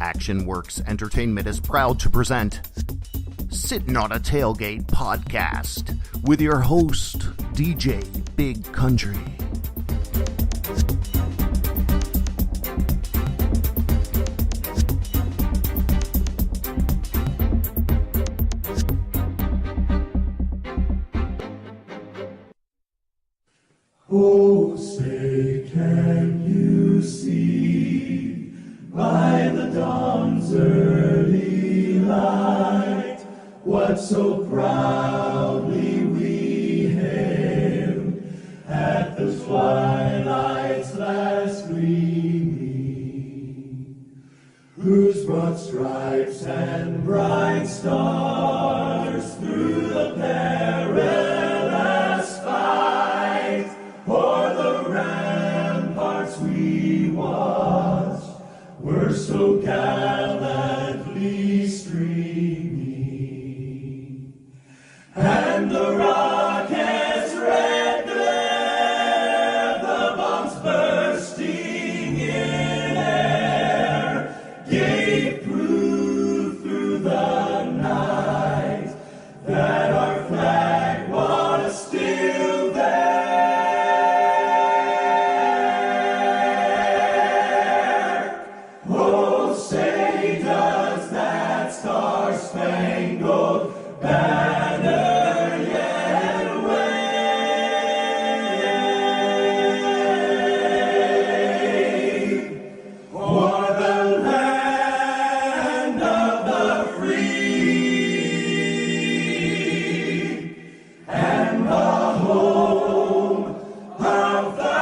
Action Works Entertainment is proud to present Sittin' on a Tailgate podcast with your host, DJ Big Country. Oh, say, can you see by the dawn's early light what so proudly we hailed at the twilight's last gleaming, whose broad stripes and bright stars through the perilous fight o'er the ramparts we watched were so gallantly streaming, and the rocket's red glare, the bombs bursting in air, gave proof through the night that our flag was still there. Oh, say does that star-spangled banner yet wave o'er the land of the free and the home of the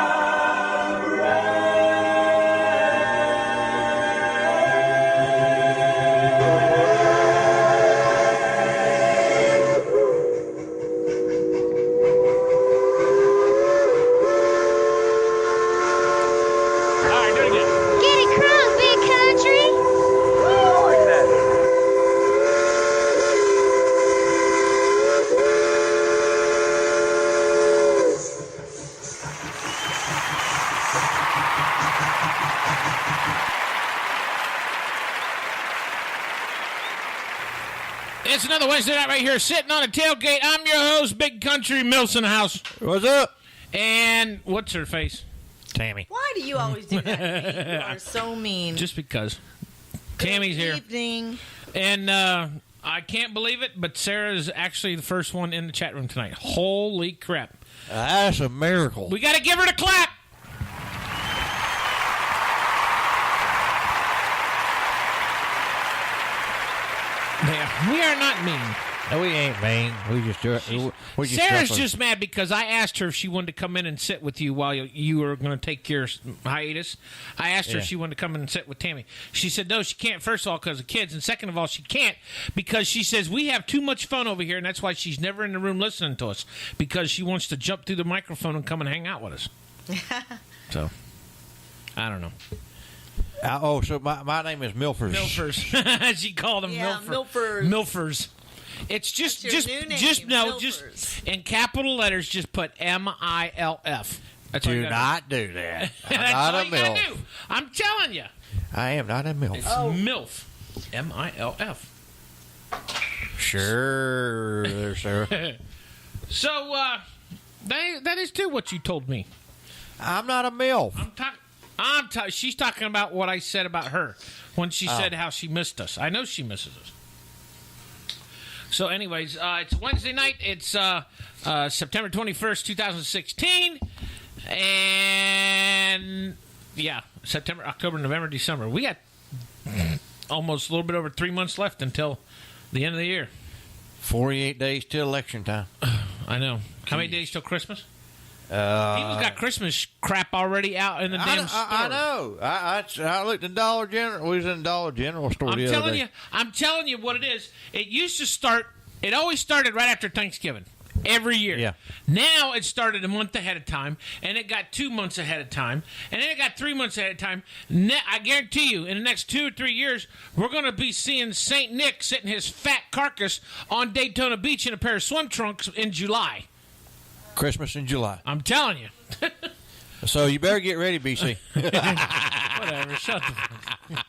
Get it crunk, Big Country! It's another Wednesday night right here, sitting on a tailgate. I'm your host, Big Country. Milf's in the house. What's up? And what's her face? Tammy. Why do you always do that to me? You are so mean. Just because. Tammy's here. Good evening. And I can't believe it, but Sarah is actually the first one in the chat room tonight. Holy crap. That's a miracle. We got to give her the clap. Yeah, we are not mean. No, we ain't mean. We just do it. Sarah's just mad because I asked her if she wanted to come in and sit with you while you were going to take your hiatus. I asked her if she wanted to come in and sit with Tammy. She said no, she can't, first of all, because of kids, and second of all, she can't because she says we have too much fun over here, and that's why she's never in the room listening to us, because she wants to jump through the microphone and come and hang out with us. So, I don't know. So my name is Milford. Milfers. She called them Milfers. Milfers. It's just That's your new name, just Milfers. in capital letters, just put MILF. That's all you Do gotta not do that. I'm That's not all a you gotta MILF. do. I'm telling you. I am not a MILF. It's MILF. MILF. Sure, sir. So, that is too what you told me. I'm not a MILF. She's talking about what I said about her when she said how she missed us. I know she misses us. So, anyways, it's Wednesday night. It's September 21st, 2016. And, yeah, September, October, November, December. We got almost a little bit over 3 months left until the end of the year. 48 days till election time. I know. How many days till Christmas? People got Christmas crap already out in the damn store. I know. I looked in Dollar General. We was in Dollar General store the other day. I'm telling you what it is. It used to start. It always started right after Thanksgiving. Every year. Yeah. Now it started a month ahead of time, and it got 2 months ahead of time, and then it got 3 months ahead of time. I guarantee you, in the next 2 or 3 years, we're going to be seeing St. Nick sitting his fat carcass on Daytona Beach in a pair of swim trunks in July. Christmas in July. I'm telling you. So you better get ready, BC. Whatever. Shut the fuck.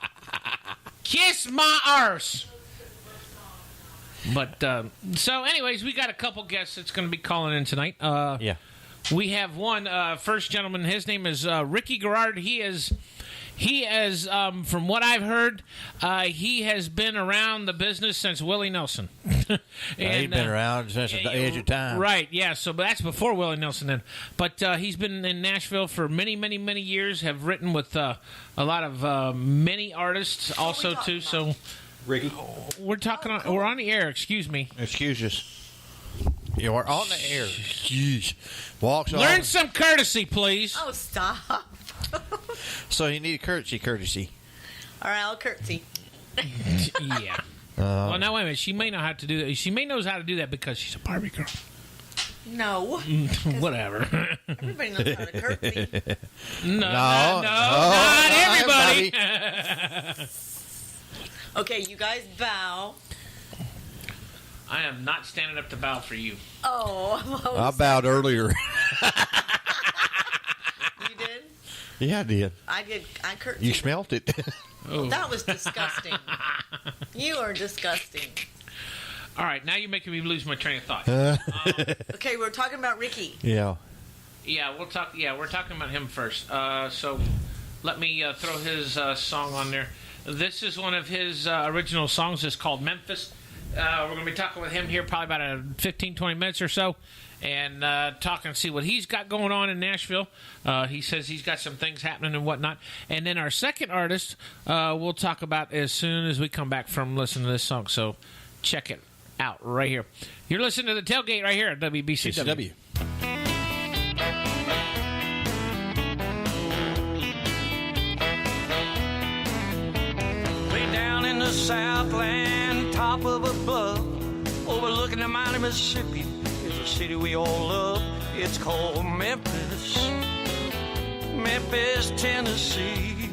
Kiss my arse. But, so anyways, we got a couple guests that's going to be calling in tonight. Yeah. We have one first gentleman. His name is Rickey Garrard. He is, from what I've heard, he has been around the business since Willie Nelson. He's been around since the age of time. Right, yeah. So but that's before Willie Nelson then. But he's been in Nashville for many, many, many years, have written with a lot of many artists also, too. So Rickey. we're on the air, excuse me. Excuse us. You are on the air. Jeez. Walks Learn off. some courtesy, please. Oh, stop. So you need a courtesy. All right, I'll curtsy. Yeah. Well, now, wait a minute. She may know how to do that. She may knows how to do that because she's a Barbie girl. No. Whatever. Everybody knows how to curtsy. No, not everybody. Okay, you guys bow. I am not standing up to bow for you. Oh. I bowed earlier. You did? Yeah, I did. I did. I curtsied. You smelt it. Oh. That was disgusting. You are disgusting. All right, now you're making me lose my train of thought. Okay, we're talking about Rickey. Yeah. Yeah, we're talking about him first. So let me throw his song on there. This is one of his original songs. It's called Memphis. We're going to be talking with him here probably about 15, 20 minutes or so and talk and see what he's got going on in Nashville. He says he's got some things happening and whatnot. And then our second artist we'll talk about as soon as we come back from listening to this song. So check it out right here. You're listening to The Tailgate right here at WBCW. Way down in the Southland, top of a bluff, overlooking the mighty Mississippi, is a city we all love. It's called Memphis, Memphis, Tennessee.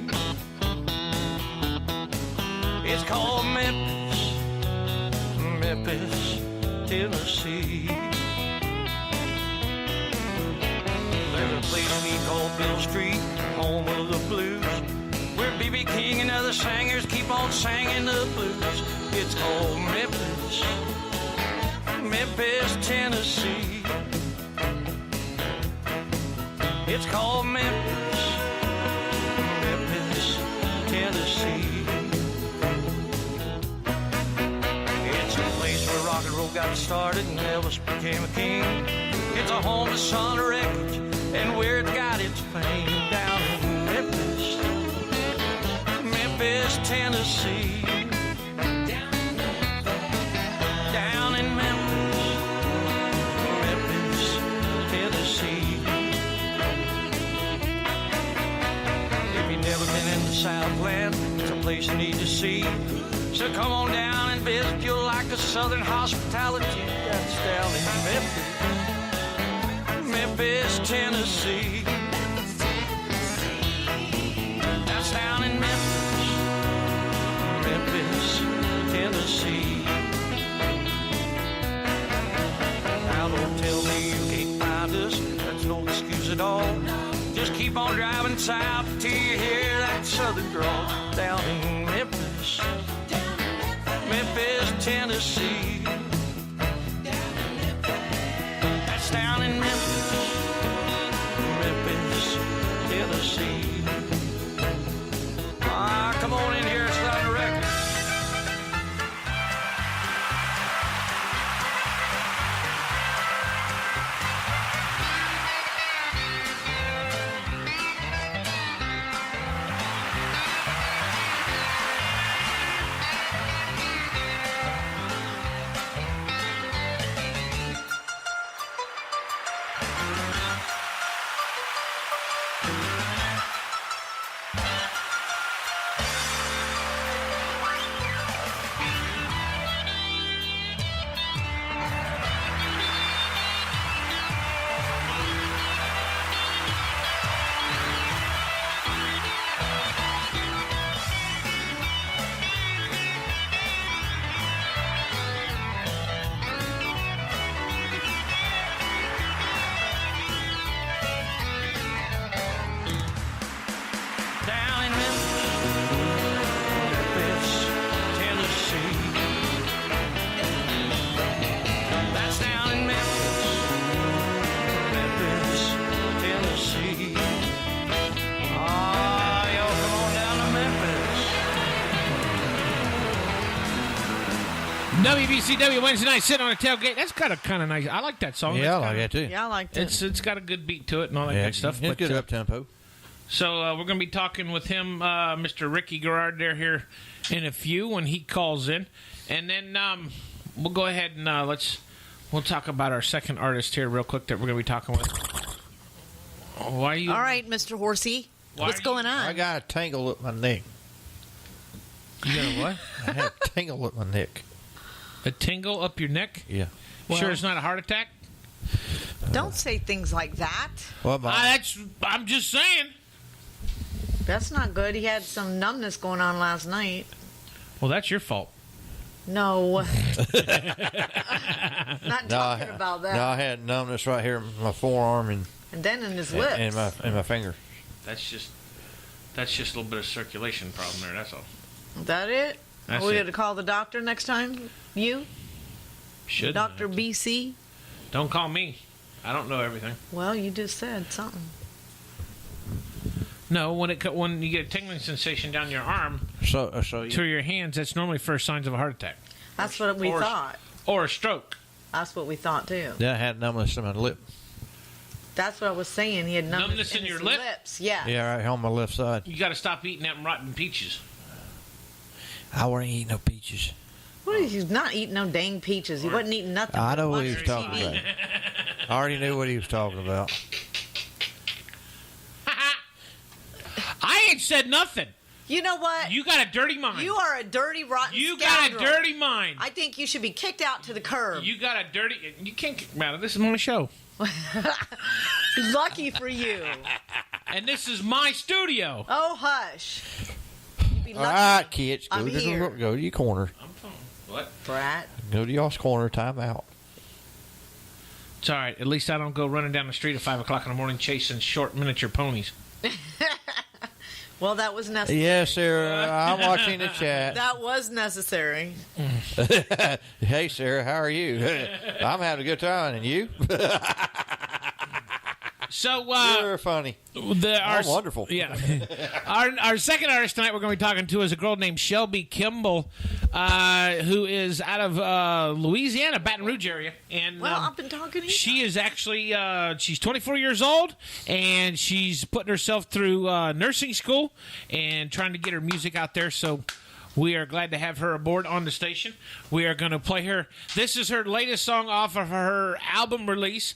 It's called Memphis, Memphis, Tennessee. There's a place we call Bill Street, home of the blues, where B.B. King and other singers keep on singing the blues. It's called Memphis, Memphis, Tennessee. It's called Memphis, Memphis, Tennessee. It's a place where rock and roll got started and Elvis became a king. It's a home to Son of Wreckage and where it got its fame, down in Memphis, Memphis, Tennessee. Down in Memphis, Memphis, Tennessee. If you've never been in the Southland, it's a place you need to see. So come on down and visit. You'll like the Southern hospitality that's down in Memphis, Memphis, Tennessee. That's down in Memphis, Memphis, Tennessee. Now don't tell me you can't find us. That's no excuse at all. Just keep on driving south till you hear that southern drawl. Down in Memphis, Memphis, Tennessee. That's down in Memphis, Memphis, Tennessee. Ah, come on in here, start a record. WBCW Wednesday night sitting on a tailgate. That's kind of nice. I like that song. Yeah, I like that too. Yeah, I liked it. It's got a good beat to it and all that good stuff. It's good up tempo. So we're going to be talking with him, Mr. Rickey Garrard, there here in a few when he calls in, and then we'll go ahead and we'll talk about our second artist here real quick that we're going to be talking with. Why are you? All right, Mr. Horsey. What's going on? I got a tangle up my neck. You got a what? I had a tingle up my neck. A tingle up your neck? Yeah. Sure, it's not a heart attack. Don't say things like that. What about? I'm just saying. That's not good. He had some numbness going on last night. Well, that's your fault. No. Not talking about that. No, I had numbness right here in my forearm and then in his lips. and my finger. That's just a little bit of circulation problem there. That's all. Is that it? That's Are we it. going to call the doctor next time? You? Should Dr. BC? Don't call me. I don't know everything. Well, you just said something. No, when you get a tingling sensation down your arm to your hands, that's normally first signs of a heart attack. That's what we thought. Or a stroke. That's what we thought, too. Then I had numbness in my lip. That's what I was saying. He had numbness in your his lip? lips. Yeah. Yeah, right here on my left side. You got to stop eating them rotten peaches. I wasn't eating no peaches. What is he not eating no dang peaches? He wasn't eating nothing. I know but what he was watching talking TV. about. I already knew what he was talking about. I ain't said nothing. You know what? You got a dirty mind. You are a dirty, rotten You scoundrel. got a dirty mind. I think you should be kicked out to the curb. You got a dirty... You can't kick me out. This is my show. Lucky for you. And this is my studio. Oh, hush. You'd be All lucky. right, kids. I'm here. Go to your corner. I'm fine. What? Brat. Go to y'all's corner. Time out. It's all right. At least I don't go running down the street at 5 o'clock in the morning chasing short miniature ponies. Well, that was necessary. Yes, Sarah. I'm watching the chat. That was necessary. Hey, Sarah. How are you? I'm having a good time. And you? So, You're funny. I'm wonderful. Yeah. Our second artist tonight we're going to be talking to is a girl named Shelby Kimble, who is out of Louisiana, Baton Rouge area. And Well, I've been talking to you. she is actually she's 24 years old, and she's putting herself through nursing school and trying to get her music out there. So we are glad to have her aboard on the station. We are going to play her. This is her latest song off of her album release,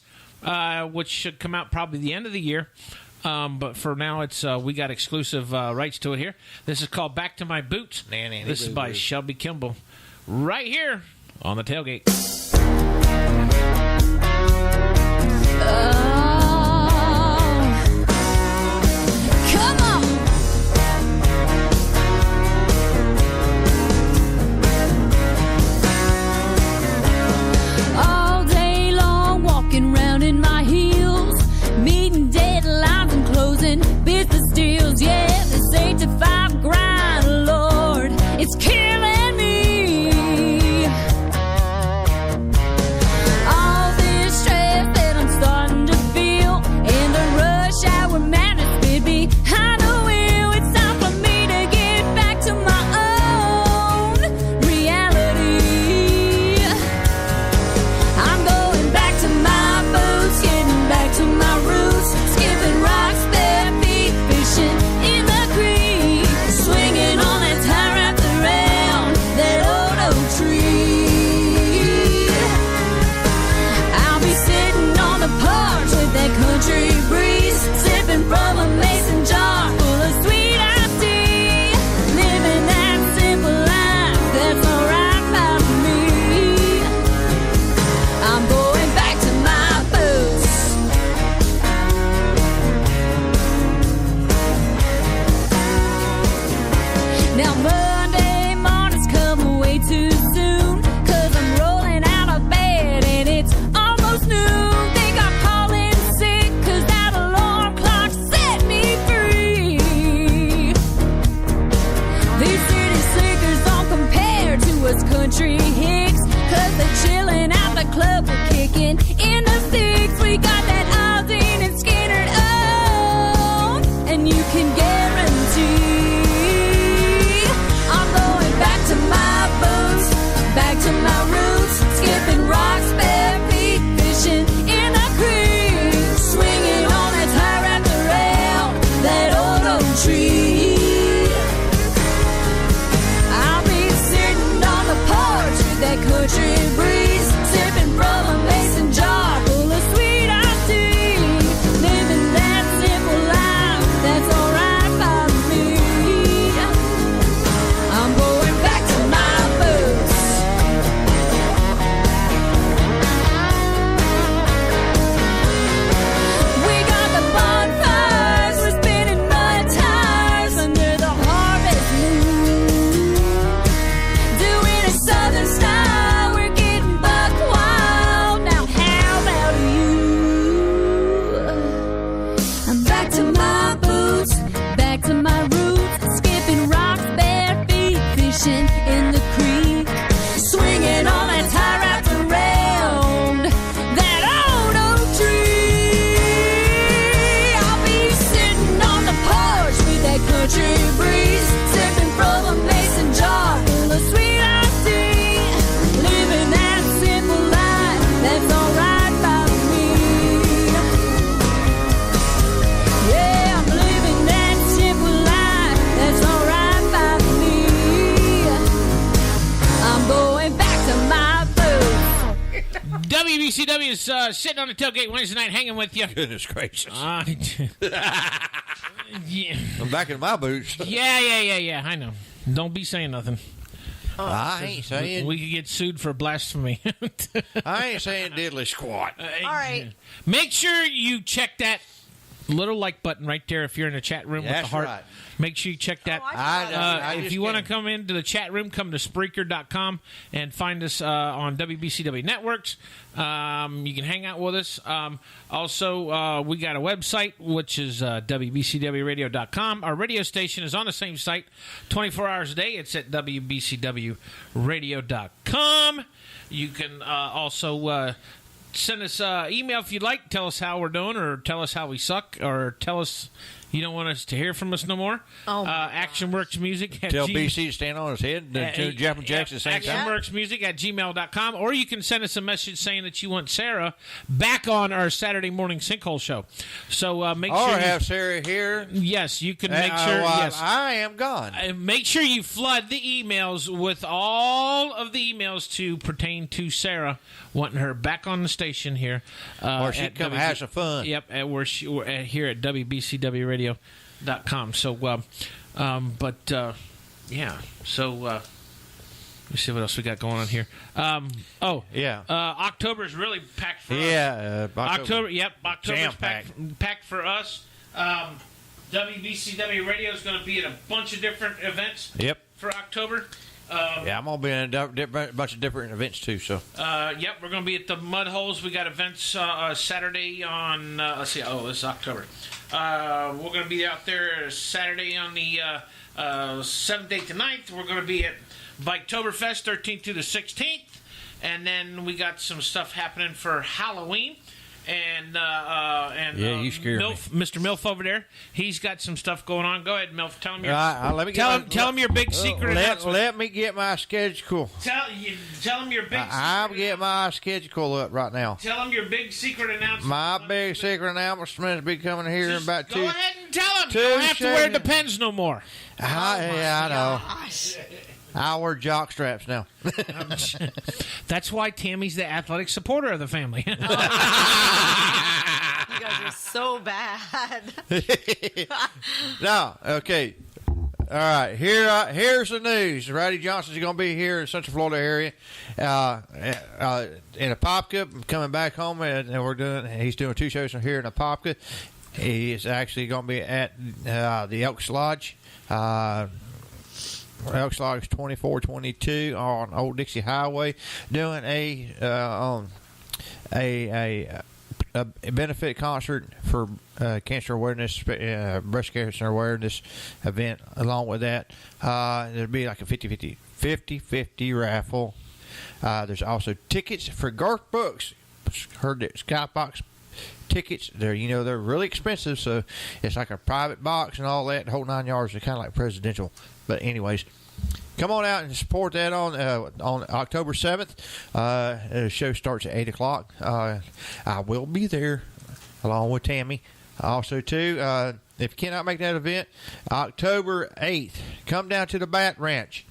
which should come out probably the end of the year. But for now, it's we got exclusive rights to it here. This is called Back to My Boots. This is by Shelby Kimble right here on the Tailgate. Come on. All day long, walking round in my heels, meeting deadlines and closing business deals. Yeah, this 8 to 5 grind, Lord, it's killing me. All this stress that I'm starting to feel, and the rush hour madness, baby, I know it's time for me to get back to my own reality. I'm going back to my boots, getting back to my roots, skipping rocks, bare feet, fishing in the creek, swinging on that tie wrapped around that old oak tree. I'll be sitting on the porch with that country breeze, sipping from a mason jar full of sweet iced tea, living that simple life that's alright by me. I'm going back to my boots. Now Monday mornings come way too soon, 'cause I'm rolling out of bed and it's almost noon. Think I'm calling sick 'cause that alarm clock set me free. These city slickers don't compare to us country hicks, 'cause they're chilling out the club, we're kicking in the sticks. We got that Aldine and Skinner on, and you can guarantee I'm going back to my boots, back to my Tammy is sitting on the tailgate Wednesday night hanging with you. Goodness gracious. Yeah. I'm back in my boots. Yeah. I know. Don't be saying nothing. I ain't saying. We could get sued for blasphemy. I ain't saying diddly squat. All right. Make sure you check that little like button right there if you're in the chat room with the That's heart. right. Make sure you check that. I If just you want to can't. come into the chat room, come to Spreaker.com and find us on WBCW Networks. You can hang out with us. Also, we got a website, which is WBCWradio.com. Our radio station is on the same site 24 hours a day. It's at WBCWradio.com. You can also send us email if you'd like. Tell us how we're doing, or tell us how we suck, or tell us you don't want us to hear from us no more. Oh, ActionWorks Music. Tell BC to stand on his head and do jumping jacks at the same time. ActionWorks Music at gmail.com. Or you can send us a message saying that you want Sarah back on our Saturday morning sinkhole show. So make Or sure. have Sarah here. Yes, you can make sure. Yes. I am gone. Make sure you flood the emails with all of the emails to pertain to Sarah wanting her back on the station here. Or she come have some fun. Yep, we're here at WBCWradio.com. So, yeah. So, let me see what else we got going on here. October's really packed for us. Yeah, October. Yep, October's Jam-packed. packed for us. WBCW Radio is going to be at a bunch of different events. Yep. For October. I'm going to be in a bunch of different events, too. So. Yep, we're going to be at the Mud Holes. We got events Saturday on, this is October. We're going to be out there Saturday on the 7th, 8th, and 9th. We're going to be at Biketoberfest, 13th through the 16th. And then we got some stuff happening for Halloween. And you scared me. Mr. Milf over there, he's got some stuff going on. Go ahead, Milf. Tell him your tell him your big secret announcement. Let me get my schedule. Tell him your big. I'll get my schedule up right now. Tell him your big secret announcement. My big secret announcement will be coming here in about Go 2. ahead and tell him. You don't have to wear the pens no more. I know. I wear jock straps now. That's why Tammy's the athletic supporter of the family. You guys are so bad. No, okay. All right, here's the news. Rowdy Johnson's going to be here in Central Florida area in a Apopka, coming back home, and he's doing 2 shows here in Apopka. He's actually going to be at the Elks Lodge. Elks Lodge 2422 on Old Dixie Highway, doing a benefit concert for cancer awareness, breast cancer awareness event. Along with that, there'll be like a 50-50 raffle. There's also tickets for Garth Brooks. Heard that Skybox tickets. They're really expensive, so it's like a private box and all that. The whole 9 yards. They're kind of like presidential. But anyways, come on out and support that on October 7th. The show starts at 8 o'clock. I will be there along with Tammy. Also, too, if you cannot make that event, October 8th, come down to the Bat Ranch.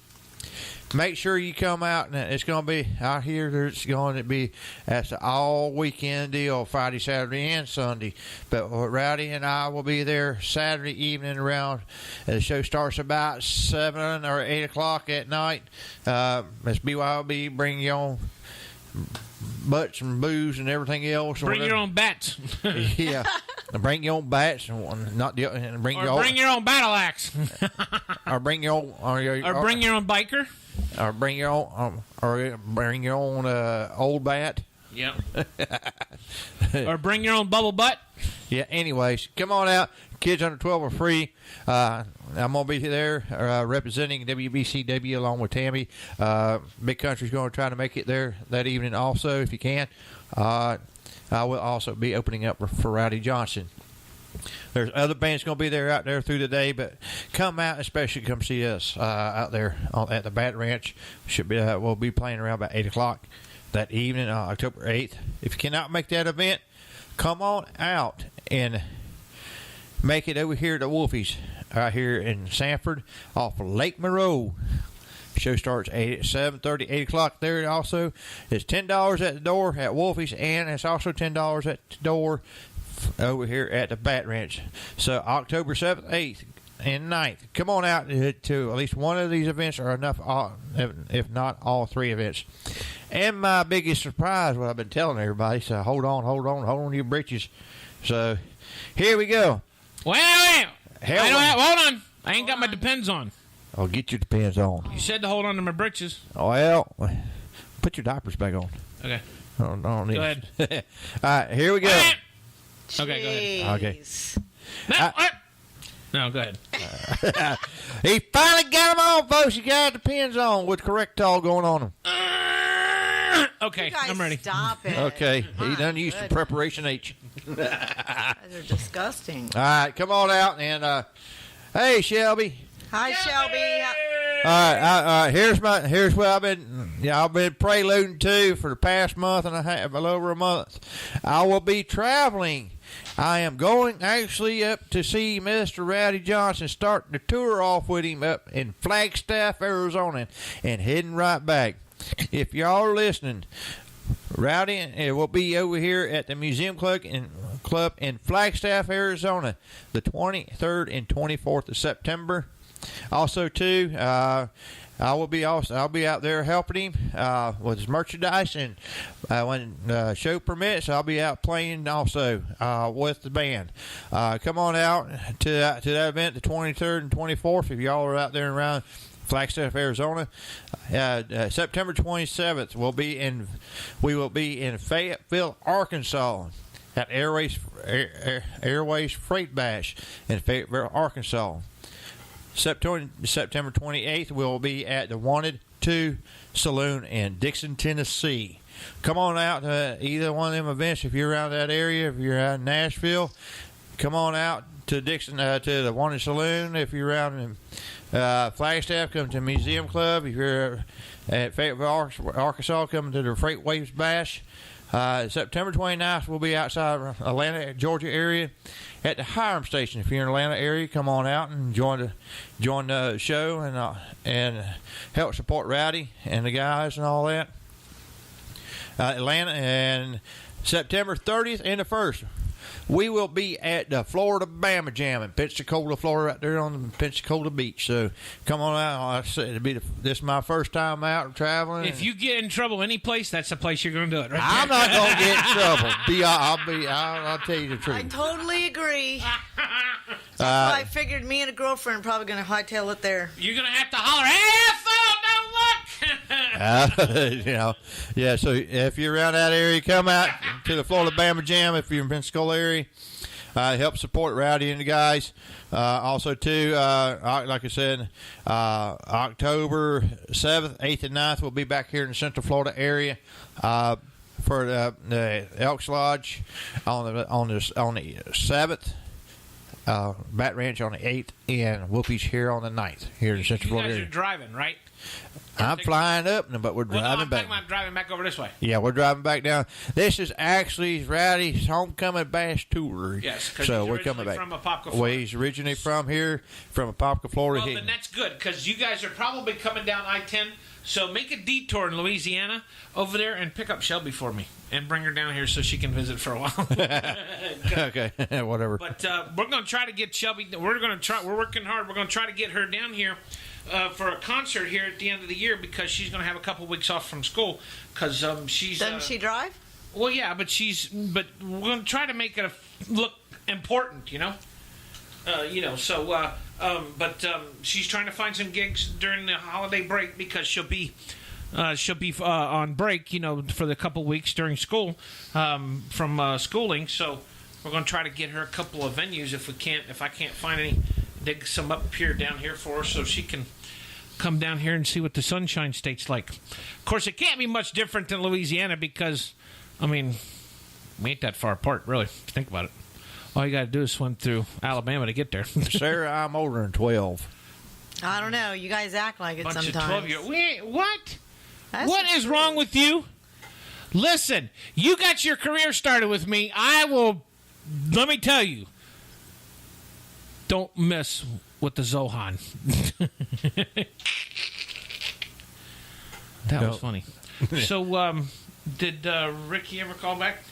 Make sure you come out, and it's going to be out here. There's going to be that's an all weekend deal, Friday, Saturday, and Sunday. But Rowdy and I will be there Saturday evening around. The show starts about 7 or 8 o'clock at night. It's BYOB. Bring your own butts and booze and everything else. Bring your own bats. Yeah, bring your own bats and bring your own battle axe. Or bring your own or bring your own biker. Or bring your own old bat. Yep. Or bring your own bubble butt. Yeah. Anyways, come on out. Kids under 12 are free. I'm gonna be there representing WBCW along with Tammy. Big Country's going to try to make it there that evening also if you can. I will also be opening up for Rowdy Johnson. There's other bands going to be there out there through the day, but come out, especially come see us out there at the Bat Ranch. We'll be playing around about 8 o'clock that evening, October 8th. If you cannot make that event, come on out and make it over here to Wolfie's out here in Sanford off of Lake Monroe. Show starts at 7:30, 8 o'clock there also. It's $10 at the door at Wolfie's, and it's also $10 at the door over here at the Bat Ranch. So October 7th, 8th, and 9th. Come on out to at least one of these events, or enough, if not all three events. And my biggest surprise, what I've been telling everybody, so hold on to your britches. So here we go. Wait. Hold on. I ain't got my Depends on. Oh, get your Depends on. You said to hold on to my britches. Well, put your diapers back on. Okay. I don't need Go ahead. All right, here we go. Okay, go ahead. Okay. No, go ahead. He finally got them on, folks. You got Depends on with correct all going on them. Okay, You guys I'm ready. Stop it. Okay, he My done used to goodness. preparation H. You guys are disgusting. All right, come on out and hey, Shelby. Hi, Shelby. All right. Here's what I've been preluding to for the past month and a half, a little over a month. I will be traveling. I am going actually up to see Mr. Rowdy Johnson, starting the tour off with him up in Flagstaff, Arizona, and heading right back. If y'all are listening, Rowdy will be over here at the Museum Club in Flagstaff, Arizona, the 23rd and 24th of September. Also, too, I'll be out there helping him with his merchandise, and when the show permits, I'll be out playing also with the band. Come on out to that event, the 23rd and 24th, if y'all are out there around Flagstaff, Arizona. September 27th, we will be in Fayetteville, Arkansas, at Airways Freight Bash in Fayetteville, Arkansas. September 28th, we'll be at the Wanted 2 Saloon in Dixon, Tennessee. Come on out to either one of them events if you're around that area. If you're out in Nashville, come on out to Dixon, to the Wanted Saloon. If you're around in Flagstaff, come to Museum Club. If you're at Fayetteville, Arkansas, come to the Freight Waves Bash. September 29th, we'll be outside Atlanta, Georgia area at the Hiram Station. If you're in the Atlanta area, come on out and join the show and help support Rowdy and the guys and all that. Atlanta, and September 30th and the 1st, we will be at the Florida Bama Jam in Pensacola, Florida, right there on the Pensacola beach. So come on out. Like I said, this is my first time out traveling. If you get in trouble any place, that's the place you're going to do it. Right I'm there. not going to get in trouble. I'll tell you the truth. I totally agree. That's why I figured me and a girlfriend are probably going to hightail it there. You're going to have to holler, "Hey, Yeah. So if you're around that area, come out to the Florida Bama Jam. If you're in Pensacola area, help support Rowdy and the guys. Also, too, like I said, October 7th, 8th, and 9th, we'll be back here in the Central Florida area for the Elks Lodge on the 7th. Bat Ranch on the 8th, and Whoopies here on the 9th here in the Central Florida You guys area. are driving, right? I'm flying up, but we're driving back. I'm driving back over this way. Yeah, we're driving back down. This is actually Rowdy's homecoming bash tour. Yes, because so he's we're coming back. from Apopka, Florida. Well, he's originally from here, from Apopka, Florida. Well, then that's good, because you guys are probably coming down I-10, so make a detour in Louisiana over there and pick up Shelby for me and bring her down here so she can visit for a while. Okay, whatever. But we're going to try to get Shelby. We're working hard. We're going to try to get her down here for a concert here at the end of the year, because she's going to have a couple weeks off from school because she's. Doesn't she drive? Well, yeah, but we're going to try to make it look important, But she's trying to find some gigs during the holiday break, because she'll be on break, for the couple weeks during school from schooling. So we're going to try to get her a couple of venues if I can't find any, dig some up here down here for her so she can come down here and see what the Sunshine State's like. Of course, it can't be much different than Louisiana, because, we ain't that far apart, really, if you think about it. All you got to do is swim through Alabama to get there. Sarah, I'm older than 12. I don't know. You guys act like it Bunch sometimes. of 12-year. Wait, what? That's What the is truth. wrong with you? Listen, you got your career started with me. Let me tell you, don't mess with the Zohan. That No. was funny. So, did Rickey ever call back?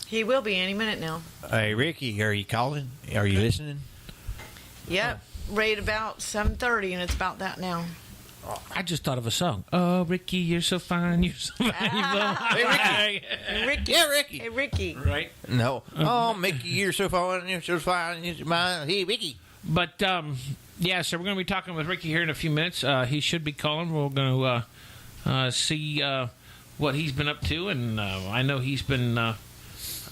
He will be any minute now. Hey, Ricky, are you calling? Are you listening? Yep. Right about 7:30, and it's about that now. I just thought of a song. Oh, Rickey, you're so fine. You're so fine. Hey, Ricky. Hey, Ricky. Yeah, Ricky. Hey, Ricky. Right? No. Oh, Mickey, you're so fine. You're so fine. You're mine. Hey, Ricky. But, yeah, so we're going to be talking with Rickey here in a few minutes. He should be calling. We're going to see what he's been up to. And I know he's been...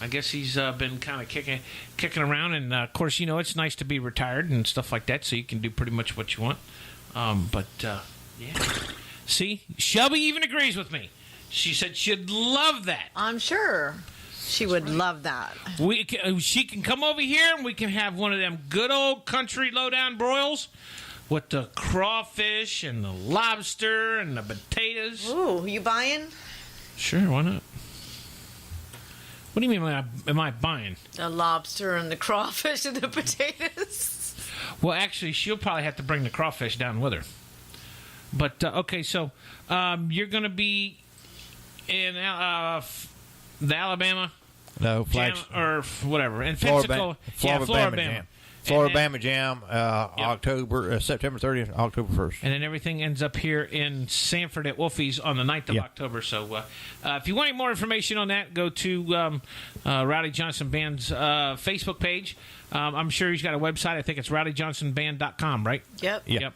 I guess he's been kind of kicking around, and of course, it's nice to be retired and stuff like that, so you can do pretty much what you want. Yeah. See, Shelby even agrees with me. She said she'd love that. I'm sure she would love that. She can come over here, and we can have one of them good old country lowdown broils with the crawfish and the lobster and the potatoes. Ooh, you buying? Sure, why not? What do you mean, am I buying? The lobster and the crawfish and the potatoes. Well, actually, she'll probably have to bring the crawfish down with her. But, okay, so you're going to be in the Alabama No, Jam, Flags. or whatever. In Pensacola. Florida Jam. Florida Bama Jam, September 30th, October 1st. And then everything ends up here in Sanford at Wolfie's on the 9th of October. So if you want any more information on that, go to Rowdy Johnson Band's Facebook page. I'm sure he's got a website. I think it's rowdyjohnsonband.com, right? Yep. Yep.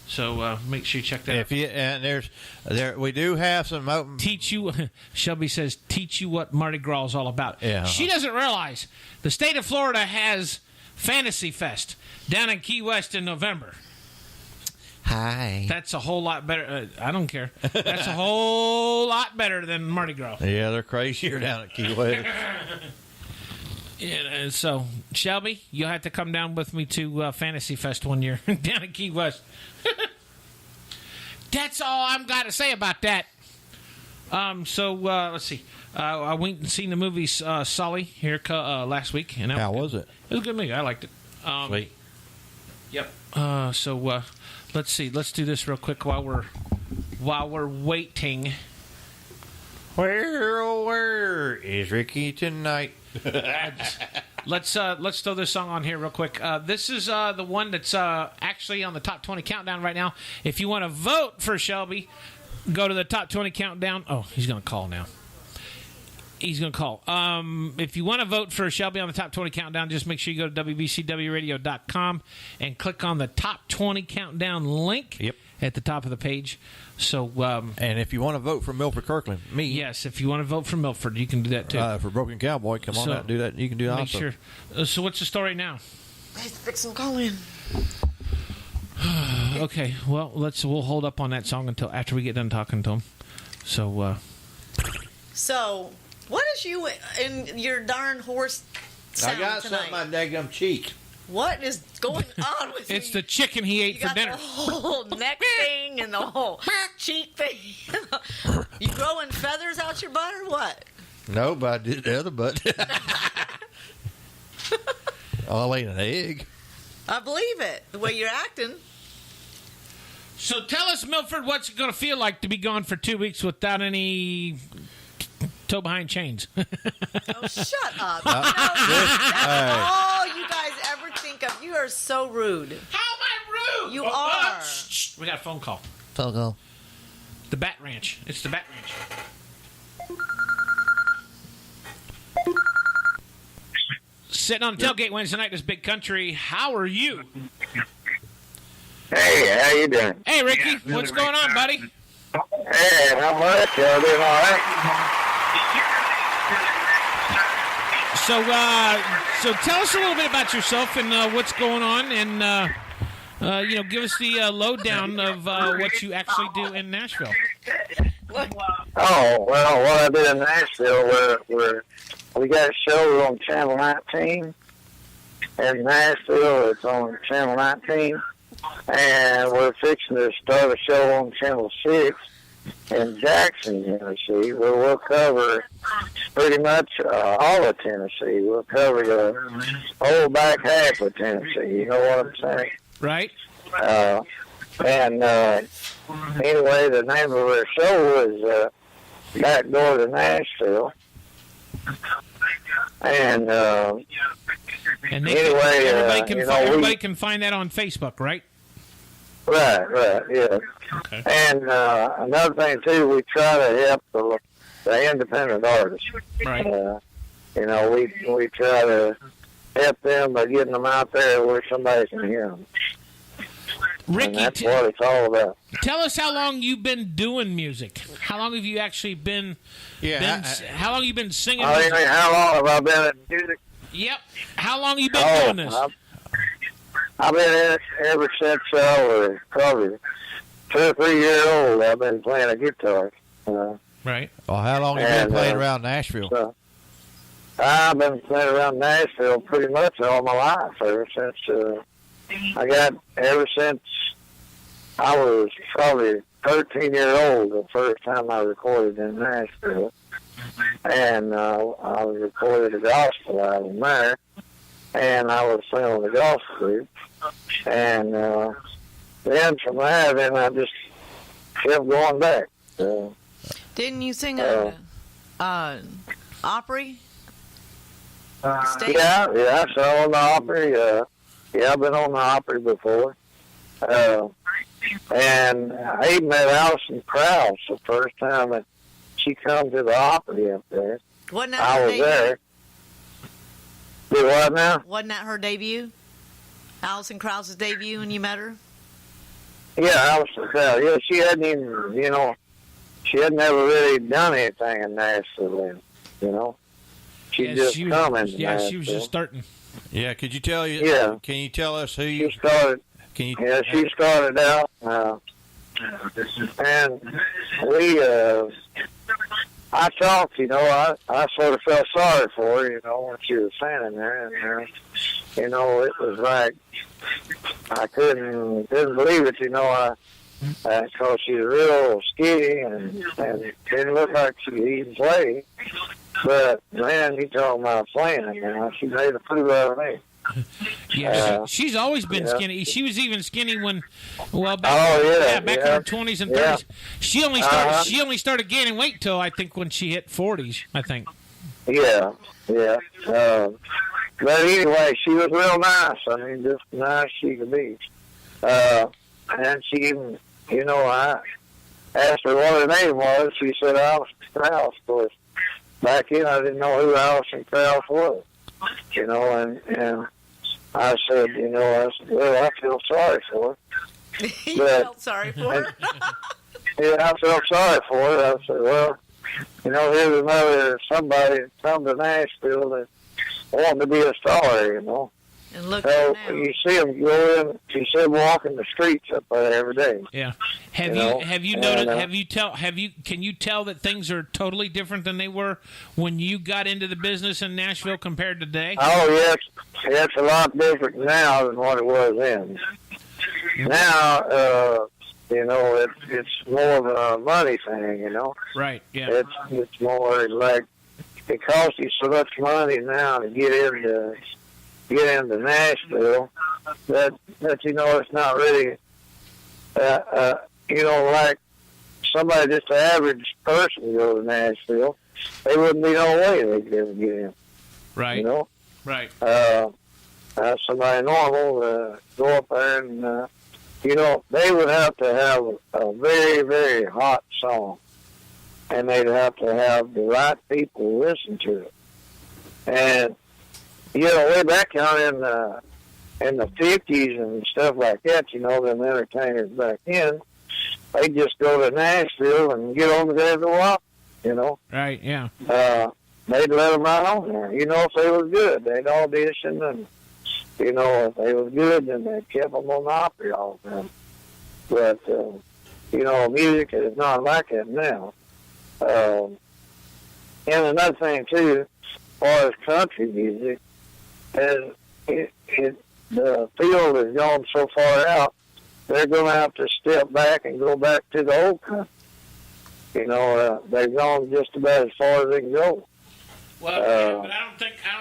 So make sure you check that out. And we do have some open. Shelby says, teach you what Mardi Gras is all about. Yeah. She doesn't realize the state of Florida has Fantasy Fest down in Key West in November. Hi. That's a whole lot better. I don't care. That's a whole lot better than Mardi Gras. Yeah, they're crazier down at Key West. Yeah, so, Shelby, you'll have to come down with me to Fantasy Fest one year down at Key West. That's all I've got to say about that. So, let's see. I went and seen the movie Sully here last week. And How was it? It was a good movie. I liked it. Sweet. Yep. So let's see. Let's do this real quick while we're waiting. Where is Ricky tonight? Let's throw this song on here real quick. This is the one that's actually on the top 20 countdown right now. If you want to vote for Shelby, go to the top 20 countdown. Oh, he's going to call now. He's going to call. If you want to vote for Shelby on the top 20 countdown, just make sure you go to WBCWradio.com and click on the top 20 countdown link at the top of the page. So, and if you want to vote for Milford Kirkland, me. Yes, if you want to vote for Milford, you can do that too. For Broken Cowboy, come on out and do that. You can do that make also. Sure. So what's the story now? Let's fix some call in. Okay, well, we'll hold up on that song until after we get done talking to him. So, what is you in your darn horse sound I got tonight? something on my daggum cheek. What is going on with it's you? the chicken he ate You for got dinner. the whole neck thing and the whole cheek thing. You growing feathers out your butt or what? No, but I did the other butt. I'll eat an egg. I believe it. The way you're acting. So tell us, Milford, what's it going to feel like to be gone for 2 weeks without any toe behind chains? Oh, shut up. That's all you guys ever think of. You are so rude. How am I rude? You are. Shh. We got a phone call. Phone The Bat Ranch. It's the Bat Ranch. Sitting on the tailgate Wednesday night, this big country. How are you? Hey, how you doing? Hey, Ricky. What's going on, buddy? Hey, not much. Y'all doing all right? So tell us a little bit about yourself and what's going on, and give us the lowdown of what you actually do in Nashville. Oh, well, what I did in Nashville, we got a show on Channel 19. In Nashville, it's on Channel 19. And we're fixing to start a show on Channel 6 in Jackson, Tennessee, where we'll cover pretty much all of Tennessee. We'll cover the whole back half of Tennessee. You know what I'm saying? Right. And anyway, the name of our show was Back Door to Nashville. And anyway, everybody can find that on Facebook, right? Right, yeah. Okay. And another thing too, we try to help the independent artists. Right. We try to help them by getting them out there where somebody can hear them. Rickey, and that's what it's all about. Tell us how long you've been doing music. How long have you actually been? How long have you been singing? Music? How long have I been in music? Yep. How long have you been doing this? I've been in it ever since I was probably 2 or 3 years old. I've been playing a guitar. Right. Well, how long have you been playing around Nashville? So, I've been playing around Nashville pretty much all my life, ever since I was probably 13 years old the first time I recorded in Nashville. And I recorded a gospel album there, and I was singing the gospel group. And then from there, I just kept going back. Didn't you sing an Opry? Yeah, I sang on the Opry. I've been on the Opry before. And I even met Allison Krauss the first time that she come to the Opry up there. Wasn't that I her was debut? there. Do what now? Wasn't that her debut? Allison Krauss's debut when you met her? Yeah, Allison Krauss. Yeah, she hadn't even, she had never really done anything in Nashville then, She just come into Nashville. She was just starting. Yeah, could you tell you? Yeah. Can you tell us who you started? Can you? Yeah, she started out, and I talked. I sort of felt sorry for her. When she was standing there, and it was like I couldn't believe it. Because she's real skinny and didn't look like she could even play. But man, you talking about playing, she made a fool out of me. Yeah, she's always been skinny. She was even skinny when, back in her 20s and 30s. Yeah. She only started gaining weight till I think when she hit 40s. I think. Yeah. But anyway, she was real nice. Just nice she could be. And she even, I asked her what her name was. She said Allison Krauss. Of course, back then I didn't know who Allison Krauss was. And I said, well, I feel sorry for her. You felt sorry for her? Yeah, I felt sorry for her. I said, well, here's another somebody that come to Nashville that wanted to be a star, And look so now. you see them go in. She said walking the streets up there every day. Yeah. Have you noticed? Can you tell that things are totally different than they were when you got into the business in Nashville compared to today? Oh yes, it's a lot different now than what it was then. Now, it's more of a money thing. Right. Yeah. It's more like it costs you so much money now to get into Nashville that it's not really like somebody just an average person go to Nashville, there wouldn't be no way they could ever get in. Right. Right. Somebody normal go up there and they would have to have a very, very hot song, and they'd have to have the right people listen to it. And way back on in the 50s and stuff like that, them entertainers back then, they'd just go to Nashville and get on the radio walk, Right, yeah. They'd let them right on there. If they was good, they'd audition, and, if they was good, then they kept them on the Opry all the time. But, music is not like that now. And another thing, too, as far as country music, and the field has gone so far out, they're going to have to step back and go back to the old country. They've gone just about as far as they can go. Well, but I don't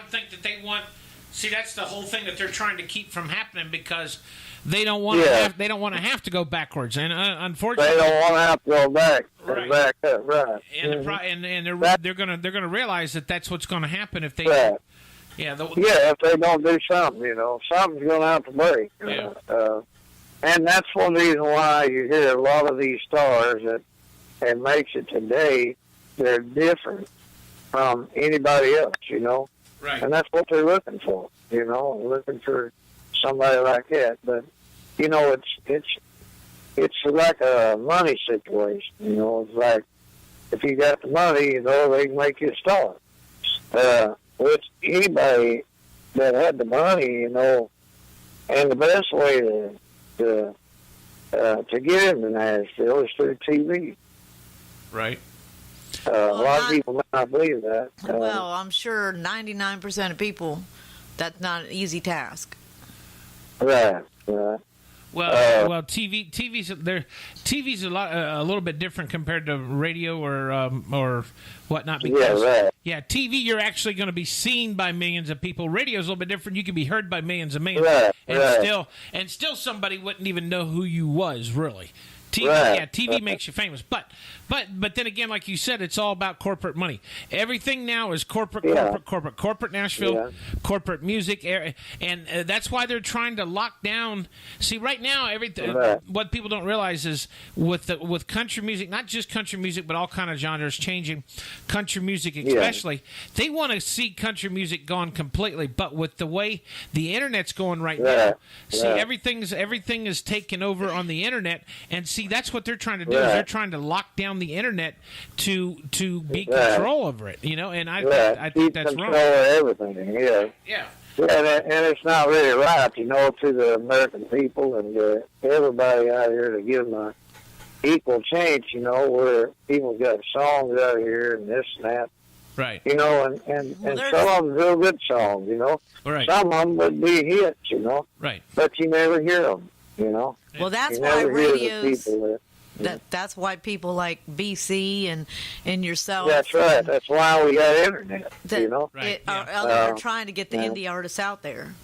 think that they want See, that's the whole thing that they're trying to keep from happening because they don't want to have to go backwards, and unfortunately, they don't want to have to go back. Right. Back up, right? And they're gonna realize that that's what's going to happen if they. Right. Yeah. If they don't do something, something's going to have to break. Yeah. And that's one reason why you hear a lot of these stars that makes it today. They're different from anybody else, Right. And that's what they're looking for, looking for somebody like that. But it's like a money situation. It's like if you got the money, they can make you a star. With anybody that had the money, and the best way to get into Nashville is through TV. Right. A lot of people may not believe that. Well, I'm sure 99% of people, that's not an easy task. Right. Well, TV's a little bit different compared to radio or whatnot. Because, TV, you're actually going to be seen by millions of people. Radio's a little bit different. You can be heard by millions and millions, and still somebody wouldn't even know who you was really. TV makes you famous, but then again, like you said, it's all about corporate money. Everything now is corporate Nashville, corporate music, and that's why they're trying to lock down. See, right now, everything. What people don't realize is with country music, not just country music, but all kind of genres changing. Country music, especially, they want to see country music gone completely. But with the way the internet's going right now, everything is taken over on the internet, and see. That's what they're trying to do. Is they're trying to lock down the internet to be control over it. And I think that's wrong. Control everything. Yeah. And it's not really right, to the American people and everybody out here to give them an equal chance. Where people got songs out here and this and that. Right. And some of them real good songs. Right. Some of them would be hits. Right. But you never hear them. Well, that's why that's why people like BC and yourself. That's right. That's why we got internet. Are trying to get the indie artists out there,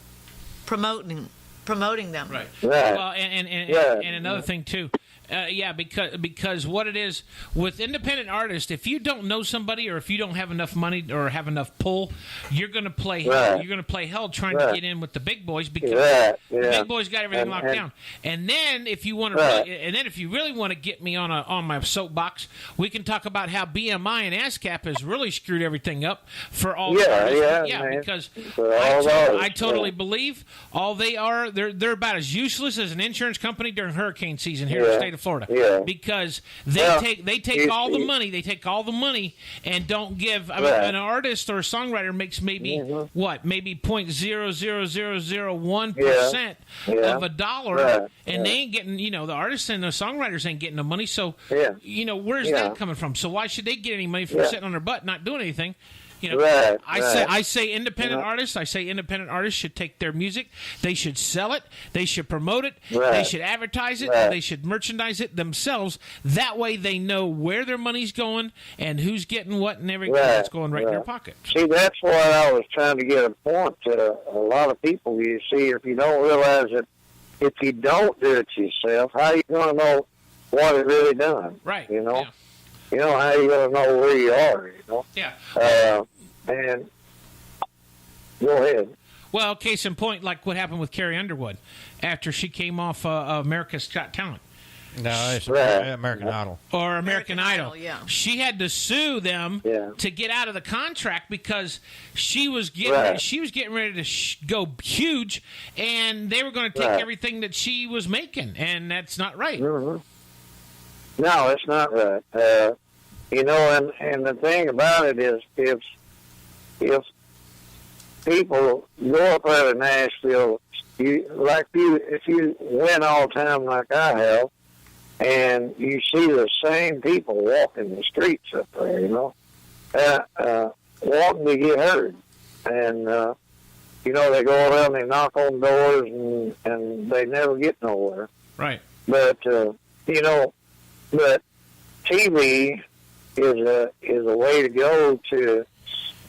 promoting them. Right. Well, and another thing too. Because what it is with independent artists, if you don't know somebody or if you don't have enough money or have enough pull, you're going to play hell. You're going to play hell trying to get in with the big boys because the big boys got everything locked down. And then if you want to, if you really want to get me on my soapbox, we can talk about how BMI and ASCAP has really screwed everything up for all. Because I totally believe all they are. They're about as useless as an insurance company during hurricane season here in the state of Florida, because they take all the money. They take all the money and don't give. An artist or a songwriter makes maybe maybe 0.00001% of a dollar, and they ain't getting. The artists and the songwriters ain't getting the money. So where's that coming from? So why should they get any money from sitting on their butt not doing anything? I say independent artists. I say independent artists should take their music. They should sell it. They should promote it. They should advertise it. They should merchandise it themselves. That way they know where their money's going and who's getting what and everything that's going right in their pocket. See, that's what I was trying to get a point to a lot of people. You see, if you don't realize that if you don't do it yourself, how are you going to know what it really done? Right. How are you going to know where you are, Yeah. And go ahead. Well, case in point, like what happened with Carrie Underwood after she came off America's Got Talent. No, it's American Idol. Or American Idol. Yeah. She had to sue them to get out of the contract because she was getting ready to go huge, and they were going to take everything that she was making, and that's not right. Mm-hmm. No, it's not right. And the thing about it is, if people go up out of Nashville, if you went all the time like I have, and you see the same people walking the streets up there, wanting to get heard, and they go around, they knock on doors, and they never get nowhere. Right. But but TV is a way to go to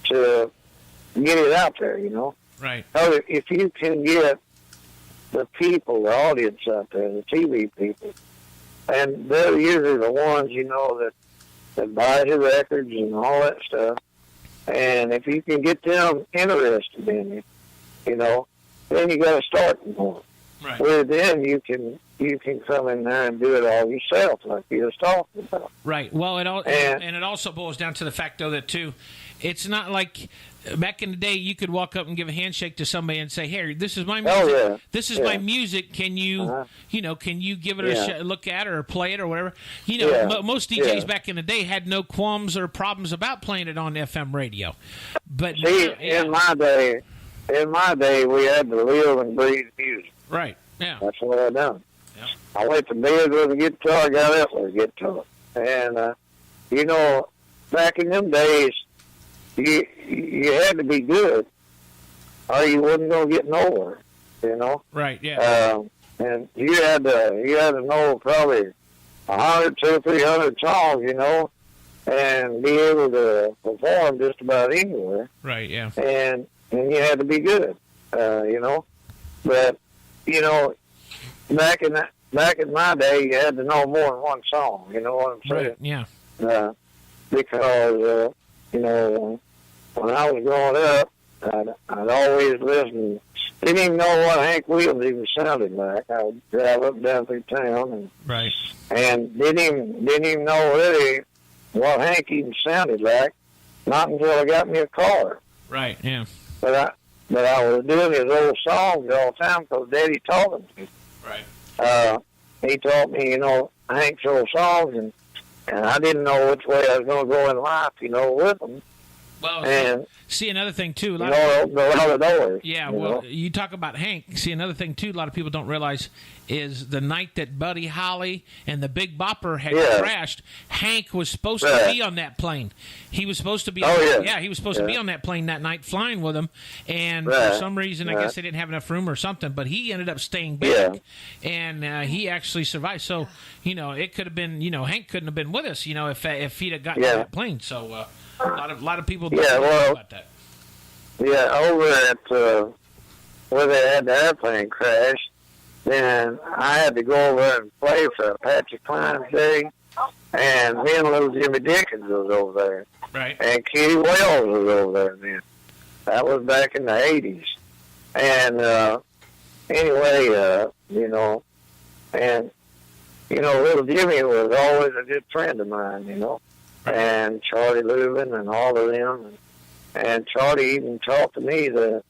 get it out there, Right. So if you can get the people, the audience out there, the TV people, and they're usually the ones, that buy your records and all that stuff. And if you can get them interested in you, then you got to start more. Right. Where then you can come in there and do it all yourself, like you was talking about. Right. Well, and it also boils down to the fact, though, that too, it's not like back in the day you could walk up and give a handshake to somebody and say, "Hey, this is my music. Oh, yeah. This is my music. Can you, can you give it a look at it or play it or whatever?" Most DJs back in the day had no qualms or problems about playing it on FM radio. But see, in my day, we had to live and breathe music. Right. Yeah. That's what I done. Yeah. I went to bed with a guitar, got up with a guitar. And, back in them days, you had to be good, or you wasn't going to get nowhere, Right, yeah. And you had to know probably 100, 200, 300 songs, and be able to perform just about anywhere. Right, yeah. And you had to be good, But, back in my day, you had to know more than one song. You know what I'm saying? Right, yeah. Because when I was growing up, I'd always listen. Didn't even know what Hank Williams even sounded like. I would drive up down through town and didn't even know really what Hank even sounded like. Not until I got me a car. Right, yeah. But I was doing his old songs all the time because Daddy taught them to. Right. He taught me, Hank's old songs, and I didn't know which way I was going to go in life, with them. Well, and see, another thing, too. Go out the door. Yeah, well, you talk about Hank. See, another thing, too, a lot of people don't realize is the night that Buddy Holly and the Big Bopper had crashed, Hank was supposed to be on that plane. He was supposed to be he was supposed to be on that plane that night flying with him, and for some reason, I guess they didn't have enough room or something, but he ended up staying back, and he actually survived. So, it could have been, Hank couldn't have been with us, if he'd have gotten on that plane. So, a lot of people don't know about that. Yeah, over at where they had the airplane crash, then I had to go over and play for Patrick Klein's Day, and me and little Jimmy Dickens was over there. Right. And Kitty Wells was over there then. That was back in the 80s. And anyway, little Jimmy was always a good friend of mine, and Charlie Lubin and all of them. And Charlie even talked to me the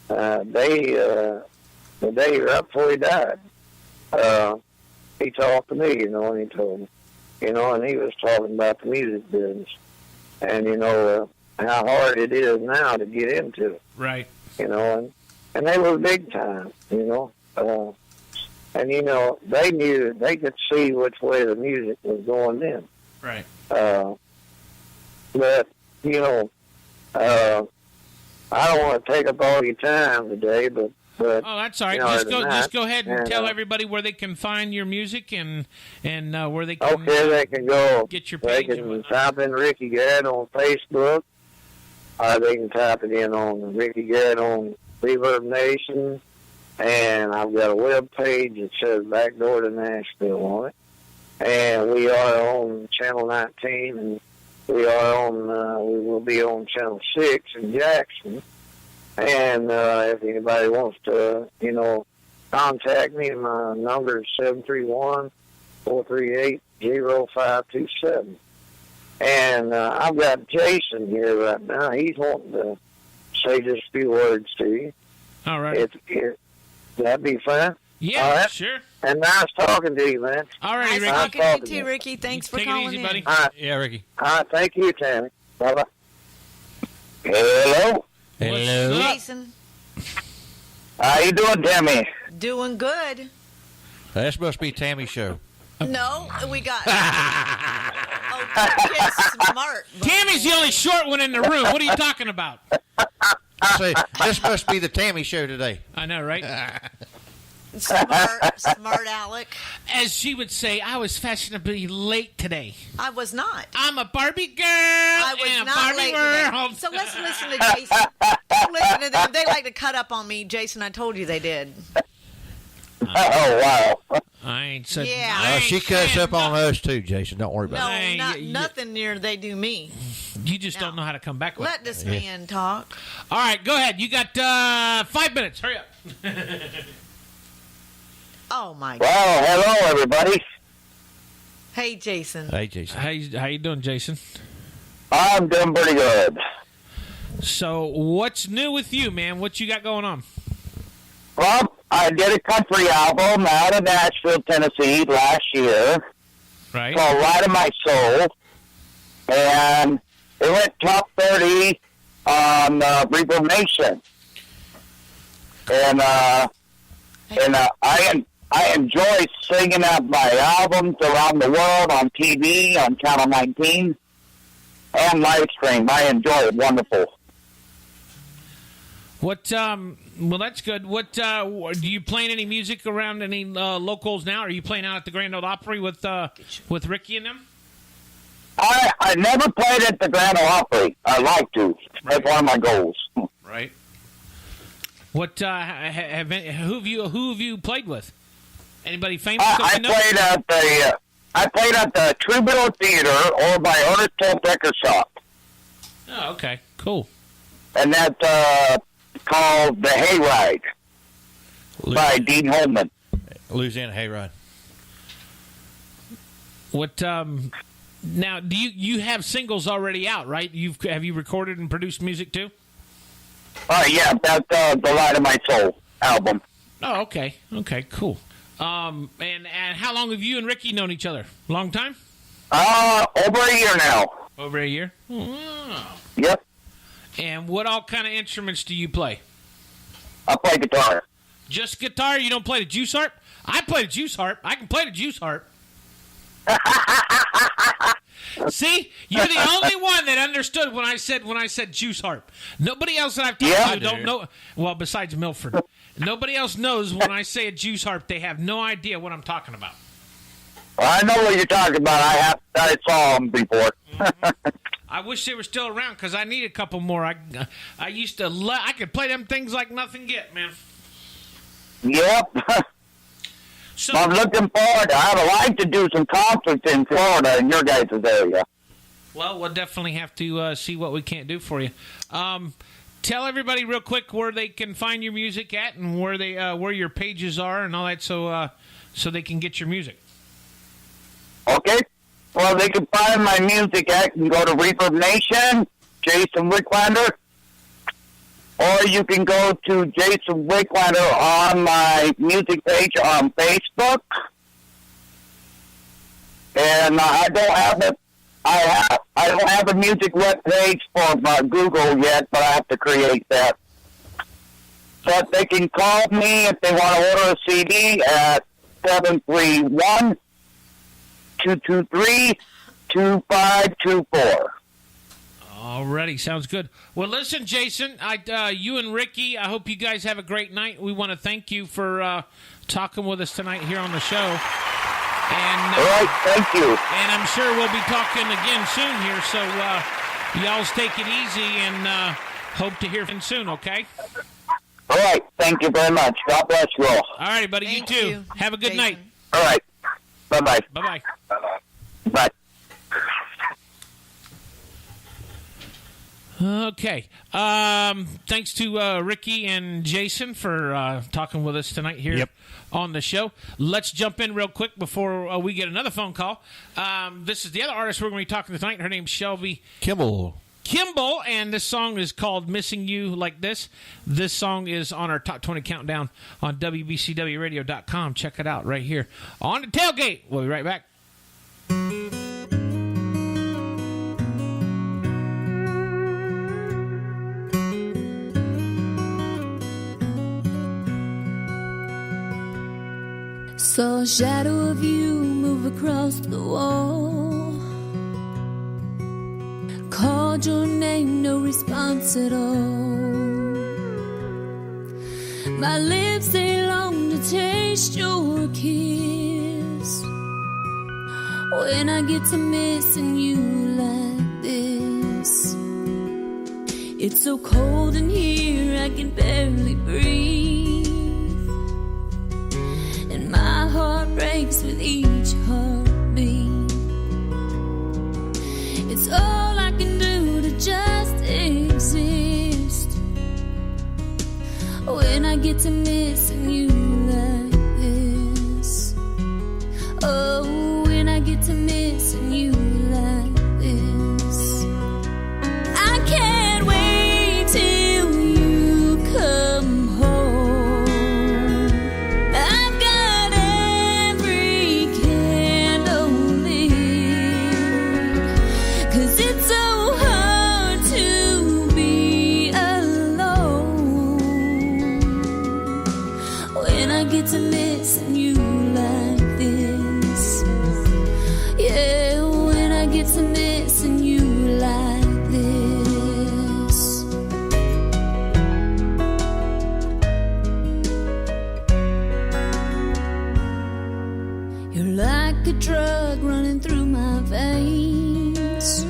day right before he died. He talked to me, and he told me, and he was talking about the music business and, how hard it is now to get into it. Right. And they were big time, and, they knew, they could see which way the music was going then. Right. But, I don't want to take up all your time today, but oh, that's all right. Just go ahead and tell everybody where they can find your music and where they can. Okay, they can go. Get your page. They can type in Rickey Garrard on Facebook, or they can type it in on Rickey Garrard on Reverb Nation, and I've got a web page that says Backdoor to Nashville on it, and we are on Channel 19 and. We are on. We will be on Channel 6 in Jackson, and if anybody wants to, contact me, my number is 731-438-0527. And I've got Jason here right now. He's wanting to say just a few words to you. All right. That'd be fine. Yeah, right. Sure. And nice talking to you, man. All right, Ricky. Nice talking to you, Ricky. Thanks for calling it easy, in. buddy. All right. Yeah, Ricky. All right, thank you, Tammy. Bye-bye. Hello? Hello. Jason. How you doing, Tammy? Doing good. That must be Tammy's show. No, we got... yes, smart. Tammy's the only short one in the room. What are you talking about? Say, this must be the Tammy show today. I know, right? Smart Alec. As she would say, I was fashionably late today. I was not. I'm a Barbie girl. I was in a not Barbie late world. today. So let's listen to Jason. Don't listen to them. They like to cut up on me, Jason. I told you they did. Oh, wow. I ain't said. Yeah. I ain't She cuts saying up on us too, Jason. Don't worry about it. No, Hey, nothing near they do me. You just don't know how to come back with Let it. this man talk. All right, go ahead. You got 5 minutes. Hurry up. Oh, my God. Well, hello, everybody. Hey, Jason. Hey, Jason. How you doing, Jason? I'm doing pretty good. So, what's new with you, man? What you got going on? Well, I did a country album out of Nashville, Tennessee last year Right. called Light of My Soul. And it went top 30 on Reverb Nation. And I enjoy singing out my albums around the world on TV, on Channel 19, and live stream. I enjoy it. Wonderful. What? Well, that's good. What? Do you playing any music around any locals now? Are you playing out at the Grand Ole Opry with Rickey and them? I never played at the Grand Ole Opry. I'd like to. That's one of my goals. Right. What? Who have you played with? Anybody famous? I played at the Troubadour Theater or by Ernest Tubb Record Shop. Oh, okay, cool. And that's called The Hayride by Dean Holman. Louisiana Hayride. What? Now, do you have singles already out? Right? Have you recorded and produced music too? Yeah, that's the Light of My Soul album. Oh, okay, cool. And how long have you and Rickey known each other? Long time? Over a year now. Over a year. Oh. Yep. And what all kind of instruments do you play? I play guitar. Just guitar? You don't play the juice harp? I play the juice harp. I can play the juice harp. See, you're the only one that understood when I said juice harp. Nobody else that I've talked to don't know. Well, besides Milford, nobody else knows when I say a juice harp. They have no idea what I'm talking about. I know what you're talking about. I saw them before. I wish they were still around because I need a couple more. I used to. I could play them things like nothing get, man. Yep. So, I'm looking forward. I would like to do some concerts in Florida in your guys' area. Well, we'll definitely have to see what we can't do for you. Tell everybody real quick where they can find your music at and where your pages are and all that, so they can get your music. Okay. Well, they can find my music at. You can go to Reverb Nation, Jason Wicklander, or you can go to Jason Wicklander on my music page on Facebook. And I don't have it. I don't have a music web page for Google yet, but I have to create that. But they can call me if they want to order a CD at 731-223-2524. Alrighty, sounds good. Well, listen, Jason, you and Rickey, I hope you guys have a great night. We want to thank you for talking with us tonight here on the show. And, all right, thank you. And I'm sure we'll be talking again soon here, so y'all take it easy and hope to hear from you soon, okay? All right, thank you very much. God bless you all. All right, buddy, Thank you too. you, Have a good Jason. night. All right, bye-bye. Bye-bye. Bye. Okay. Thanks to Rickey and Jason for talking with us tonight here on the show. Let's jump in real quick before we get another phone call. This is the other artist we're going to be talking to tonight. Her name's Shelby Kimble, and this song is called Missing You Like This. This song is on our Top 20 Countdown on WBCWRadio.com. Check it out right here on the Tailgate. We'll be right back. Saw a shadow of you move across the wall. Called your name, no response at all. My lips, they long to taste your kiss. When I get to missing you like this, It's so cold in here I can barely breathe, and my heart breaks with each heartbeat. It's all I can do to just exist when I get to missing you like this. Oh, when I get to missing you like this. I can't wait till you come home. I've got every candle lit, 'cause it's so hard to be alone when I get to missing you like this. Yeah, when I get to missing you like this. You're like a drug running through my veins.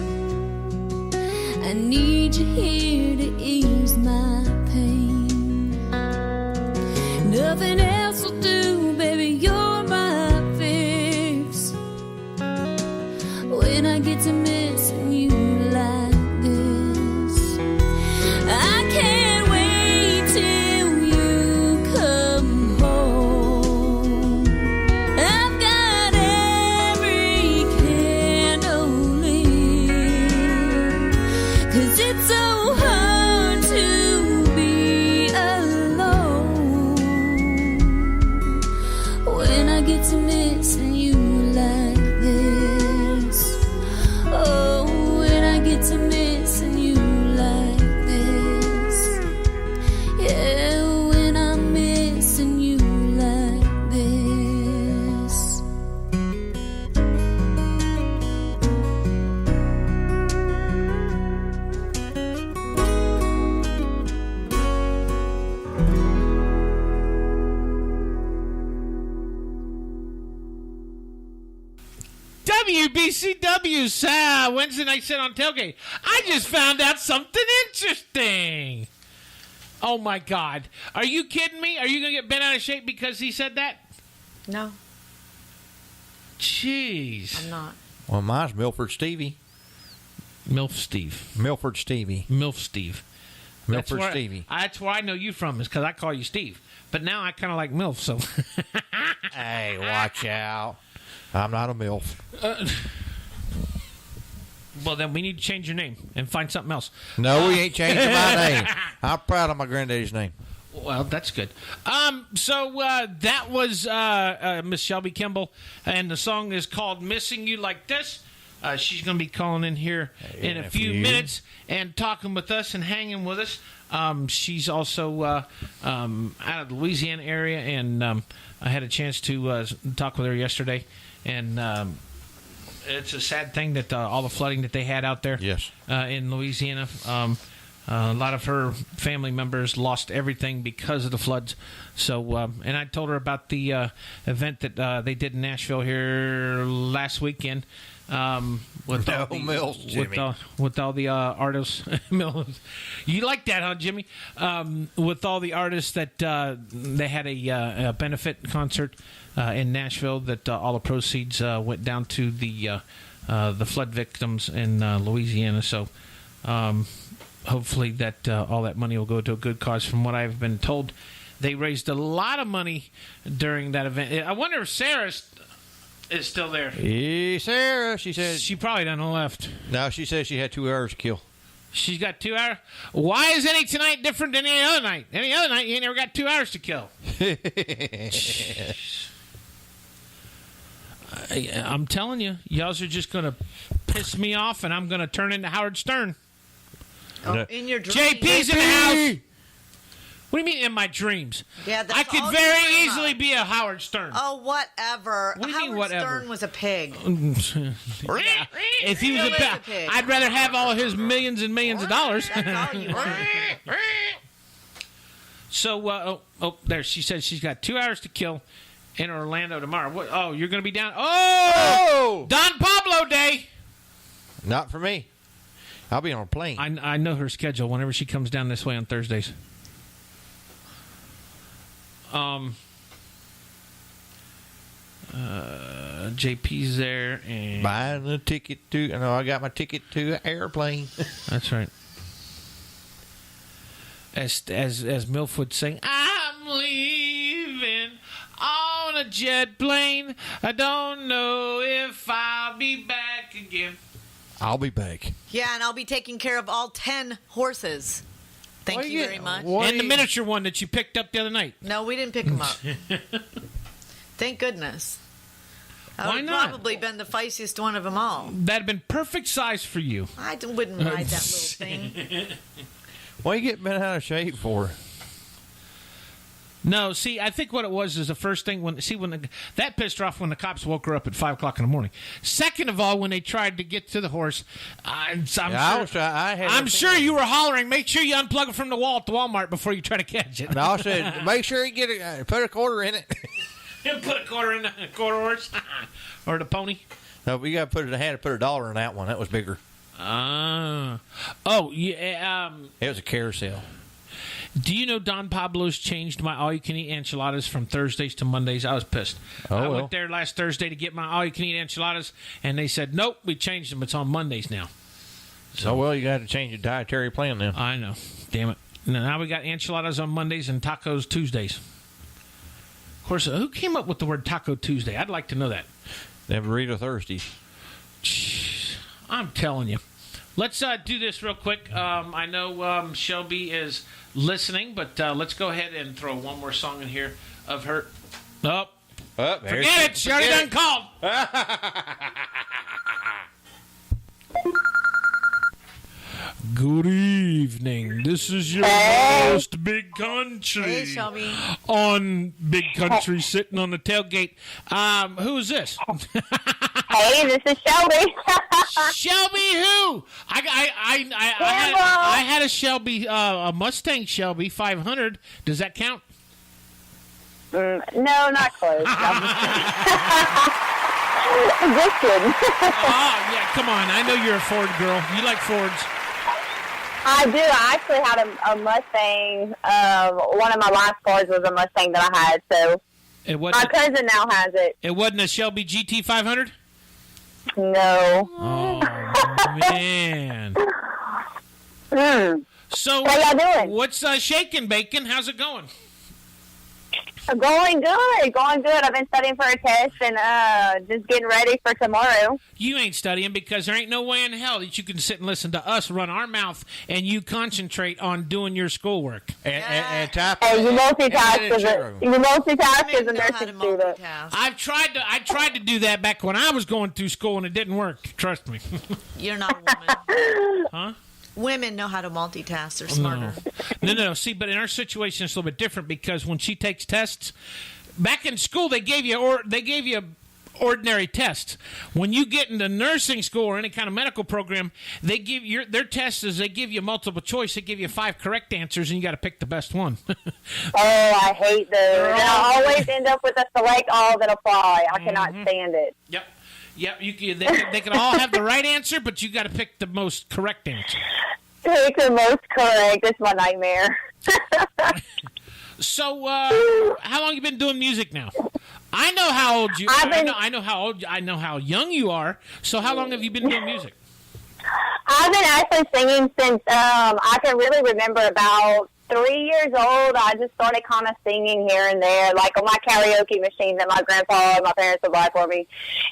I need you here to ease my pain. Nothing else will do, baby, you're my fix. When I get to missing you like this, I can't wait till you come home. I've got every candle lit, 'cause it's so hard to be alone when I get to missing you like this. Oh, when I get to missing you like this. Yeah, when I'm missing you like this. WBCW Wednesday night sit on Tailgate. I just found out something interesting. Oh my God. Are you kidding me? Are you going to get bent out of shape because he said that? No, Jeez. I'm not. Well, mine's Milford Stevie. MILF Steve. Milford Stevie. MILF Steve. Milford where, Stevie. That's where I know you from, is because I call you Steve. But now I kind of like MILF, so. Hey, watch out. I'm not a MILF. Well, then we need to change your name and find something else. No, we ain't changing my name. I'm proud of my granddaddy's name. Well, that's good. So that was Miss Shelby Kimble, and the song is called "Missing You Like This." She's going to be calling in here in a few minutes and talking with us and hanging with us. She's also out of the Louisiana area, and I had a chance to talk with her yesterday, and it's a sad thing that all the flooding that they had out there in Louisiana. A lot of her family members lost everything because of the floods. So, and I told her about the event that they did in Nashville here last weekend. With all the artists. You like that, huh, Jimmy? With all the artists that they had a benefit concert in Nashville that all the proceeds went down to the flood victims in Louisiana. So hopefully that all that money will go to a good cause. From what I've been told, they raised a lot of money during that event. I wonder if Sarah is still there. Hey, Sarah, she said. She probably done left. No, she said she had 2 hours to kill. She's got 2 hours? Why is any tonight different than any other night? Any other night, you ain't never got 2 hours to kill. I'm telling you, y'all are just going to piss me off, and I'm going to turn into Howard Stern. Oh, in your dreams. JP's in the house. What do you mean in my dreams? Yeah, that's I could all you very dream easily of. be a Howard Stern. Oh, whatever. What do you Howard mean, whatever? Stern was a pig. Yeah. If he was He a is pig, a pig. I'd rather have all of his millions and millions of dollars. That's all you want. So, there. She said she's got 2 hours to kill in Orlando tomorrow. What? Oh, you're going to be down. Oh! Don Pablo Day. Not for me. I'll be on a plane. I know her schedule whenever she comes down this way on Thursdays. JP's there and Buying a ticket to. I know I got my ticket to an airplane. that's right. As Milf would sing, I'm leaving on a jet plane. I don't know if I'll be back again. I'll be back. Yeah, and I'll be taking care of all 10 horses. Thank you very much. And the miniature one that you picked up the other night. No, we didn't pick them up. Thank goodness. That Why would not? probably been the feistiest one of them all. That'd have been perfect size for you. I wouldn't ride that little thing. What are you getting bent out of shape for? No, see, I think what it was is the first thing that pissed her off when the cops woke her up at 5 o'clock in the morning. Second of all, when they tried to get to the horse, I'm sure you were hollering, make sure you unplug it from the wall at the Walmart before you try to catch it. And I said, make sure you get it. Put a quarter in it. Put a quarter in the quarter horse or the pony. No, we got to put it. I had to put $1 in that one. That was bigger. Yeah. It was a carousel. Do you know Don Pablo's changed my all-you-can-eat enchiladas from Thursdays to Mondays? I was pissed. I went there last Thursday to get my all-you-can-eat enchiladas, and they said, nope, we changed them. It's on Mondays now. So, well, you got to change your dietary plan then. I know. Damn it. Now we got enchiladas on Mondays and tacos Tuesdays. Of course, who came up with the word Taco Tuesday? I'd like to know that. Then burrito Thursdays. I'm telling you. Let's do this real quick. I know Shelby is listening, but let's go ahead and throw one more song in here of her. Oh, forget it. She already done called. Good evening. This is your host, Big Country. Hey, Shelby. On Big Country, sitting on the tailgate. Who is this? Hey, this is Shelby. Shelby who? I had a Shelby, a Mustang Shelby 500. Does that count? No, not close. Just kidding. Oh, yeah, come on. I know you're a Ford girl. You like Fords. I do. I actually had a Mustang. One of my last cars was a Mustang that I had, so my cousin now has it. It wasn't a Shelby GT 500? No. Oh, man. So, what y'all doing? What's shaking, Bacon? How's it going? Going good. I've been studying for a test and just getting ready for tomorrow. You ain't studying because there ain't no way in hell that you can sit and listen to us run our mouth and you concentrate on doing your schoolwork. And type. Hey, you multitask as a nursing student. I tried to do that back when I was going through school and it didn't work. Trust me. You're not a woman. Huh? Women know how to multitask. They're smarter. No. See, but in our situation, it's a little bit different because when she takes tests, back in school, they gave you ordinary tests. When you get into nursing school or any kind of medical program, they give their tests is they give you multiple choice. They give you 5 correct answers, and you got to pick the best one. Oh, I hate those. And I always end up with a select all that apply. I cannot stand it. Yep. They can all have the right answer, but you got to pick the most correct answer. Pick the most correct. It's my nightmare. So, how long you been doing music now? I know how old you. I know how young you are. So, how long have you been doing music? I've been actually singing since I can really remember about 3 years old. I just started kind of singing here and there, like on my karaoke machine that my grandpa and my parents would buy for me.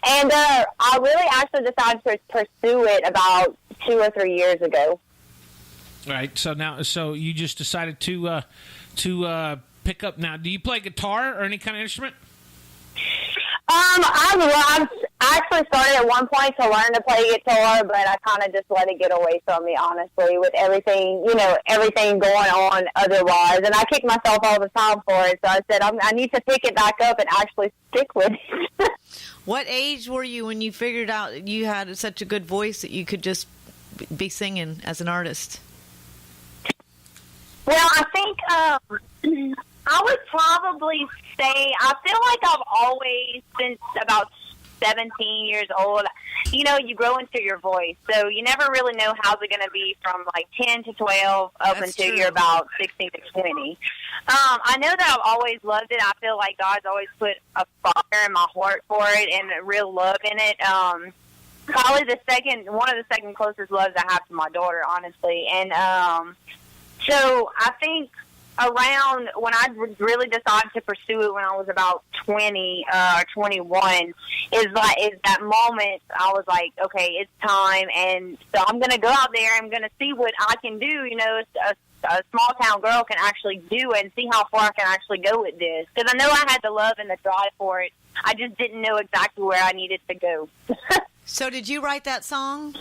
And I really actually decided to pursue it about 2 or 3 years ago. All right. So you just decided to pick up now. Do you play guitar or any kind of instrument? I actually started at one point to learn to play guitar, but I kind of just let it get away from me, honestly, with everything going on otherwise. And I kick myself all the time for it. So I said, I need to pick it back up and actually stick with it. What age were you when you figured out you had such a good voice that you could just be singing as an artist? Well, I think I would probably say I feel like I've always, since about 17 years old, you know, you grow into your voice. So you never really know how's it going to be from like 10 to 12 up That's until true. you're about 16 to 20. I know that I've always loved it. I feel like God's always put a fire in my heart for it and a real love in it. Probably one of the second closest loves I have to my daughter, honestly. And so I think around when I really decided to pursue it when I was about 20 or 21 is that moment I was like, okay, it's time. And so I'm going to go out there. I'm going to see what I can do. You know, a small town girl can actually do it and see how far I can actually go with this. Because I know I had the love and the drive for it. I just didn't know exactly where I needed to go. So did you write that song?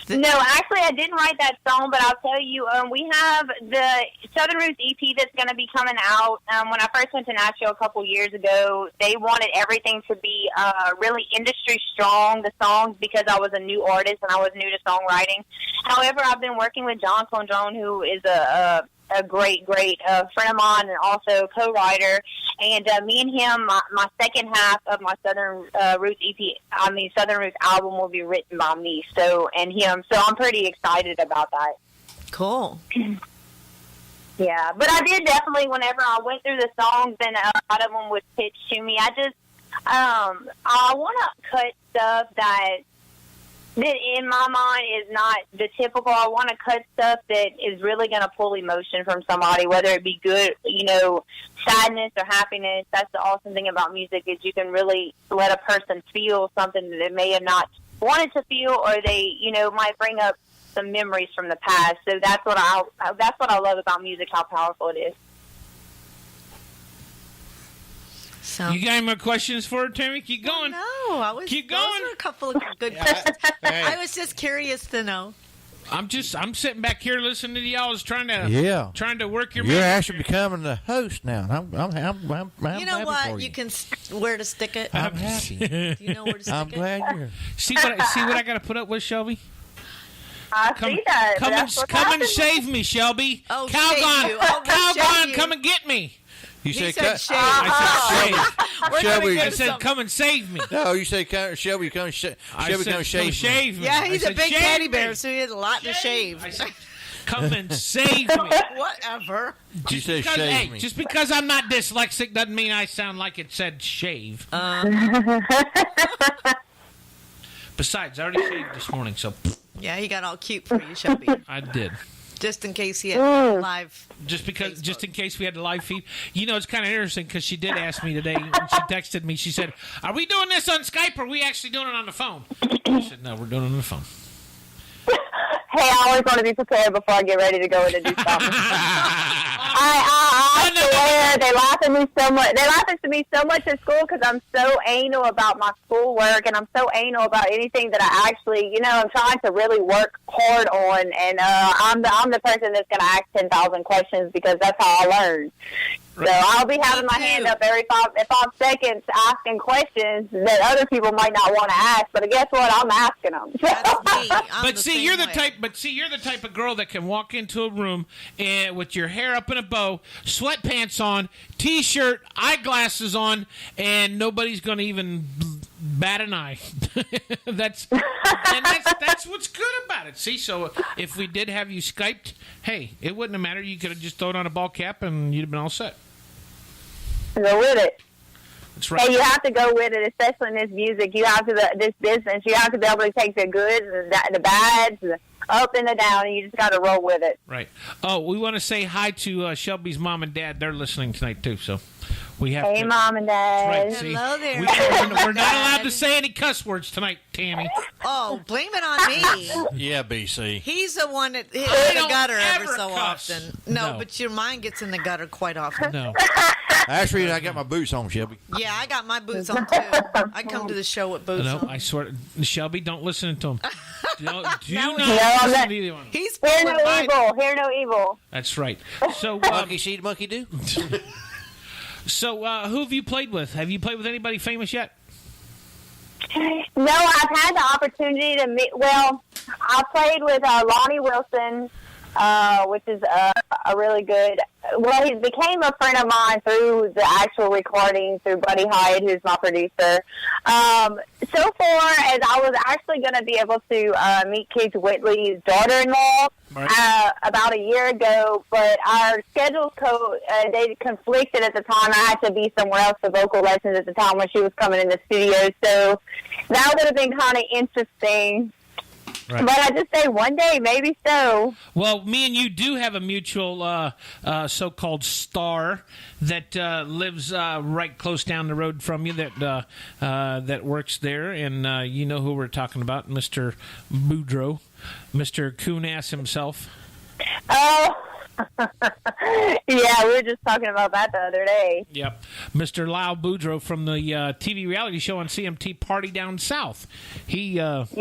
No, actually, I didn't write that song, but I'll tell you, we have the Southern Roots EP that's going to be coming out. When I first went to Nashville a couple years ago, they wanted everything to be really industry strong, the songs, because I was a new artist and I was new to songwriting. However, I've been working with John Condron, who is a great friend of mine and also co-writer. And me and him, my second half of my Southern Roots Southern Roots album will be written by me, and him. So I'm pretty excited about that. Cool. Yeah, but I did definitely, whenever I went through the songs and a lot of them was pitched to me, I want to cut stuff that in my mind is not the typical. I want to cut stuff that is really going to pull emotion from somebody, whether it be good, you know, sadness or happiness. That's the awesome thing about music is you can really let a person feel something that they may have not wanted to feel, or they, you know, might bring up some memories from the past. So that's what I love about music, how powerful it is. So. You got any more questions for her, Tammy? Keep going. No, Keep going. Those were a couple of good questions. I was just curious to know. I'm sitting back here listening to y'all trying to work your. You're actually becoming the host now. I'm you know happy what? for You can where to stick it. I'm happy. Do you know where to stick I'm it? glad you're. See what I got to put up with, Shelby? I see that. Come and save me, Shelby. Oh, Calgon, you. Oh, we'll Calgon, shave you. come and get me. You He said said shave. I We're Shelby. gonna said, I get said some- come and save me. no. You say Shelby come shave. I Shelby said, come shave. shave me. Yeah, I he's a said, big shave teddy me. bear, so he has a lot to shave. I said, come and save me. Whatever. You say Because, shave hey, me. just because I'm not dyslexic doesn't mean I sound like it said shave. Besides, I already shaved this morning, so Yeah, he got all cute for you, Shelby. I did. Just in case he had live. Just Facebook. in case we had a live feed. You know, it's kind of interesting because she did ask me today. When she texted me. She said, "Are we doing this on Skype or are we actually doing it on the phone?" I said, "No, we're doing it on the phone." Hey, I always want to be prepared before I get ready to go in and do something. I swear, they laugh at me so much. They laugh at me so much at school because I'm so anal about my schoolwork, and I'm so anal about anything that I actually, you know, I'm trying to really work hard on. And I'm the person that's going to ask 10,000 questions because that's how I learn. So I'll be having my hand up every 5 seconds asking questions that other people might not want to ask. But guess what? I'm asking them. That's me. I'm But the see, same you're the way. type. But see, you're the type of girl that can walk into a room and with your hair up in a bow, sweatpants on, t-shirt, eyeglasses on, and nobody's going to even bat an eye. that's what's good about it. See, so if we did have you Skyped, hey, it wouldn't have mattered. You could have just thrown on a ball cap and you'd have been all set. Go with it. That's right. Hey, you have to go with it, especially in this music. You have to this business. You have to be able to take the goods, the bads, the up and the down, and you just got to roll with it. Right. Oh, we want to say hi to Shelby's mom and dad. They're listening tonight too, so we have. Hey, to, Mom and Dad. Right, see, Hello there. we're not allowed to say any cuss words tonight, Tammy. Oh, blame it on me. Yeah, BC. He's the one that hits I the don't gutter ever ever so cuss. often. No. But your mind gets in the gutter quite often. No. Actually, I got my boots on, Shelby. Yeah, I got my boots on too. I come to the show with boots No, on. I swear, Shelby, don't listen to him. Do not No, listen I'm to either one. He's Hear pulling no my evil. Hear no evil. That's right. So, Monkey see, monkey do. who have you played with? Have you played with anybody famous yet? No, I've had the opportunity to meet. Well, I played with Lonnie Wilson. which is a really good. Well, he became a friend of mine through the actual recording through Buddy Hyde, who's my producer. So far as I was actually going to be able to meet Keith Whitley's daughter-in-law about a year ago, but our schedules they conflicted at the time. I had to be somewhere else for vocal lessons at the time when she was coming in the studio, so that would have been kind of interesting. Right. But I just say one day, maybe so. Well, me and you do have a mutual so-called star that lives right close down the road from you that works there, and you know who we're talking about, Mr. Boudreaux, Mr. Coon-ass himself. Oh, yeah, we were just talking about that the other day. Yep. Mr. Lyle Boudreaux from the TV reality show on CMT Party Down South. He works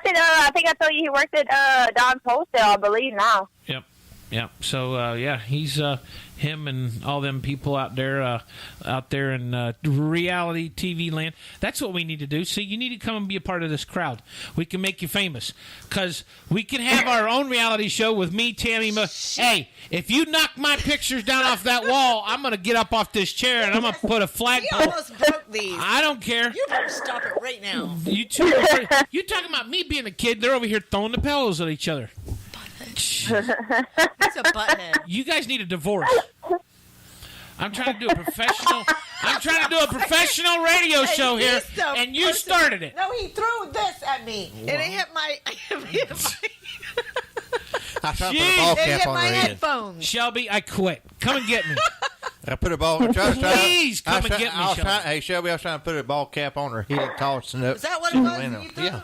at, I think I told you he worked at Don's Wholesale, I believe, now. Yep. So, he's him and all them people out there in reality TV land. That's what we need to do. See, you need to come and be a part of this crowd. We can make you famous because we can have our own reality show with me, Tammy. Hey, if you knock my pictures down off that wall, I'm going to get up off this chair and I'm going to put a flagpole. You almost broke these. I don't care. You better stop it right now. You talking about me being a kid? They're over here throwing the pillows at each other. He's a butthead. You guys need a divorce. I'm trying to do a professional radio show here, and you started it. No, he threw this at me, and it hit my. I tried to put a ball cap on her head. Headphones. Shelby, I quit. Come and get me. I put a ball. Please come and get me, Shelby. Hey, Shelby, I was trying to put a ball cap on her head, tossing up. Is that what it was? Yeah.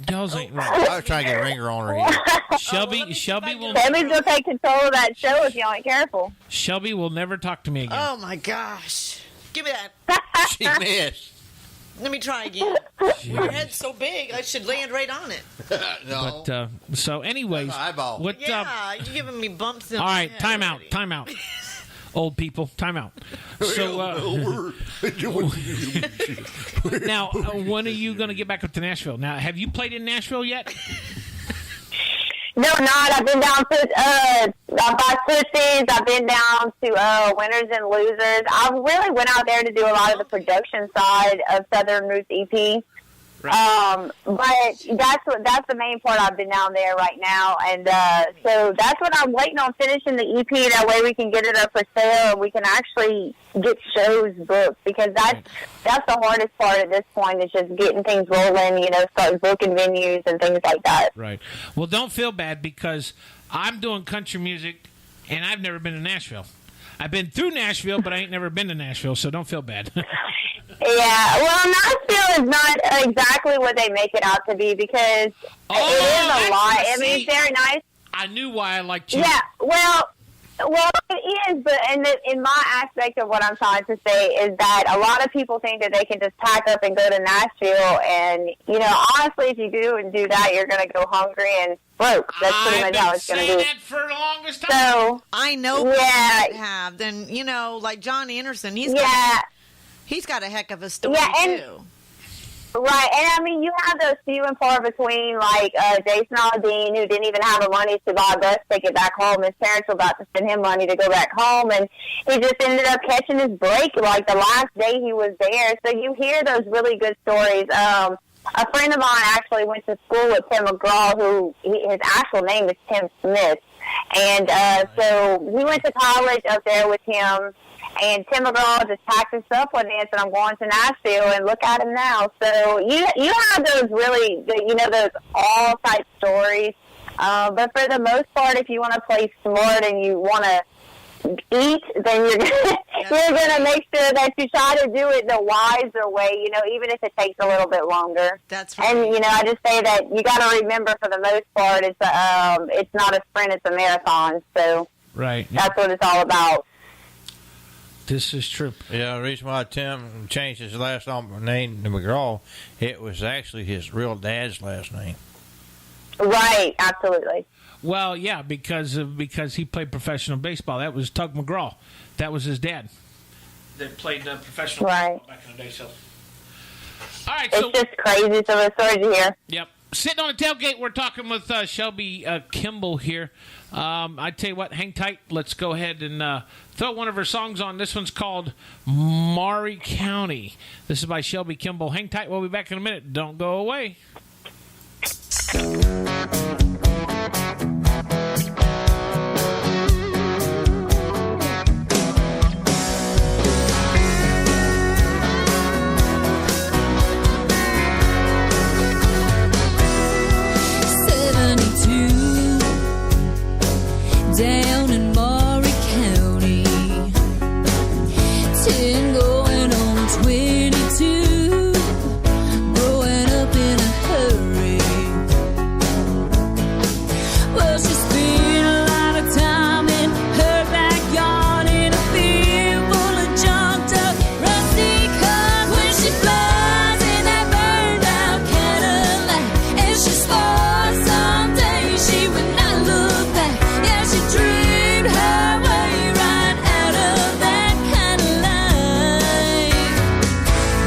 Y'all ain't right. I was trying to get a ringer on her head. Shelby will. Sammy's gonna take control of that show if y'all ain't careful. Shelby will never talk to me again. Oh my gosh! Give me that. She missed. Let me try again. Your head's so big, I should land right on it. No. But so, anyways, eyeball. What? Yeah, you're giving me bumps. In all right, my time head out. Time out. Old people, time out. So now, when are you going to get back up to Nashville? Now, have you played in Nashville yet? No, not. I've been down to by Tootsies. I've been down to Winners and Losers. I really went out there to do a lot of the production side of Southern Roots EP. Right. But that's the main part. I've been down there right now, and so that's what I'm waiting on, finishing the EP. That way we can get it up for sale and we can actually get shows booked, because that's the hardest part at this point, is just getting things rolling. Start booking venues and things like that. Right. Well, don't feel bad, because I'm doing country music and I've never been to Nashville. I've been through Nashville, but I ain't never been to Nashville, so don't feel bad. Yeah, well, Nashville is not exactly what they make it out to be, because it is a lot. I mean, it's very nice. I knew why I liked you. Yeah, well, it is, but in my aspect of what I'm trying to say is that a lot of people think that they can just pack up and go to Nashville, and, honestly, if you do that, you're going to go hungry and broke. That's pretty much how it's going to be. I've been saying that for the longest time. So, I know people that have. Then, like John Anderson, he's got a heck of a story, too. Right, and I mean, you have those few and far between, like Jason Aldean, who didn't even have the money to buy a bus ticket back home. His parents were about to send him money to go back home, and he just ended up catching his break like the last day he was there. So you hear those really good stories. A friend of mine actually went to school with Tim McGraw, his actual name is Tim Smith, and so he went to college up there with him. And Tim McGraw just packed his stuff one day and said, I'm going to Nashville, and look at him now. So you have those really, those all-type stories. But for the most part, if you want to play smart and you want to eat, then you're gonna make sure that you try to do it the wiser way, even if it takes a little bit longer. That's right. And, I just say that you got to remember, for the most part, it's not a sprint, it's a marathon. So right. That's what it's all about. This is true. Yeah, the reason why Tim changed his last name to McGraw, it was actually his real dad's last name. Right, absolutely. Well, yeah, because he played professional baseball. That was Tug McGraw. That was his dad. That played professional baseball back in the day. So, all right, it's just crazy. Some of the stories you hear. Yep. Sitting on a tailgate, we're talking with Shelby Kimble here. I tell you what, hang tight. Let's go ahead and throw one of her songs on. This one's called Maury County. This is by Shelby Kimble. Hang tight. We'll be back in a minute. Don't go away. Down in Maury County, 10 going on 22, growing up in a hurry. Well, she spent a lot of time in her backyard in a field full of junked up rusty cars. When she flies in that burned out Cadillac, and she swore someday she would not look back. Yeah, she dreamed her way right out of that kind of life.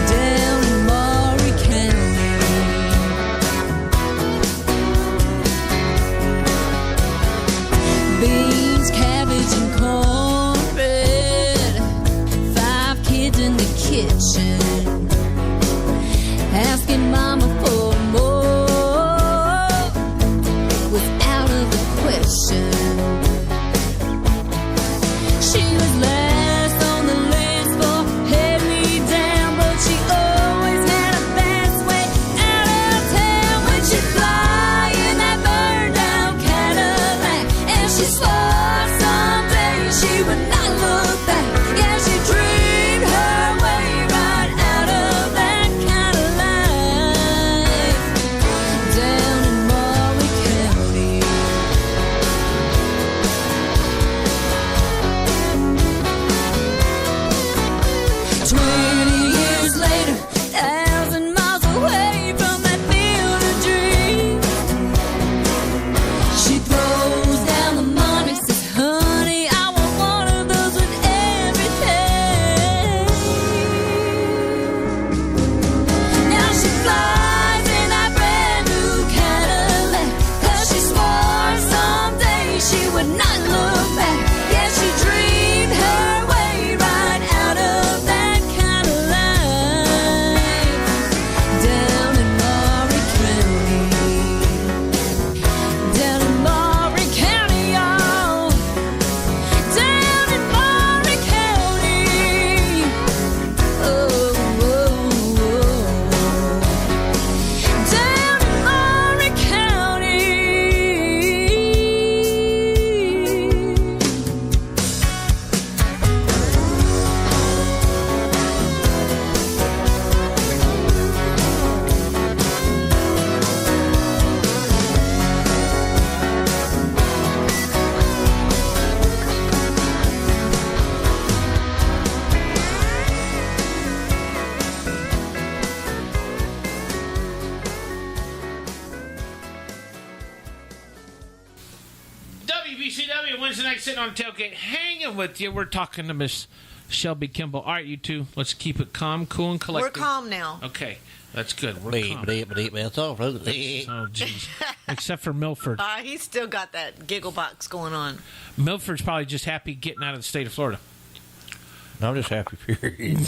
Down in Maury County, beans, cabbage, and cornbread, 5 kids in the kitchen, asking mama for more was out of the question. She was last on the list for head me down, but she always had a fast way out of town. When she fly in that burned out Cadillac, and she swore someday she would not look back. Yeah, she dreamed her way right out of that kind of life. Down in Maury County. 20 years later, 1,000 miles away from that field of dreams, she throws down the money, says, honey, I want one of those with everything. Now she flies in that brand new Cadillac, 'cause she swore someday she would not look back. Yeah, she dreamed her way right out of that kind of life. Down in Maury County. Down in Maury County, y'all. Down in Maury County. Oh, oh, oh. Down in Maury County. WBCW Wednesday night, sitting on tailgate, hanging with you. We're talking to Miss Shelby Kimble. All right, you two, let's keep it calm, cool, and collected. We're calm now. Okay, that's good. We're calm. Oh, Oh, jeez. Except for Milford. He's still got that giggle box going on. Milford's probably just happy getting out of the state of Florida. I'm just happy for you.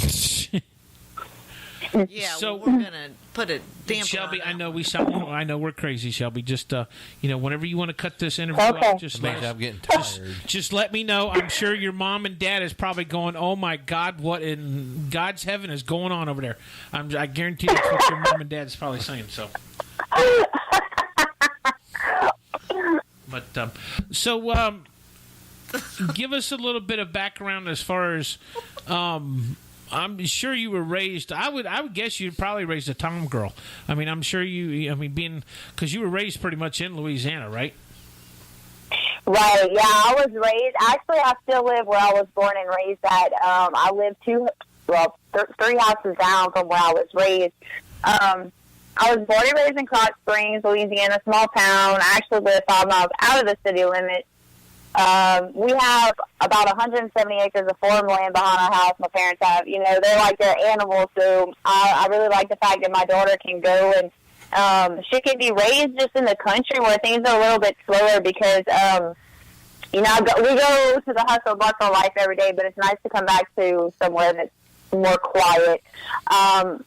Yeah, So- well, we're gonna put a damper Shelby, on I that. know we sound. I know we're crazy, Shelby. Just whenever you want to cut this interview Okay. off, just let I'm us- getting tired. Just let me know. I'm sure your mom and dad is probably going, "Oh my God, what in God's heaven is going on over there?" I guarantee that's what your mom and dad is probably saying. So, but give us a little bit of background as far as. I'm sure you were raised. I would guess you probably raised a tom girl. I mean, I'm sure you. I mean, being because you were raised pretty much in Louisiana, right? Right, yeah, I was raised, actually I still live where I was born and raised at. I live 3 houses down from where I was raised. I was born and raised in Krotz Springs, Louisiana, small town. I actually live 5 miles out of the city limits. We have about 170 acres of farmland behind our house. My parents have, they're like their animals. So I really like the fact that my daughter can go and she could be raised just in the country where things are a little bit slower because, we go to the hustle bustle life every day, but it's nice to come back to somewhere that's more quiet.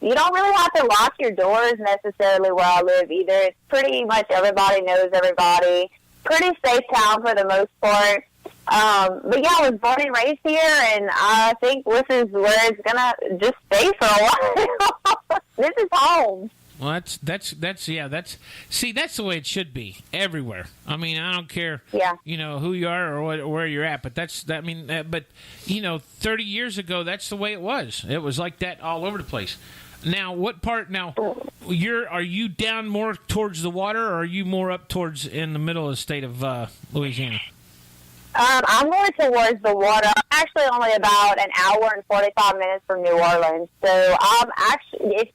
You don't really have to lock your doors necessarily where I live either. It's pretty much everybody knows everybody. Pretty safe town for the most part. But yeah, I was born and raised here, and I think this is where it's gonna just stay for a while. This is home. Well, that's the way it should be everywhere. I mean, I don't care, who you are or where you're at, but but 30 years ago, that's the way it was. It was like that all over the place. Now, what part? Now, are you down more towards the water, or are you more up towards in the middle of the state of Louisiana? I'm more towards the water. I'm actually only about an hour and 45 minutes from New Orleans. So I'm actually,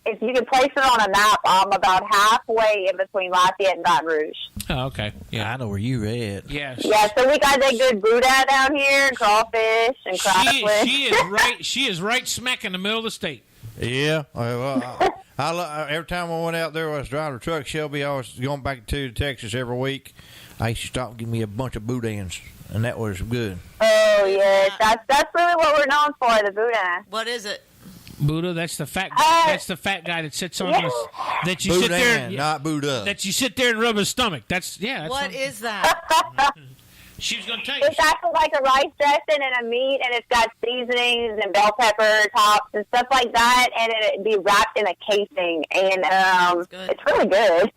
if you can place it on a map, I'm about halfway in between Lafayette and Baton Rouge. Oh, okay. Yeah, I know where you're at. Yes. Yeah, so we got that good Buddha down here, crawfish and crackling. She is right smack in the middle of the state. Yeah. Well, every time I went out there, I was driving a truck. Shelby, I was going back to Texas every week. I used to stop and give me a bunch of boudins, and that was good. Oh, yes. That's really what we're known for, the Buddha. What is it? Buddha, that's the fat guy. That's the fat guy that sits on his. That you sit there, not Buddha. That you sit there and rub his stomach. That's what is that? She was going to tell you. It's actually like a rice dressing and a meat, and it's got seasonings and bell pepper tops and stuff like that, and it'd be wrapped in a casing, and it's really good.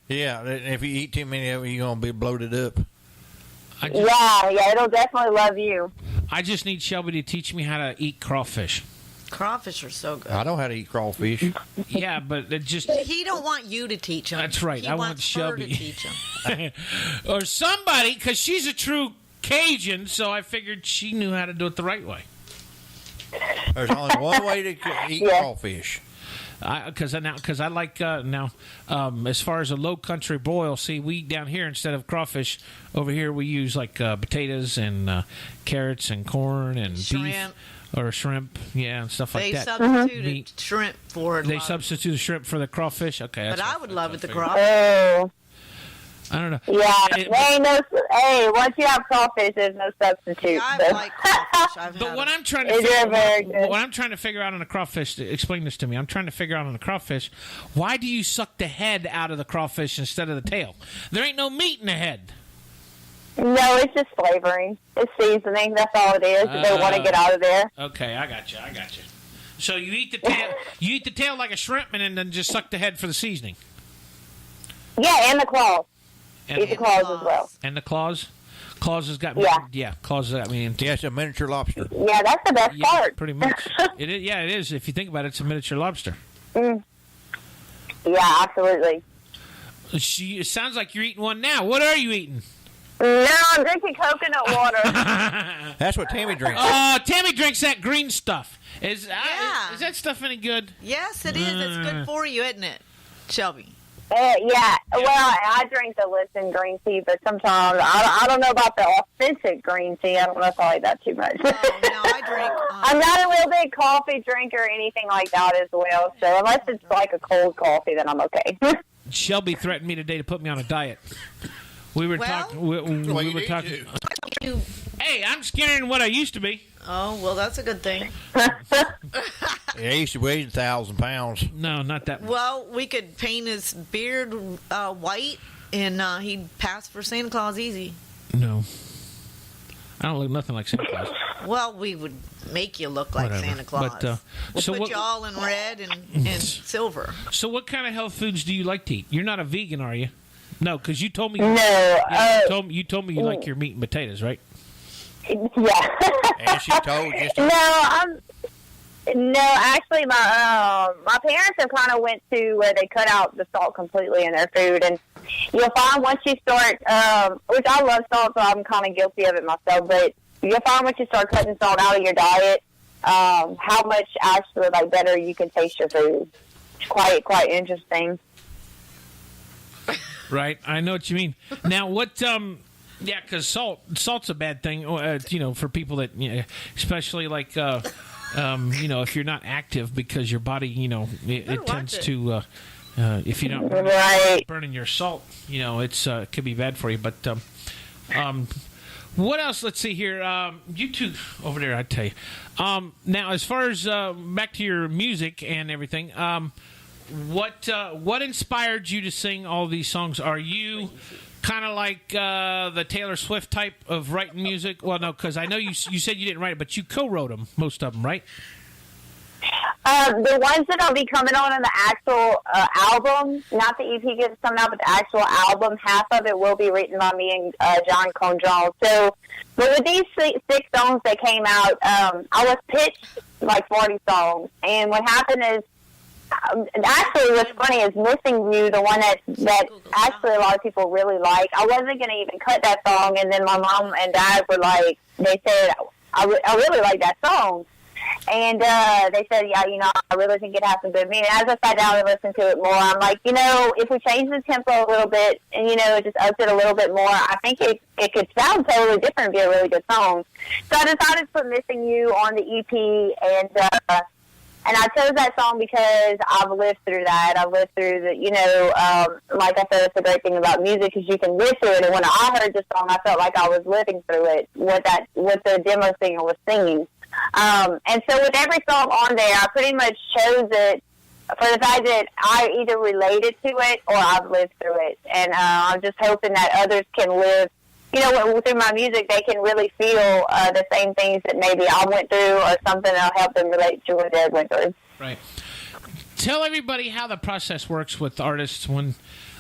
Yeah, if you eat too many of it, you're going to be bloated up. Yeah, it'll definitely love you. I just need Shelby to teach me how to eat crawfish. Crawfish are so good. I know how to eat crawfish. Yeah, but it just... He don't want you to teach him. That's right. He I wants Shelby her to teach him. Or somebody, because she's a true Cajun, so I figured she knew how to do it the right way. There's only one way to eat crawfish. Because I like as far as a low country boil, see, we down here, instead of crawfish, over here we use like potatoes and carrots and corn and shrimp. Beef. Or shrimp, and stuff like that. They substituted shrimp for it. They substitute shrimp for the crawfish? Okay. But I would love it, the crawfish. Oh. I don't know. Yeah, once you have crawfish, there's no substitute. Yeah, I like crawfish. But what I'm trying to figure out on a crawfish, explain this to me. I'm trying to figure out on a crawfish, why do you suck the head out of the crawfish instead of the tail? There ain't no meat in the head. No, it's just flavoring. It's seasoning. That's all it is. They want to get out of there. Okay, I got you. So you eat the tail. You eat the tail like a shrimp, and then just suck the head for the seasoning. Yeah, and the claws. Eat the claws as well. And the claws. Claws has got me. Yeah, claws has got me into. Yeah, it's a miniature lobster. Yeah, that's the best part. Pretty much. It is. Yeah, it is. If you think about it, it's a miniature lobster. Mm. Yeah, absolutely. It sounds like you're eating one now. What are you eating? No, I'm drinking coconut water. That's what Tammy drinks. Oh, Tammy drinks that green stuff. Is that stuff any good? Yes, it is. It's good for you, isn't it, Shelby? Yeah. Well, I drink the Lipton green tea, but sometimes I don't know about the authentic green tea. I don't know if I like that too much. No, I drink. I'm not a real big coffee drinker or anything like that as well. So unless it's like a cold coffee, then I'm okay. Shelby threatened me today to put me on a diet. We were talking. We were talking. Hey, I'm skinnier than what I used to be. Oh, well, that's a good thing. Yeah, he used to weigh 1,000 pounds. No, not that much. Well, we could paint his beard white, and he'd pass for Santa Claus easy. No. I don't look nothing like Santa Claus. Well, we would make you look like Santa Claus. But, we'll put you all in red and silver. So what kind of health foods do you like to eat? You're not a vegan, are you? No, because you told me. No. You told me you like your meat and potatoes, right? Yeah. And she told you. No, actually, my parents have kind of went to where they cut out the salt completely in their food, and you'll find once you start, which I love salt, so I'm kind of guilty of it myself, but you'll find once you start cutting salt out of your diet, how much actually better you can taste your food. It's quite interesting. Right, I know what you mean. Now, what? Yeah, because salt's a bad thing. For people that, especially if you're not active, because your body, it tends to If you don't Right. burning your salt, it's it could be bad for you. But what else? Let's see here. You two over there, I tell you. Now, as far as back to your music and everything, what inspired you to sing all these songs? Are you kind of like the Taylor Swift type of writing music? Well, no, because I know you said you didn't write it, but you co-wrote them, most of them, right? The ones that will be coming on in the actual album, not the EP gets coming out, but the actual album, half of it will be written by me and John Condron. So, but with these six songs that came out, I was pitched like 40 songs. And what happened is, actually what's funny is Missing You, the one that actually a lot of people really like. I wasn't going to even cut that song, and then my mom and dad were like, they said, I really like that song. And they said, yeah, I really think it has some good meaning. As I sat down and listened to it more, I'm like, if we change the tempo a little bit and, just ups it a little bit more, I think it could sound totally different and be a really good song. So I decided to put Missing You on the EP, and I chose that song because I've lived through that. I've lived through the, like I said, it's the great thing about music is you can live through it. And when I heard the song, I felt like I was living through it, what the demo singer was singing. And so with every song on there, I pretty much chose it for the fact that I either related to it or I've lived through it. And I'm just hoping that others can live, through my music, they can really feel the same things that maybe I went through or something that'll help them relate to what they went through. Right. Tell everybody how the process works with artists when,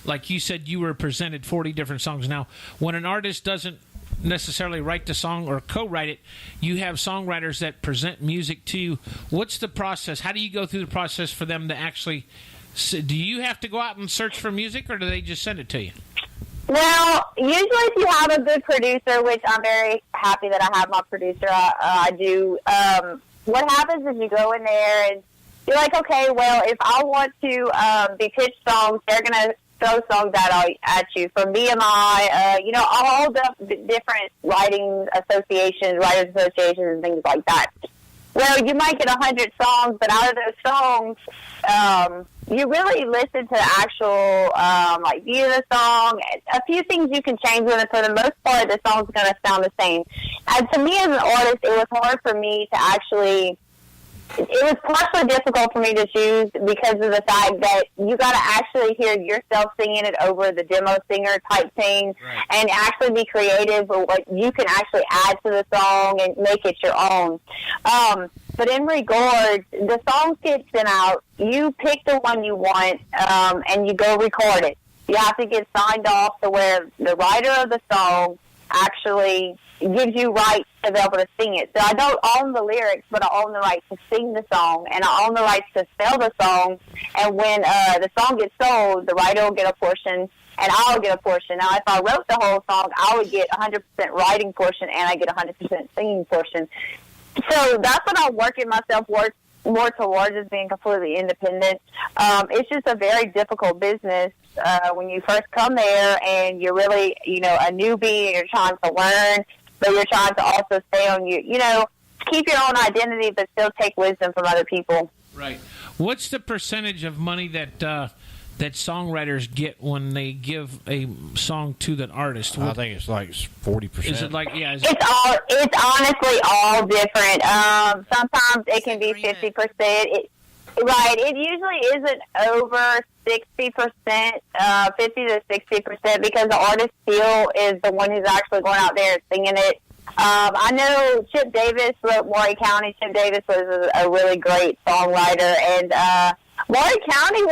like you said, you were presented 40 different songs. Now, when an artist doesn't necessarily write the song or co-write it, you have songwriters that present music to you. What's the process? How do you go through the process for them to actually... Do you have to go out and search for music, or do they just send it to you? Well, usually if you have a good producer, which I'm very happy that I have my producer, I do, what happens is you go in there and you're like, okay, well, if I want to be pitched songs, they're going to throw songs at you from BMI, all the different writers associations, and things like that. Well, you might get 100 songs, but out of those songs, you really listen to the actual, view of the song. A few things you can change with it. For the most part, the song's going to sound the same. And to me as an artist, it was hard for me to actually... It was partially difficult for me to choose because of the fact that you got to actually hear yourself singing it over the demo singer type thing, right, and actually be creative with what you can actually add to the song and make it your own. But in regards, the songs get sent out. You pick the one you want, and you go record it. You have to get signed off to where the writer of the song actually gives you rights to be able to sing it. So I don't own the lyrics, but I own the right to sing the song, and I own the rights to sell the song. And when the song gets sold, the writer will get a portion, and I'll get a portion. Now, if I wrote the whole song, I would get 100% writing portion, and I get 100% singing portion. So that's what I'm working myself more towards, is being completely independent. It's just a very difficult business when you first come there, and you're really, a newbie, and you're trying to learn, but you're trying to also stay on keep your own identity, but still take wisdom from other people. Right. What's the percentage of money that songwriters get when they give a song to the artist? I think it's like 40%. Is it like, yeah? It's honestly all different. Sometimes it can be 50%. Right. It usually isn't over 60%, 50 to 60%, because the artist still is the one who's actually going out there and singing it. I know Chip Davis wrote Maury County. Chip Davis was a really great songwriter, and Maury County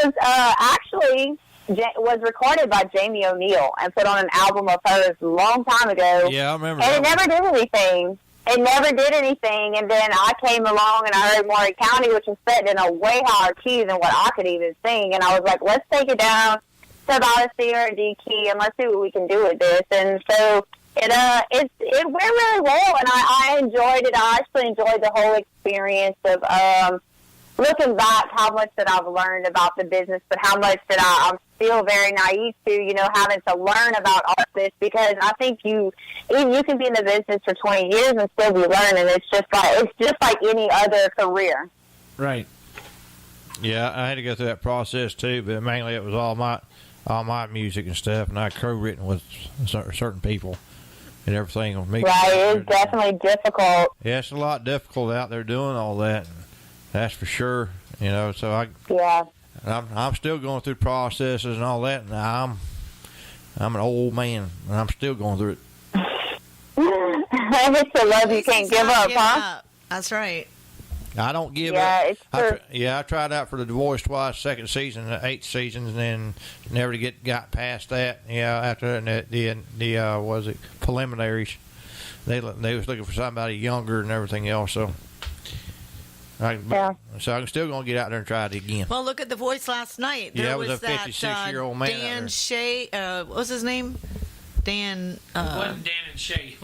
was recorded by Jamie O'Neal and put on an album of hers a long time ago. Yeah, I remember. And it never did anything. And then I came along and I heard Maury County, which was set in a way higher key than what I could even sing. And I was like, let's take it down to about a C or a D key, and let's see what we can do with this. And so it went really well, and I enjoyed it. I actually enjoyed the whole experience of looking back, how much that I've learned about the business, but how much that I'm still very naive to, having to learn about all this, because I think you can be in the business for 20 years and still be learning. It's just like any other career. Right. Yeah, I had to go through that process too, but mainly it was all my music and stuff, and I co-written with certain people and everything on me. Right, it's definitely difficult. Yeah, it's a lot difficult out there doing all that. That's for sure. You know, so I'm still going through processes and all that, and I'm an old man, and I'm still going through it. It's the love you can't give up, huh? That's right. I don't give Yeah, up. it's true. I tried out for the Voice twice, second season, 8 seasons, and then never got past that. Yeah, after that, the was it preliminaries? They was looking for somebody younger and everything else. So, so I'm still gonna get out there and try it again. Well, look at The Voice last night. There was a 56-year-old man. Dan Shay. What was his name? Dan. It wasn't Dan and Shay.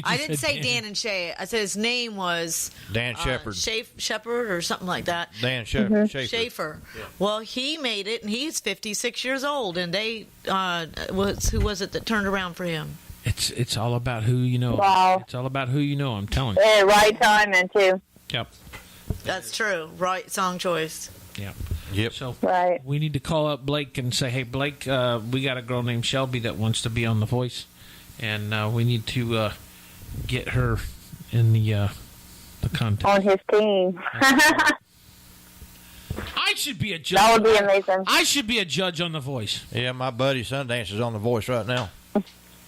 I didn't say Dan and Shay. I said his name was Dan Shepherd. Shepherd or something like that. Dan Shepherd. Schaefer. Yeah. Well, he made it, and he's 56 years old. And they who was it that turned around for him? It's all about who you know. Wow. It's all about who you know. I'm telling you. Yeah, right timing, too. Yep. That's true. Right song choice. Yep. So Right. we need to call up Blake and say, hey, Blake, we got a girl named Shelby that wants to be on The Voice, and we need to get her in the contest. On his team. I should be a judge. That would be amazing. I should be a judge on The Voice. Yeah, my buddy Sundance is on The Voice right now.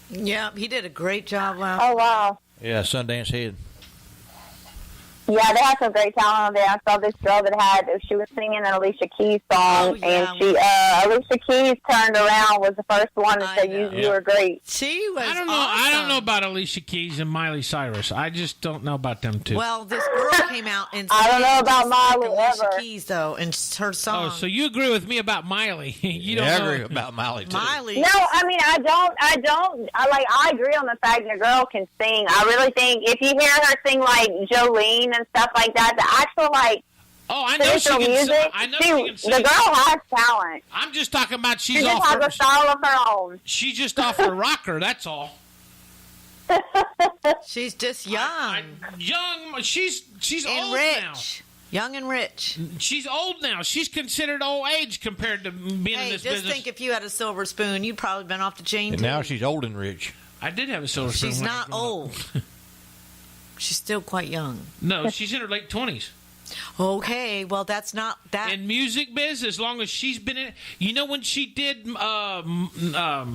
Yeah, he did a great job last. Oh, wow. Yeah, Sundance Head. Yeah, they had some great talent on there. I saw this girl she was singing an Alicia Keys song, and Alicia Keys turned around, was the first one to say, you were great. She was I don't know. awesome. I don't know about Alicia Keys and Miley Cyrus. I just don't know about them two. Well, this girl came out and I don't know about Miley Alicia ever. Keys, though, and her song. Oh, so you agree with me about Miley? You don't I know. agree about Miley too. Miley. No, I mean, I agree on the fact that a girl can sing. I really think if you hear her sing like Jolene and stuff like that, the actual Oh, I know she traditional can music, sing. I know she can sing. the girl has talent. I'm just talking about She she's just off has her. a style of her own. She's just off her rocker. That's all. She's just young Young. She's and old rich. now. Young and rich. She's old now. She's considered old age compared to being in Hey, this just business. think if you had a silver spoon, you'd probably been off the chain And too. now she's old and rich. I did have a silver spoon. She's when I was not growing up. old. She's still quite young. No, she's in her late 20s. Okay, well that's not that. In music biz, as long as she's been in it. You know when she did I know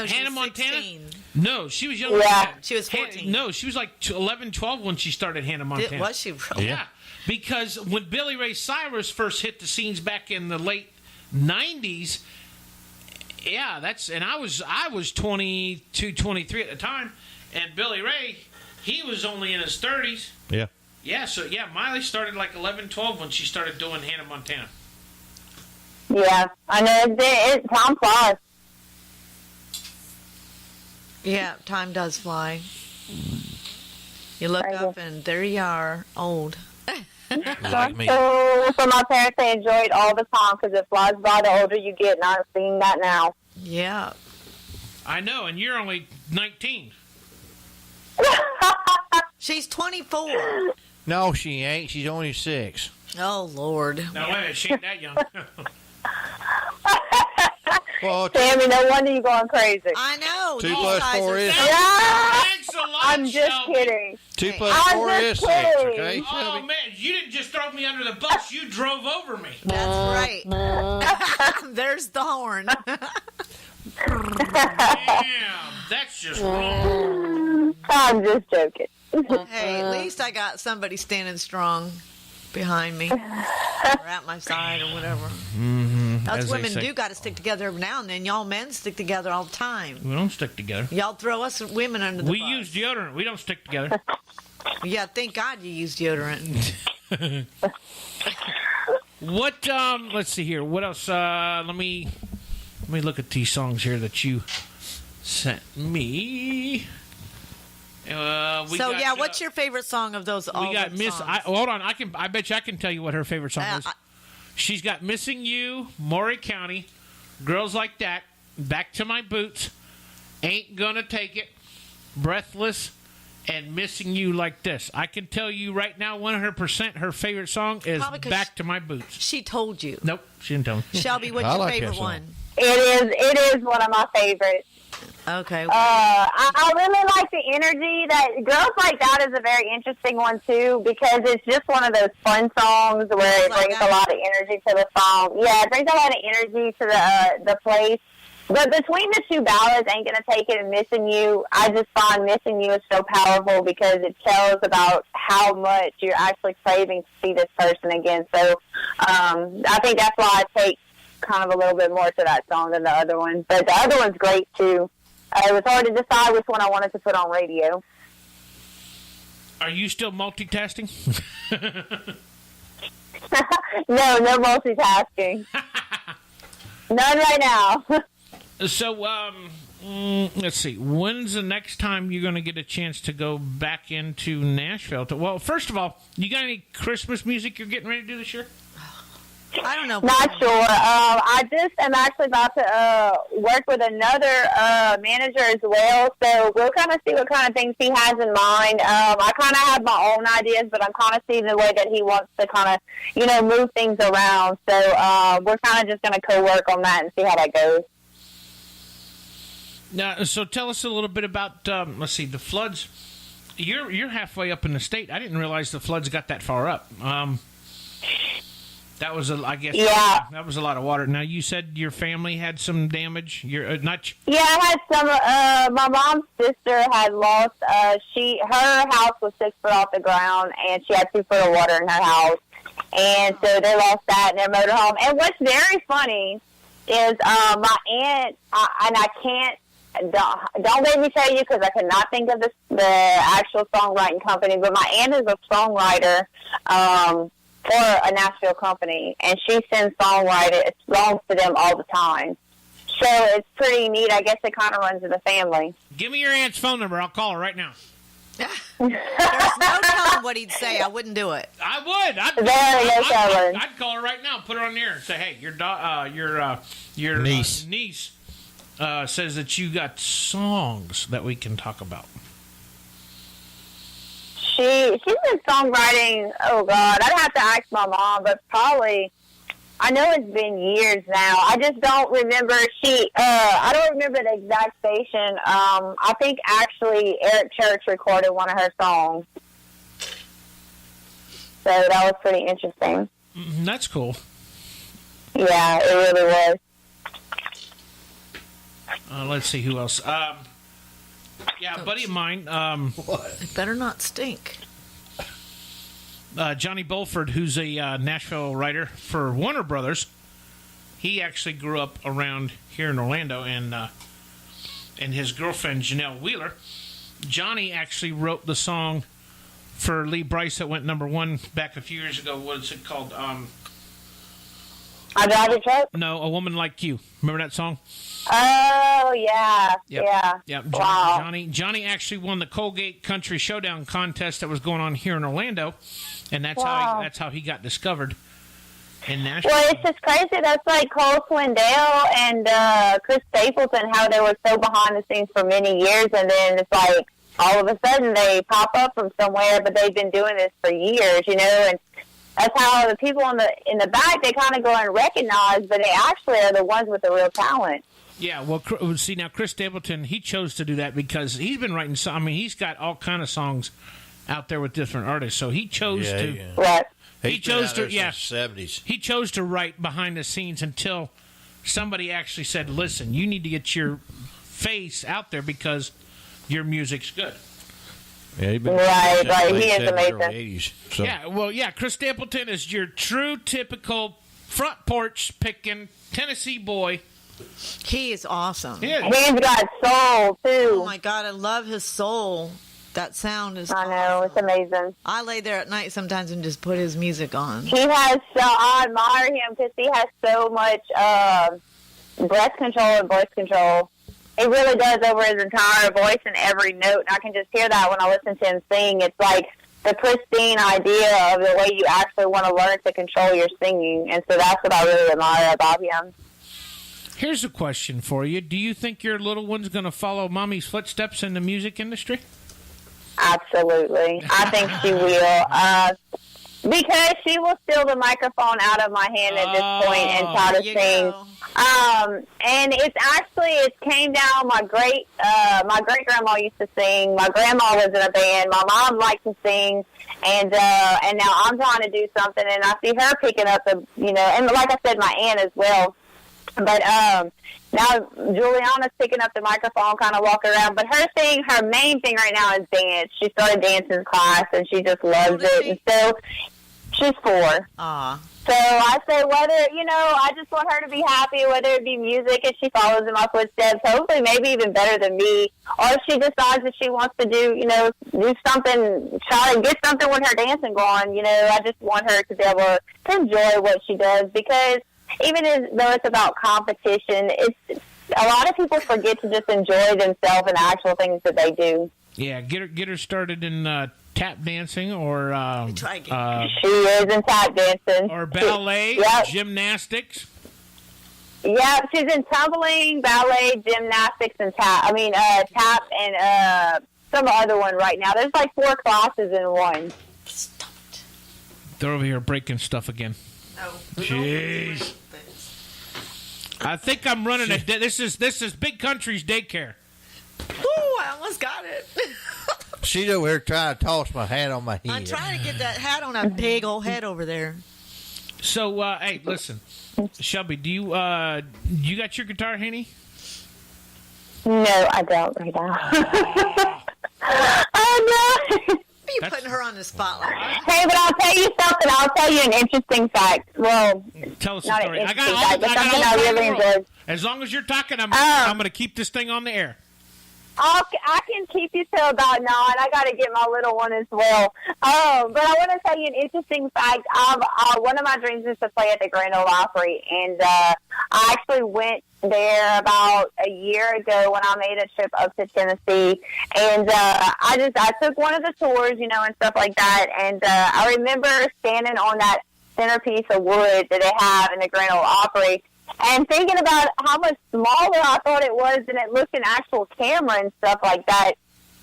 she Hannah was Montana? 16. No, she was younger. Yeah. than that. She was 14. No, she was like 11, 12 when she started Hannah Montana. Was she really? Yeah. Because when Billy Ray Cyrus first hit the scenes back in the late 90s, yeah, and I was 22, 23 at the time, and Billy Ray, he was only in his 30s. Yeah. Yeah, so Miley started like 11, 12 when she started doing Hannah Montana. Yeah, I know. It's time flies. Yeah, time does fly. You look Crazy. up and there you are, old. Like me. So for my parents, they enjoy it all the time because it flies by the older you get, and I'm seeing that now. Yeah. I know, and you're only 19. She's 24. No, she ain't. She's only 6. Oh, Lord. No, wait a minute, she ain't that young. Well, Sammy, no wonder you're going crazy. I know. 2 these plus guys 4 are is- so- Yeah, Thanks a lot, I'm just Shelby. kidding. 2 plus I'm 4 is just 6, kidding. okay, Oh, Shelby? man, you didn't just throw me under the bus. You drove over me. That's right. There's the horn. Damn, that's just wrong. I'm just joking. Hey, at least I got somebody standing strong behind me or at my side or whatever. As Us they women say. do got to stick together every now and then. Y'all men stick together all the time. We don't stick together. Y'all throw us women under the We bus. use deodorant. We don't stick together. Yeah, thank God you use deodorant. What? Let's see here. What else? Let me look at these songs here that you sent me. What's your favorite song of those? All We got those Miss. songs? Hold on. I bet you I can tell you what her favorite song is. I- She's got "Missing You," "Maury County," "Girls Like That," "Back to My Boots," "Ain't Gonna Take It," "Breathless," and Missing You Like This. I can tell you right now, 100% her favorite song is Probably 'cause Back to My Boots. She told you. Nope, she didn't tell me. Shelby, what's I your like that favorite song. one? It is one of my favorites. Okay. I really like the energy that Girls Like That is a very interesting one too, because it's just one of those fun songs where it brings a lot of energy to the song. Yeah, it brings a lot of energy to the place. But between the two ballads, Ain't Gonna Take It and Missing You, I just find Missing You is so powerful because it tells about how much you're actually craving to see this person again. So I think that's why I take kind of a little bit more to that song than the other one. But the other one's great too. It was hard to decide which one I wanted to put on radio. Are you still multitasking? No multitasking. None right now. So, let's see. When's the next time you're going to get a chance to go back into Nashville? Well, first of all, you got any Christmas music you're getting ready to do this year? I don't know. Not sure. I just am actually about to work with another manager as well, so we'll kind of see what kind of things he has in mind. I kind of have my own ideas, but I'm kind of seeing the way that he wants to kind of, move things around. So we're kind of just going to co-work on that and see how that goes. Now, so tell us a little bit about, let's see, the floods. You're halfway up in the state. I didn't realize the floods got that far up. That was, that was a lot of water. Now, you said your family had some damage. Yeah, I had some. My mom's sister had lost. Her house was 6 foot off the ground, and she had 2 foot of water in her house, and so they lost that in their motorhome. And what's very funny is my aunt, and I can't. Don't make me tell you because I cannot think of the actual songwriting company, but my aunt is a songwriter. For a Nashville company, and she sends songs to them all the time. So it's pretty neat. I guess it kind of runs in the family. Give me your aunt's phone number. I'll call her right now. There's no telling what he'd say. I wouldn't do it. I would. I'd call her right now. Put her on the air and say, "Hey, your niece says that you got songs that we can talk about." She's been songwriting, oh God, I'd have to ask my mom, but probably, I know it's been years now. I just don't remember I don't remember the exact station. I think actually Eric Church recorded one of her songs. So that was pretty interesting. That's cool. Yeah, it really was. Let's see who else. Yeah, a buddy of mine. It better not stink. Johnny Bulford, who's a Nashville writer for Warner Brothers. He actually grew up around here in Orlando, and his girlfriend Janelle Wheeler. Johnny actually wrote the song for Lee Brice that went #1 back a few years ago. What is it called? I Drive a Truck? No, A Woman Like You. Remember that song? Oh, yeah. Yep. Yeah. Wow. Johnny actually won the Colgate Country Showdown contest that was going on here in Orlando, and that's how he got discovered in Nashville. Well, it's just crazy. That's like Cole Swindell and Chris Stapleton, how they were so behind the scenes for many years, and then it's like all of a sudden they pop up from somewhere, but they've been doing this for years, and that's how the people in the back, they kind of go and recognize, but they actually are the ones with the real talent. Yeah, well, see, now Chris Stapleton, he chose to do that because he's been writing songs. I mean, he's got all kind of songs out there with different artists, so he chose to. Yeah. Right. He chose to, since the 70s. He chose to write behind the scenes until somebody actually said, listen, you need to get your face out there because your music's good. Yeah, he's been Right. He is 70s, amazing. 80s, so. Chris Stapleton is your true, typical front porch picking Tennessee boy. He is awesome. Yeah. He's got soul, too. Oh, my God. I love his soul. That sound is I know. awesome. It's amazing. I lay there at night sometimes and just put his music on. I admire him because he has so much breath control and voice control. He really does over his entire voice and every note. And I can just hear that when I listen to him sing. It's like the pristine idea of the way you actually want to learn to control your singing. And so that's what I really admire about him. Here's a question for you. Do you think your little one's going to follow Mommy's footsteps in the music industry? Absolutely. I think she will. Because she will steal the microphone out of my hand at this point and try to sing. And it came down. My great grandma used to sing. My grandma was in a band. My mom liked to sing, and now I'm trying to do something, and I see her picking up and like I said, my aunt as well. But now Juliana's picking up the microphone, kind of walking around. But her main thing right now is dance. She started dancing class, and she just loves it. And so she's 4. Aw. So I say I just want her to be happy, whether it be music and she follows in my footsteps, hopefully maybe even better than me, or if she decides that she wants to do something, try to get something with her dancing going, I just want her to be able to enjoy what she does, because even though it's about competition, it's a lot of people forget to just enjoy themselves and the actual things that they do. Yeah, get her started in tap dancing or she is in tap dancing or ballet, yep. Gymnastics. Yeah, she's in tumbling, ballet, gymnastics, and tap and some other one right now. There's like 4 classes in one. Stop it. They're over here breaking stuff again. No. Jeez. I think I'm running this is Big Country's daycare. Ooh, I almost got it. She's over here trying to toss my hat on my head. I'm trying to get that hat on that big old head over there. So, hey, listen, Shelby, do you got your guitar, Haney? No, I don't right now. Oh no! You putting her on the spotlight. Hey, but I'll tell you something. I'll tell you an interesting fact. Well, tell us a not story. an I interesting got fact, but something I really enjoyed. As long as you're talking, I'm going to keep this thing on the air. I can keep you till about 9. I got to get my little one as well. But I want to tell you an interesting fact. One of my dreams is to play at the Grand Ole Opry, and I actually went there about a year ago when I made a trip up to Tennessee, and I took one of the tours, and stuff like that, and I remember standing on that centerpiece of wood that they have in the Grand Ole Opry, and thinking about how much smaller I thought it was than it looked in actual camera and stuff like that.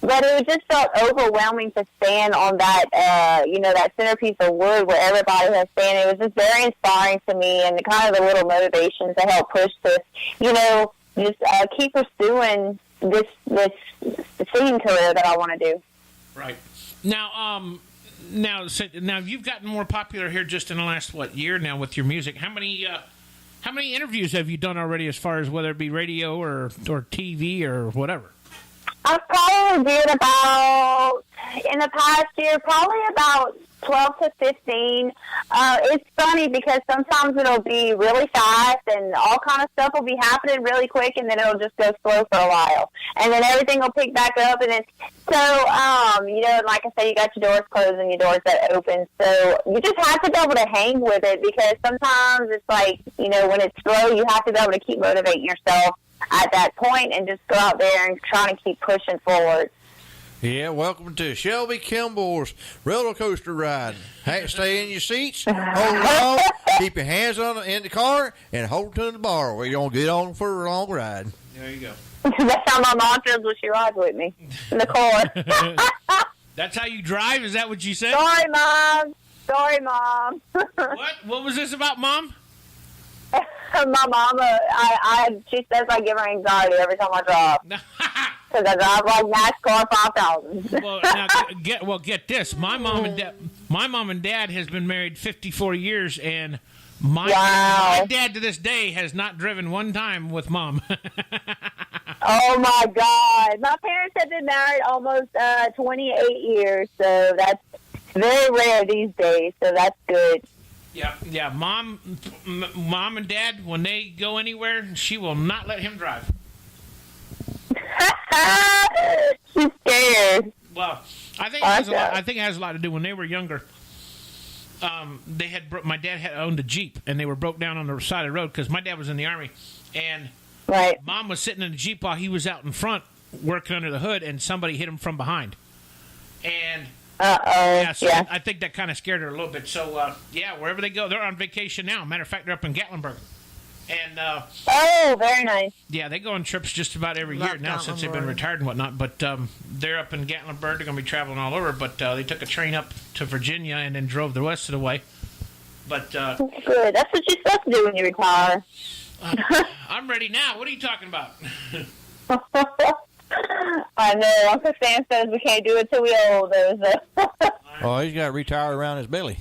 But it just felt overwhelming to stand on that, that centerpiece of wood where everybody was standing. It was just very inspiring to me, and kind of the little motivation to help push to, just keep pursuing this singing career that I want to do. Right. Now you've gotten more popular here just in the last year now with your music. How many interviews have you done already, as far as whether it be radio or TV or whatever? I've probably did in the past year, probably about 12 to 15. It's funny because sometimes it'll be really fast and all kind of stuff will be happening really quick, and then it'll just go slow for a while. And then everything will pick back up. And like I said, you got your doors closed and your doors that open. So you just have to be able to hang with it, because sometimes it's like, when it's slow, you have to be able to keep motivating yourself at that point and just go out there and try to keep pushing forward. Yeah, welcome to Shelby Kimble's roller coaster ride. Hey, stay in your seats, hold on, keep your hands in the car, and hold to the bar. We're going to get on for a long ride. There you go. That's how my mom feels when she rides with me in the car. That's how you drive? Is that what you said? Sorry, Mom. What was this about, Mom? My mama, she says I give her anxiety every time I drive. Because I drive like NASCAR 5000. Get this. My mom and dad has been married 54 years, and my dad to this day has not driven one time with Mom. Oh my God! My parents have been married almost 28 years, so that's very rare these days. So that's good. Yeah. Mom and Dad, when they go anywhere, she will not let him drive. She's scared. Well, I think it has a lot to do. When they were younger, my dad had owned a Jeep, and they were broke down on the side of the road because my dad was in the Army, and Mom was sitting in the Jeep while he was out in front working under the hood, and somebody hit him from behind, and. I think that kind of scared her a little bit. So, wherever they go, they're on vacation now. Matter of fact, they're up in Gatlinburg. And Oh, very nice. yeah, they go on trips just about every year now since they've been retired and whatnot. But they're up in Gatlinburg. They're going to be traveling all over. But they took a train up to Virginia and then drove the rest of the way. But Good. That's what you're supposed to do when you retire. I'm ready now. What are you talking about? I know. Uncle Sam says we can't do it till we old. Oh, he's got to retire around his belly.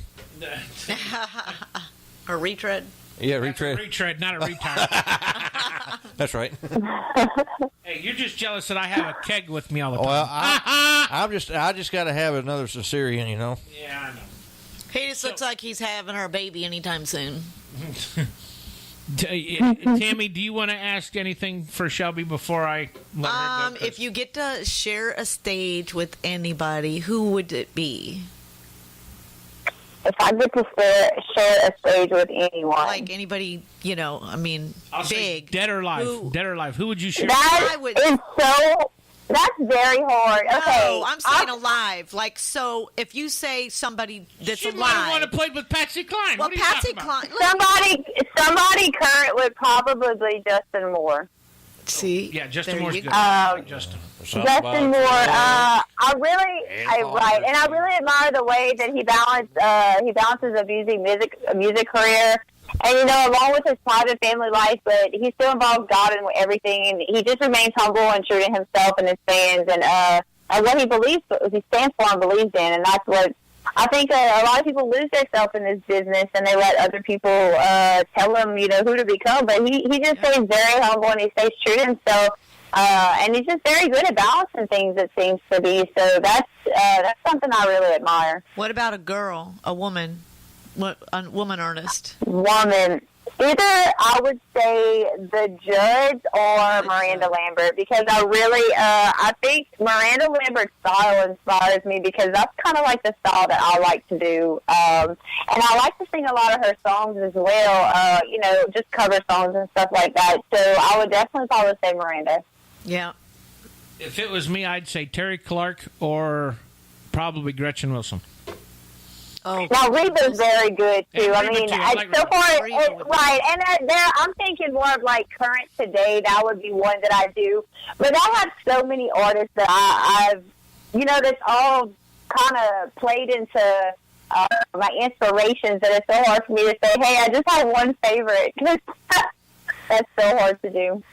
Or retread. Yeah, That's a retread. retread, not a retire. That's right. Hey, you're just jealous that I have a keg with me all the time. Well, I just got to have another Caesarean, you know. Yeah, I know. He just looks like he's having our baby anytime soon. Tammy, do you want to ask anything for Shelby before I let her go? If you get to share a stage with anybody, who would it be? If I get to share a stage with anyone. Like anybody, you know, I mean, I'll say big. dead or alive. Who- Dead or alive. Who would you share? That is so... That's very hard. Okay. No, I'm saying alive. Like, so if you say somebody that's She might alive. want to play with Patsy Cline. Well, What are you Patsy talking about? Cline. Somebody current would probably be Justin Moore. See? Yeah, Justin There Moore's you good. go. Justin. Justin Moore, I really admire the way that he balances a music career, and along with his private family life, but he still involves God in everything, and he just remains humble and true to himself and his fans, and what he stands for and believes in, and that's what I think a lot of people lose themselves in this business, and they let other people tell them, who to become. But he just stays very humble, and he stays true to himself, and he's just very good at balancing things. It seems to be. So that's something I really admire. What about a girl, a woman artist? Woman. Either I would say the Judge or Miranda Lambert, because I think Miranda Lambert's style inspires me, because that's kind of like the style that I like to do. And I like to sing a lot of her songs as well, just cover songs and stuff like that. So I would definitely probably say Miranda. Yeah. If it was me, I'd say Terry Clark or probably Gretchen Wilson. Oh, now Reba's very good too. Yeah, I Reba mean, too. I like so Reba. far, Reba would be right? And I'm thinking more of like current today. That would be one that I do. But I have so many artists that I've, that's all kind of played into my inspirations that it's so hard for me to say, hey, I just have one favorite. That's so hard to do.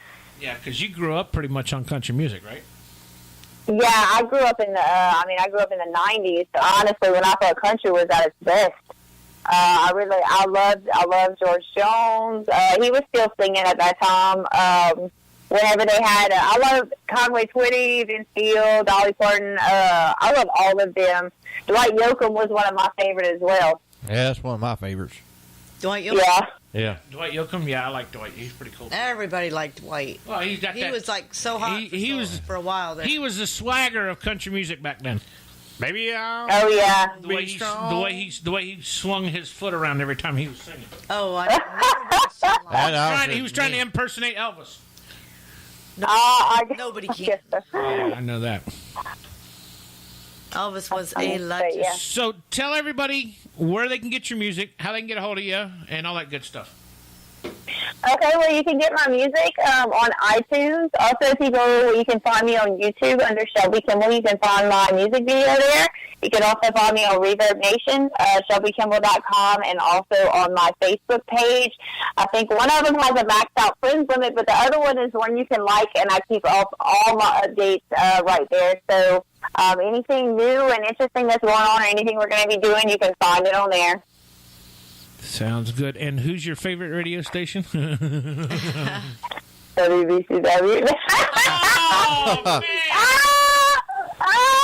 Yeah, because you grew up pretty much on country music, right? Yeah, I grew up in the. I grew up in the '90s. So honestly, when I thought country was at its best, I loved George Jones. He was still singing at that time. Whenever they had, I love Conway Twitty, Vince Gill, Dolly Parton. I love all of them. Dwight Yoakam was one of my favorites as well. Yeah, that's one of my favorites. Dwight Yoakam? Yeah. Yeah. Dwight Yoakam? Yeah, I like Dwight. He's pretty cool. Everybody liked Dwight. Well, he was like so hot for a while there. He was the swagger of country music back then. Maybe Oh yeah. The way he swung his foot around every time he was singing. Oh, I never watched He was trying to impersonate Elvis. Nobody can. Yeah, I know that. Elvis was a legend. Yeah. So tell everybody where they can get your music, how they can get a hold of you, and all that good stuff. Okay, well, you can get my music on iTunes. Also, you can find me on YouTube under Shelby Kimble. You can find my music video there. You can also find me on Reverb Nation, ShelbyKimble.com, and also on my Facebook page. I think one of them has a maxed out friends limit, but the other one is one you can like, and I keep all my updates right there. So anything new and interesting that's going on or anything we're going to be doing, you can find it on there. Sounds good. And who's your favorite radio station? WBCW. Oh,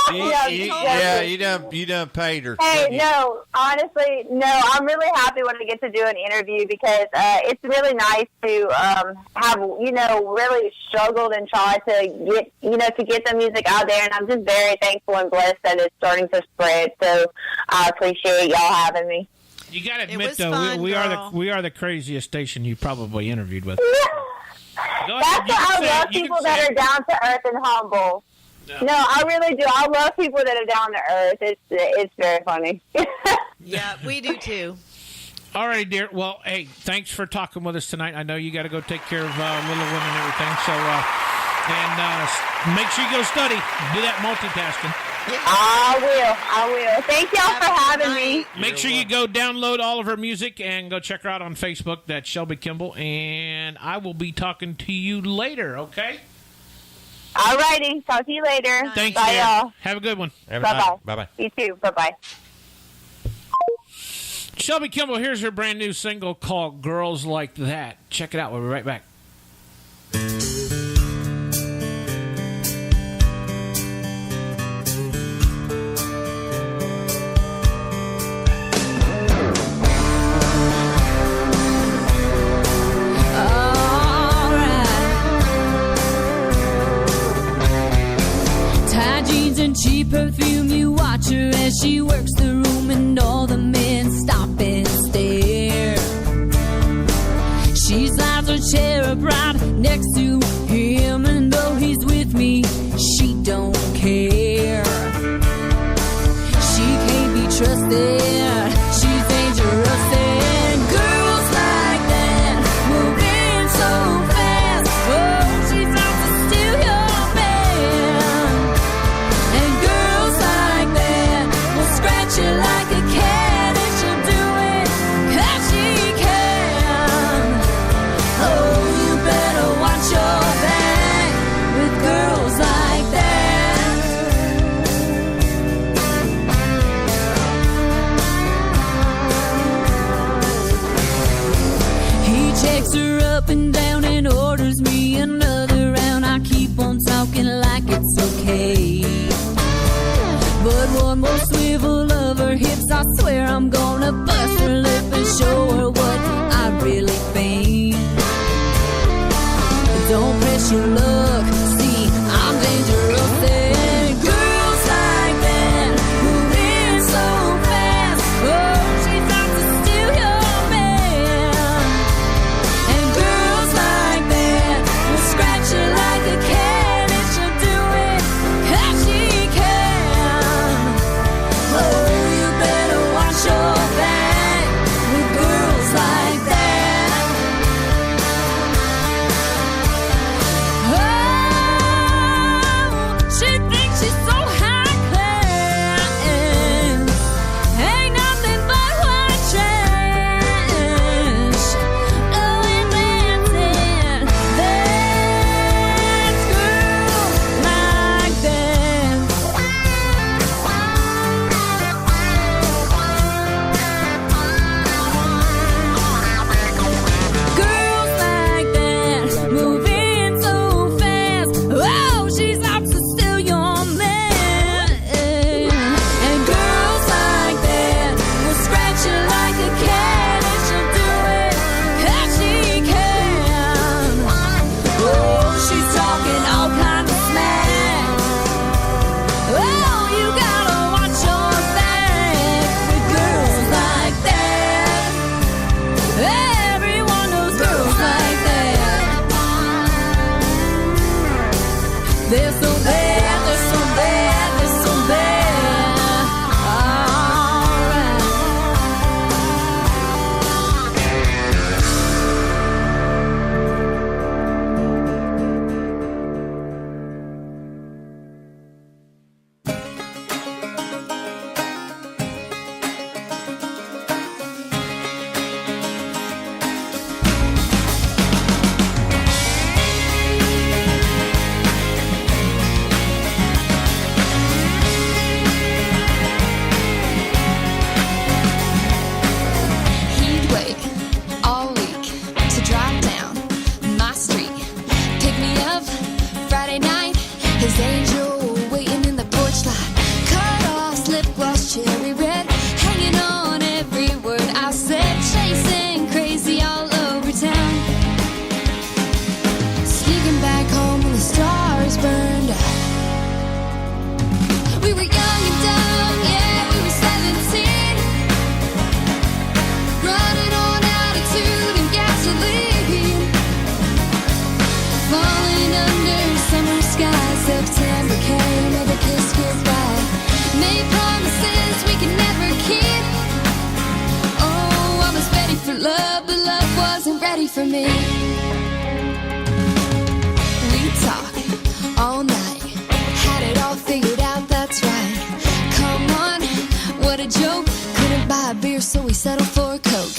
man. You done paid her. Hey, no, honestly, no. I'm really happy when I get to do an interview, because it's really nice to have really struggled and tried to get the music out there, and I'm just very thankful and blessed that it's starting to spread. So I appreciate y'all having me. You got to admit, though, fun, we girl. are the craziest station you probably interviewed with. That's why I love people that are down to earth and humble. No, I really do. I love people that are down to earth. It's very funny. Yeah, we do too. All right, dear. Well, hey, thanks for talking with us tonight. I know you got to go take care of little one and everything. So, make sure you go study. Do that multitasking. I will. Thank y'all for having me. Make sure you go download all of her music and go check her out on Facebook. That's Shelby Kimble. And I will be talking to you later, okay? All righty. Talk to you later. Thanks, Bye, dear. y'all. Have a good one. Bye-bye. Bye-bye. You too. Bye-bye. Shelby Kimble, here's her brand new single called Girls Like That. Check it out. We'll be right back. Cheap perfume, you watch her as she works the room, and all the men stop and stare. She slides her chair up right next to him, and though he's with me, she don't care. She can't be trusted, she's dangerous, and girls like that move in so fast. Oh, she's out to steal your man. And girls like that will scratch you like a cat, and she'll do it 'cause she can. Oh, you better watch your back with girls like that. He checks her up and down and orders me another round. I keep on talking like it's okay, but one more swivel of her hips, I swear I'm gonna bust her lip and show her what I really think. Don't press your luck, see, I'm dangerous, and girls like that move in so fast. Oh, she's out to steal your man. And girls like that will scratch you like a cat, and she'll do it 'cause she can. Oh, you better watch your back with girls ready for me. We talk all night, had it all figured out, that's right. Come on, what a joke. Couldn't buy a beer, so we settled for a Coke.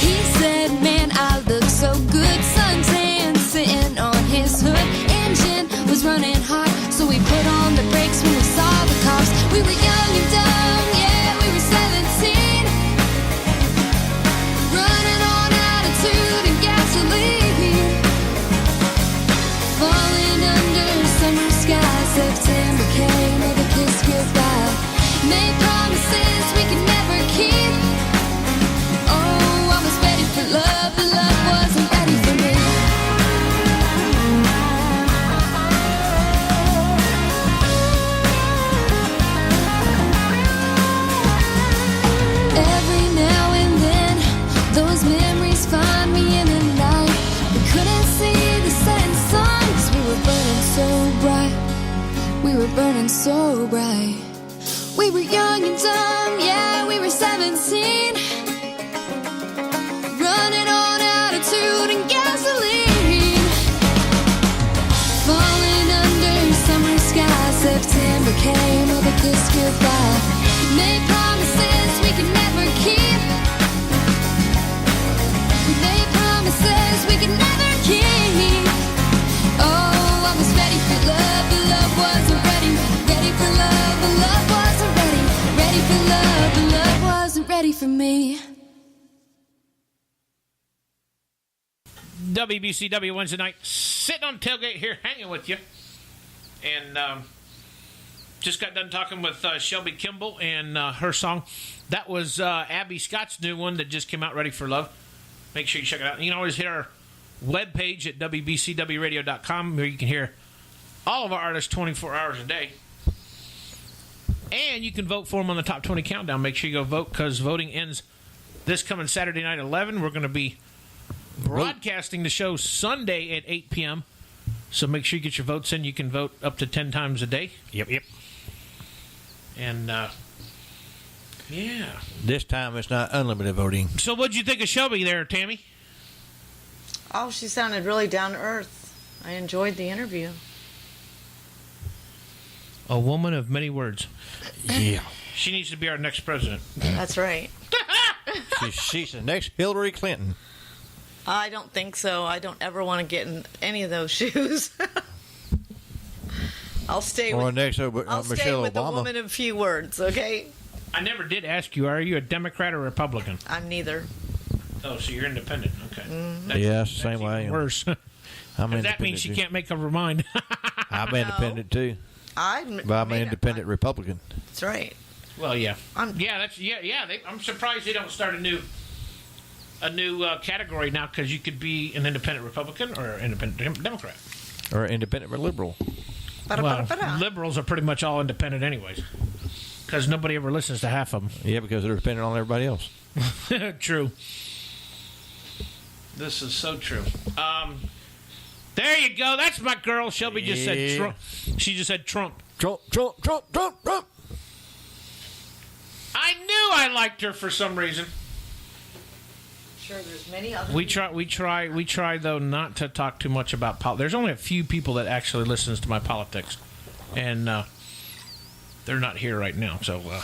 He said, man, I look so good. Suntan sitting on his hood. Engine was running hot, so we put on the brakes when we saw the cops. We were young and dumb, yeah, we were 17. Running on attitude and gasoline. Falling under summer sky. September came with a kiss goodbye. Made promises we could never keep. Oh, I was ready for love, but love wasn't ready for me. Every now and then, those memories find me in the night. We couldn't see the setting sun, 'cause we were burning so bright. We were burning so bright. We were young and dumb, yeah, we were 17. Running on attitude and gasoline. Falling under summer sky. September came with a kiss goodbye. Made promises we could never keep. We made promises we could never keep. Oh, I was ready for love, but love wasn't ready. Ready for love, but love wasn't ready. Ready for love, but love wasn't ready for me. WBCW Wednesday night, sitting on tailgate here, hanging with you. And just got done talking with Shelby Kimble and her song. That was Abby Scott's new one that just came out, Ready for Love. Make sure you check it out. You can always hit our webpage at WBCWradio.com where you can hear all of our artists 24 hours a day. And you can vote for them on the Top 20 Countdown. Make sure you go vote because voting ends this coming Saturday night at 11. We're going to be broadcasting the show Sunday at 8 p.m. So make sure you get your votes in. You can vote up to 10 times a day. Yep. And, yeah. This time it's not unlimited voting. So what'd you think of Shelby there, Tammy? Oh, she sounded really down to earth. I enjoyed the interview. A woman of many words. Yeah. She needs to be our next president. That's right. She's the next Hillary Clinton. I don't think so. I don't ever want to get in any of those shoes. I'll stay Or with, next I'll Michelle stay with Obama. a woman of few words, okay? I never did ask you, are you a Democrat or Republican? I'm neither. Oh, so you're independent. Okay. Mm-hmm. Yeah, it's the same way I am. Worse. That means she can't make up her mind. I'm independent too. I'm an independent Republican. That's right. Well, yeah. I'm surprised they don't start a new category now because you could be an independent Republican or an independent Democrat. Or independent or liberal. Well, liberals are pretty much all independent anyways because nobody ever listens to half of them. Yeah, because they're dependent on everybody else. True. This is so true. There you go. That's my girl. Shelby just said Trump. She just said Trump. Trump. I knew I liked her for some reason. Sure, there's many other. We try though not to talk too much about politics. There's only a few people that actually listens to my politics, and they're not here right now. So,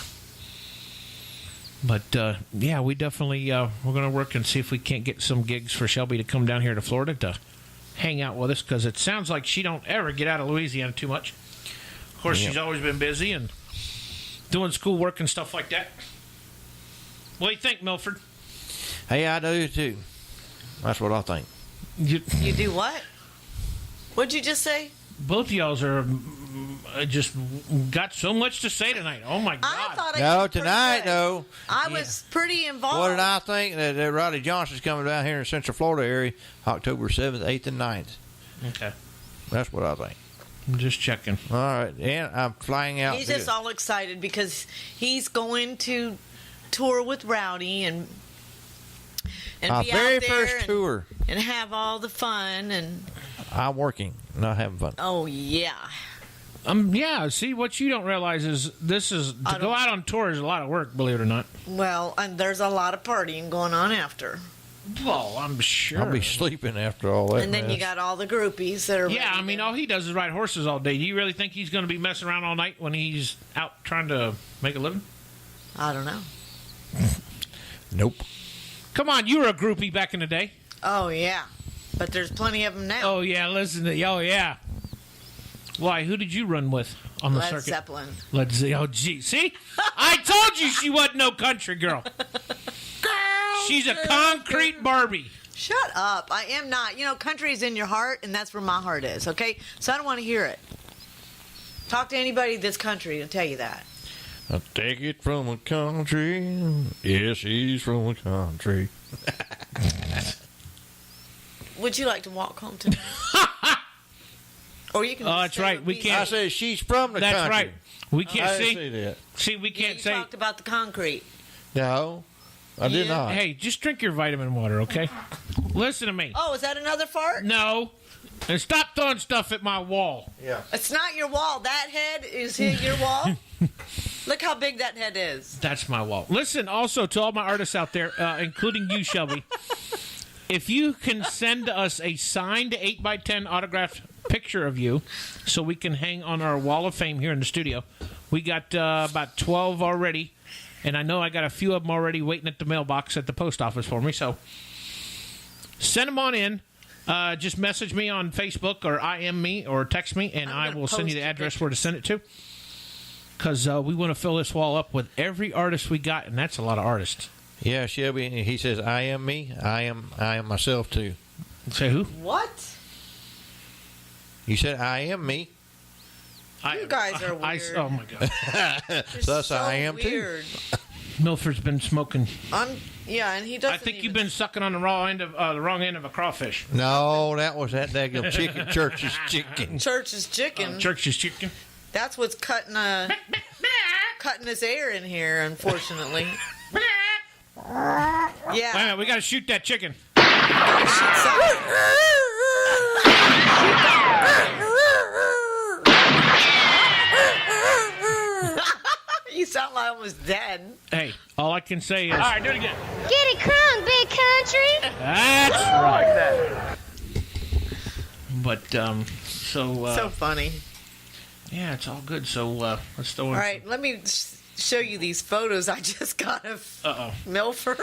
yeah, we definitely we're going to work and see if we can't get some gigs for Shelby to come down here to Florida to hang out with us because it sounds like she don't ever get out of Louisiana too much. Of course, she's always been busy and doing schoolwork and stuff like that. What do you think, Milford? Hey, I do too. That's what I think. You do what? What'd you just say? Both of y'all's are just got so much to say tonight. Oh my God! I thought No, tonight though. I was pretty involved. What did I think? That Rowdy Johnson's coming down here in Central Florida area, October 7th, 8th, and 9th. Okay, that's what I think. I'm just checking. All right, and I'm flying out. He's just all excited because he's going to tour with Rowdy and our be very out there first tour and have all the fun and. I'm working, not having fun. Oh yeah. Yeah. See, what you don't realize is to go out on tour is a lot of work. Believe it or not. Well, and there's a lot of partying going on after. Well, I'm sure. I'll be sleeping after all that. And then you mess. got all the groupies that are. Yeah, ready I mean, to- all he does is ride horses all day. Do you really think he's going to be messing around all night when he's out trying to make a living? I don't know. Nope. Come on, you were a groupie back in the day. Oh yeah, but there's plenty of them now. Oh, yeah, listen to... Oh, yeah. Why, who did you run with on the Led circuit? Zeppelin. Led Zeppelin. Oh, gee. See? I told you she wasn't no country girl. She's a concrete Barbie. Shut up! I am not. You know, country's in your heart, and that's where my heart is. Okay, so I don't want to hear it. Talk to anybody that's country and tell you that. I take it from a country. Yes, he's from a country. Would you like to walk home tonight? Or you can. Oh, just that's stay right. with We me. can't- I said she's from the That's country. right. We can't I didn't see. say that. See, we Yeah, can't you say. talked about the concrete. No, I did Yeah. not. Hey, just drink your vitamin water, okay? Listen to me. Oh, is that another fart? No. And stop throwing stuff at my wall. Yeah. It's not your wall. That head is hitting your wall. Look how big that head is. That's my wall. Listen, also, to all my artists out there, including you, Shelby, if you can send us a signed 8x10 autographed picture of you so we can hang on our wall of fame here in the studio. We got about 12 already, and I know I got a few of them already waiting at the mailbox at the post office for me, so send them on in. Just message me on Facebook or IM me or text me, and I gonna will send you post the your address where to send it to. Because we want to fill this wall up with every artist we got, and that's a lot of artists. Yeah, Shelby. He says, "I am me. I am myself too." Say who? What? You said, "I am me." You guys are weird. Oh my God! Thus, so I am weird. Milford's been smoking. Yeah, and he doesn't. I think even, you've been sucking on the wrong end of a crawfish. too. No, that was that daggum chicken, church's chicken. Church's chicken. Church's chicken. That's what's cutting his air in here, unfortunately. Wait a Yeah. minute, we got to shoot that chicken. You sound like almost dead. Hey, all I can say is. All right, do it again. Get it crunk, big country. That's right. But So funny. yeah, it's all good. So let's throw in. All right, let me show you these photos I just got of Milford.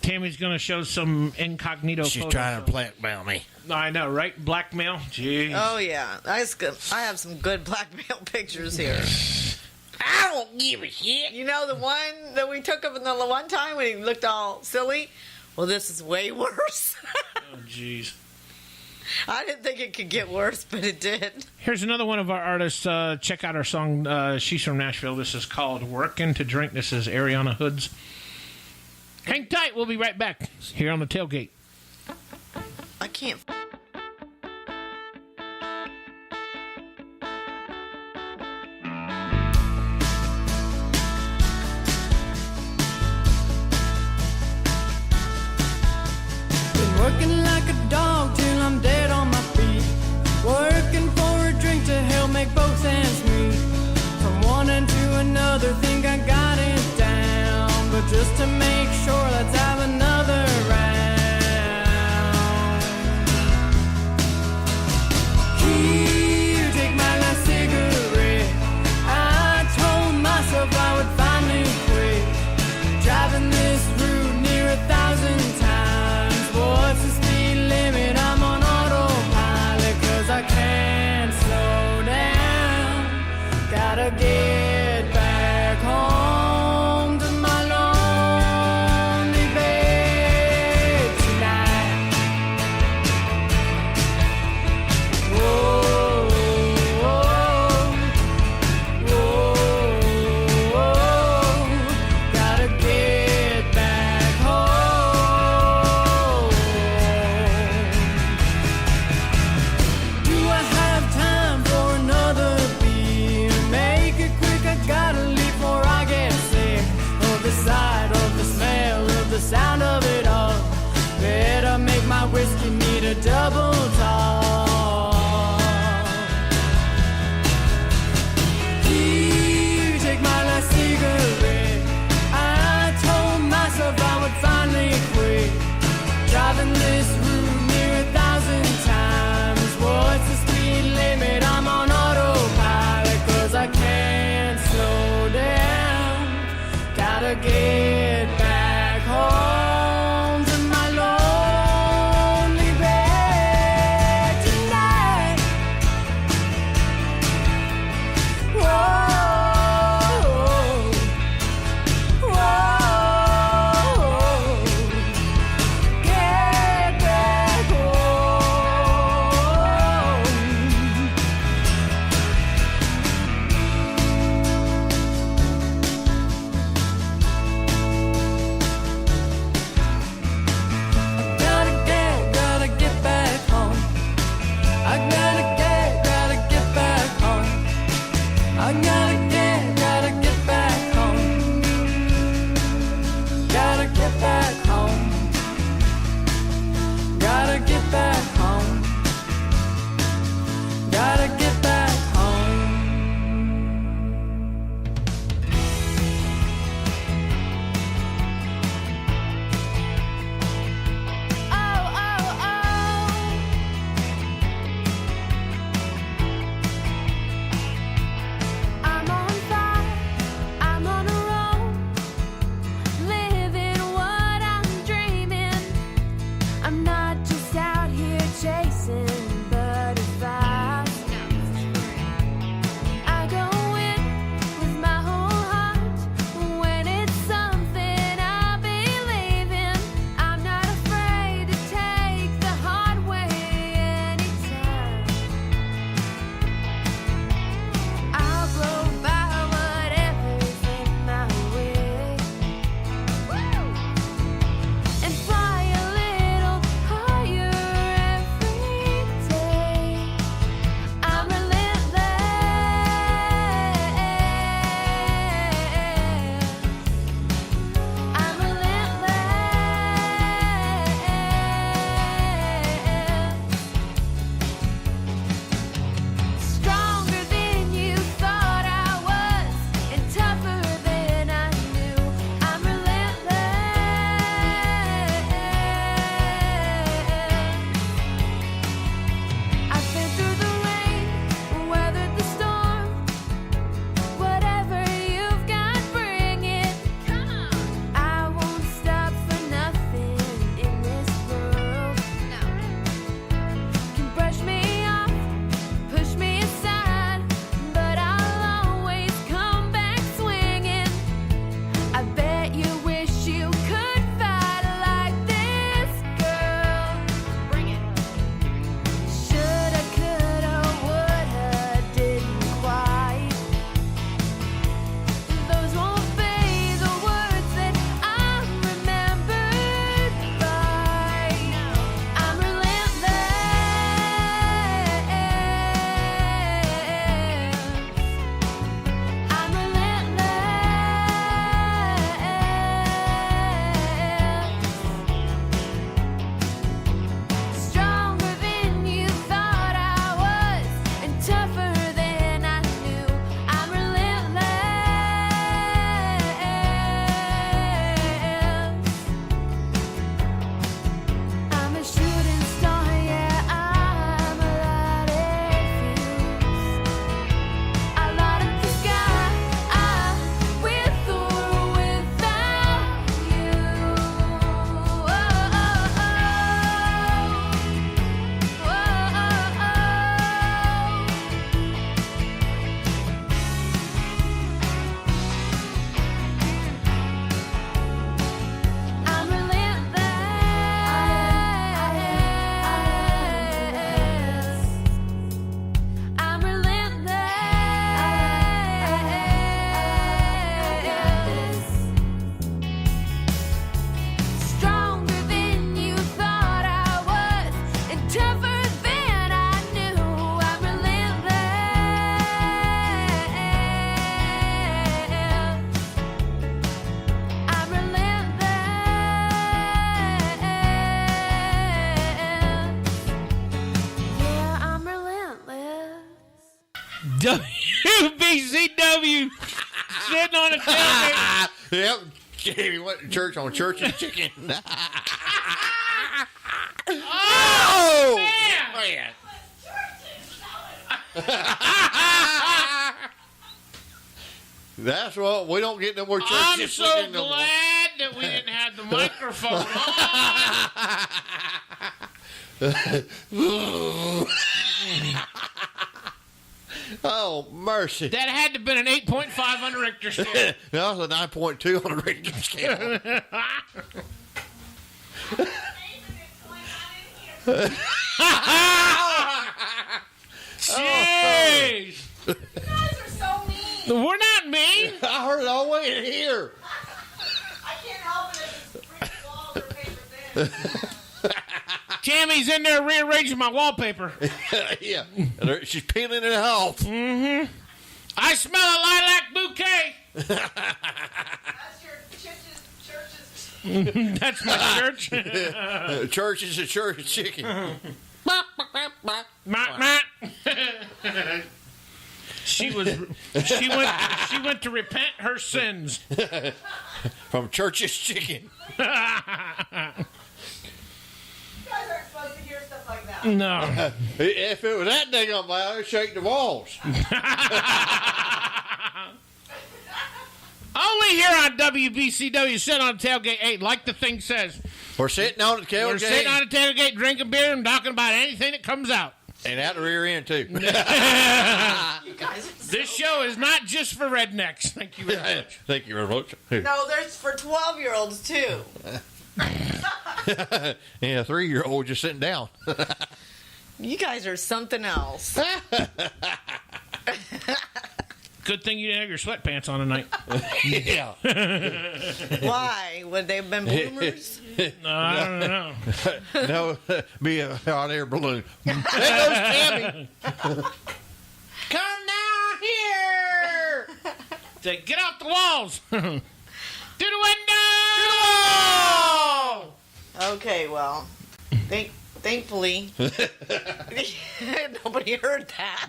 Tammy's gonna show some incognito. She's photos trying of- to blackmail me. I know, right? Blackmail. Jeez. Oh yeah, I have some good blackmail pictures here. I don't give a shit. You know the one that we took of him the one time when he looked all silly? Well, this is way worse. Oh, jeez. I didn't think it could get worse, but it did. Here's another one of our artists. Check out our song. She's from Nashville. This is called Workin' to Drink. This is Ariana Hood's. Hang tight. We'll be right back here on the Tailgate. I can't. Been working like a dog till I'm dead on my feet. Working for a drink to help make both ends meet. From one end to another, think I got it down. But just to make sure, let's have another round. Here, take my last cigarette. I told myself I would finally quit. Driving this route near 1,000 times. What's the speed WBCW sitting on a tailgate. Yep. Jamie went to church on Church's Chicken. Oh, man. That's what we don't get no more church. I'm so glad that we didn't have the microphone on. Oh, mercy. That had to have been an 8.5 on the Richter scale. That was a 9.2 on the Richter scale. Jeez. You guys are so mean. We're not mean. I heard it all the way in here. I can't help it if it's brick walls or paper thin. Tammy's in there rearranging my wallpaper. Yeah. She's peeling it off. Mm-hmm. I smell a lilac bouquet. That's your church's. That's my church. Church is a church chicken. She went to repent her sins. From Church's Chicken. You guys aren't supposed to hear stuff like that. No. If it was that dang on my, I'd shake the walls. Only here on WBCW, sit on Tailgate 8, like the thing says. We're sitting on the tailgate. We're sitting on the tailgate, drinking beer, and talking about anything that comes out. And out the rear end, too. You guys are so This show is not just for rednecks. Thank you very much. Thank you very much. No, there's for 12-year-olds too. Yeah, 3-year-old just sitting down. You guys are something else. Good thing you didn't have your sweatpants on tonight. Yeah. Why? Would they have been bloomers? No, I don't know. No, be a hot air balloon. There goes Tammy. Come down here. Say, get off the walls. To the window. Okay, well, thankfully, nobody heard that.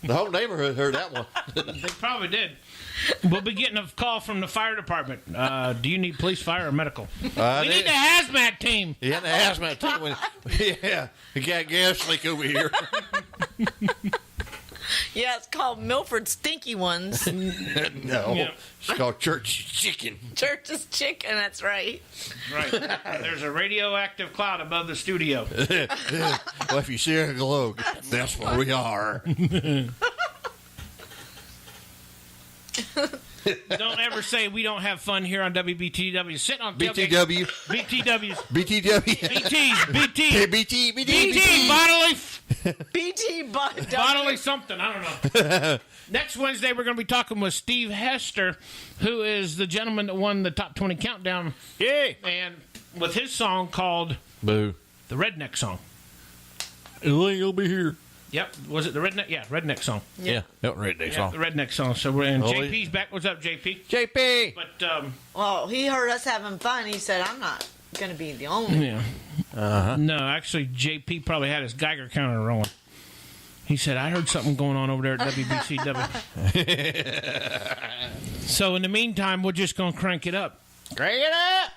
The whole neighborhood heard that one. They probably did. We'll be getting a call from the fire department. Do you need police, fire, or medical? We need the hazmat team. Yeah, the hazmat team. Yeah, you got gas leak over here. Yeah, it's called Milford Stinky Ones. No, Yeah. it's called Church Chicken. Church's chicken, that's right. Right. There's a radioactive cloud above the studio. Well, if you see a glow, that's where we are. Don't ever say we don't have fun here on WBTW. Sitting on tailgate. BTW. BTWs. BTW. BTs. BT. BT. Bodily. BT Bodily something. I don't know. Next Wednesday, we're going to be talking with Steve Hester, who is the gentleman that won the Top 20 Countdown. Yay. And with his song called Boo. The Redneck Song. You'll be here. Yep. Was it the Redneck? Yeah, Redneck Song. Yeah, that redneck Yeah, song. the Redneck Song. So we're in. Oh, JP's back. What's up, JP? JP. But, Well, he heard us having fun. He said, I'm not going to be the only yeah. No, actually, JP probably had his Geiger counter rolling. He said, I heard something going on over there at WBCW. So in the meantime, we're just going to crank it up. Crank it up.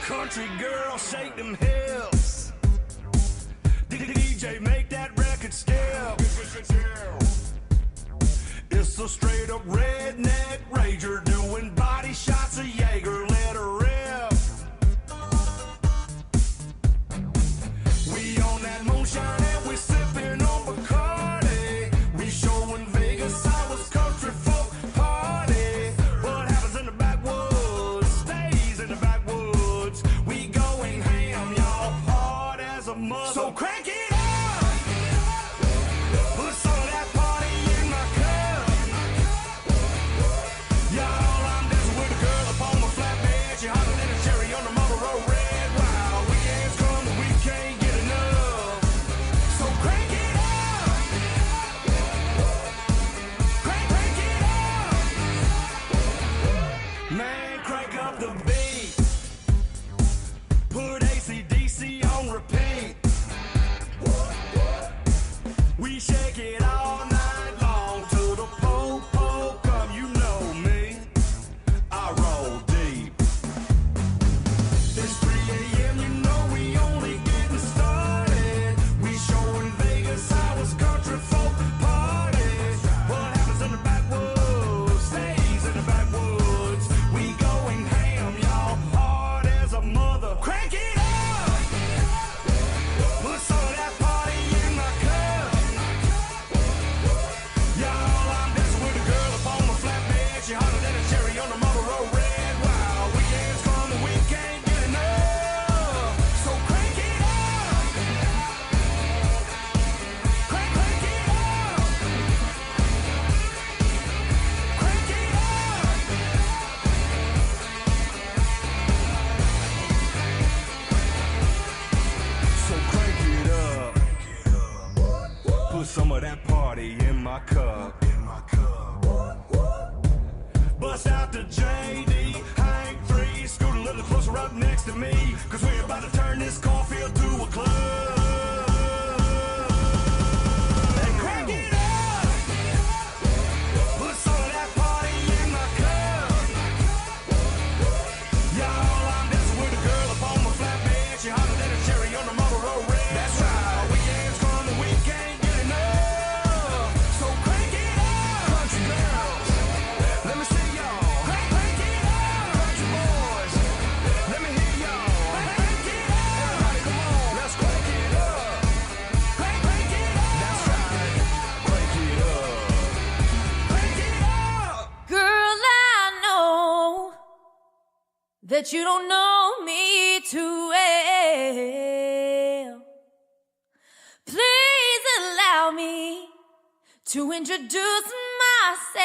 Country girl, shake them hips. DJ, make that record still. It's a straight up redneck rager doing body shots of Jaeger. Let her rip. We on that moonshine and we sipping on Bacardi. We showing Vegas how it's country folk party. What happens in the backwoods stays in the backwoods. We going ham, y'all, hard as a mother. So crank it up. Put some of that party in my cup. Y'all, I'm dancing with a girl upon of that party in my cup. Bust out the JD, Hank 3, scoot a little closer up next to me, cause we're about to turn this cornfield to a club. And crank it up! Put some of that party in my cup. Y'all, I'm dancing with a girl up on my flatbed. She hotter than a cherry on the Marlboro Red. That's right, weekends come and we can't get enough. So crank it up, country girls. Let me see y'all. Crank it up, country boys. Let me hear y'all. Crank it up, everybody, come on, let's crank it up. Crank it up. That's right, crank it up. Crank it up. Girl, I know that you don't know me too well. Please allow me to introduce myself.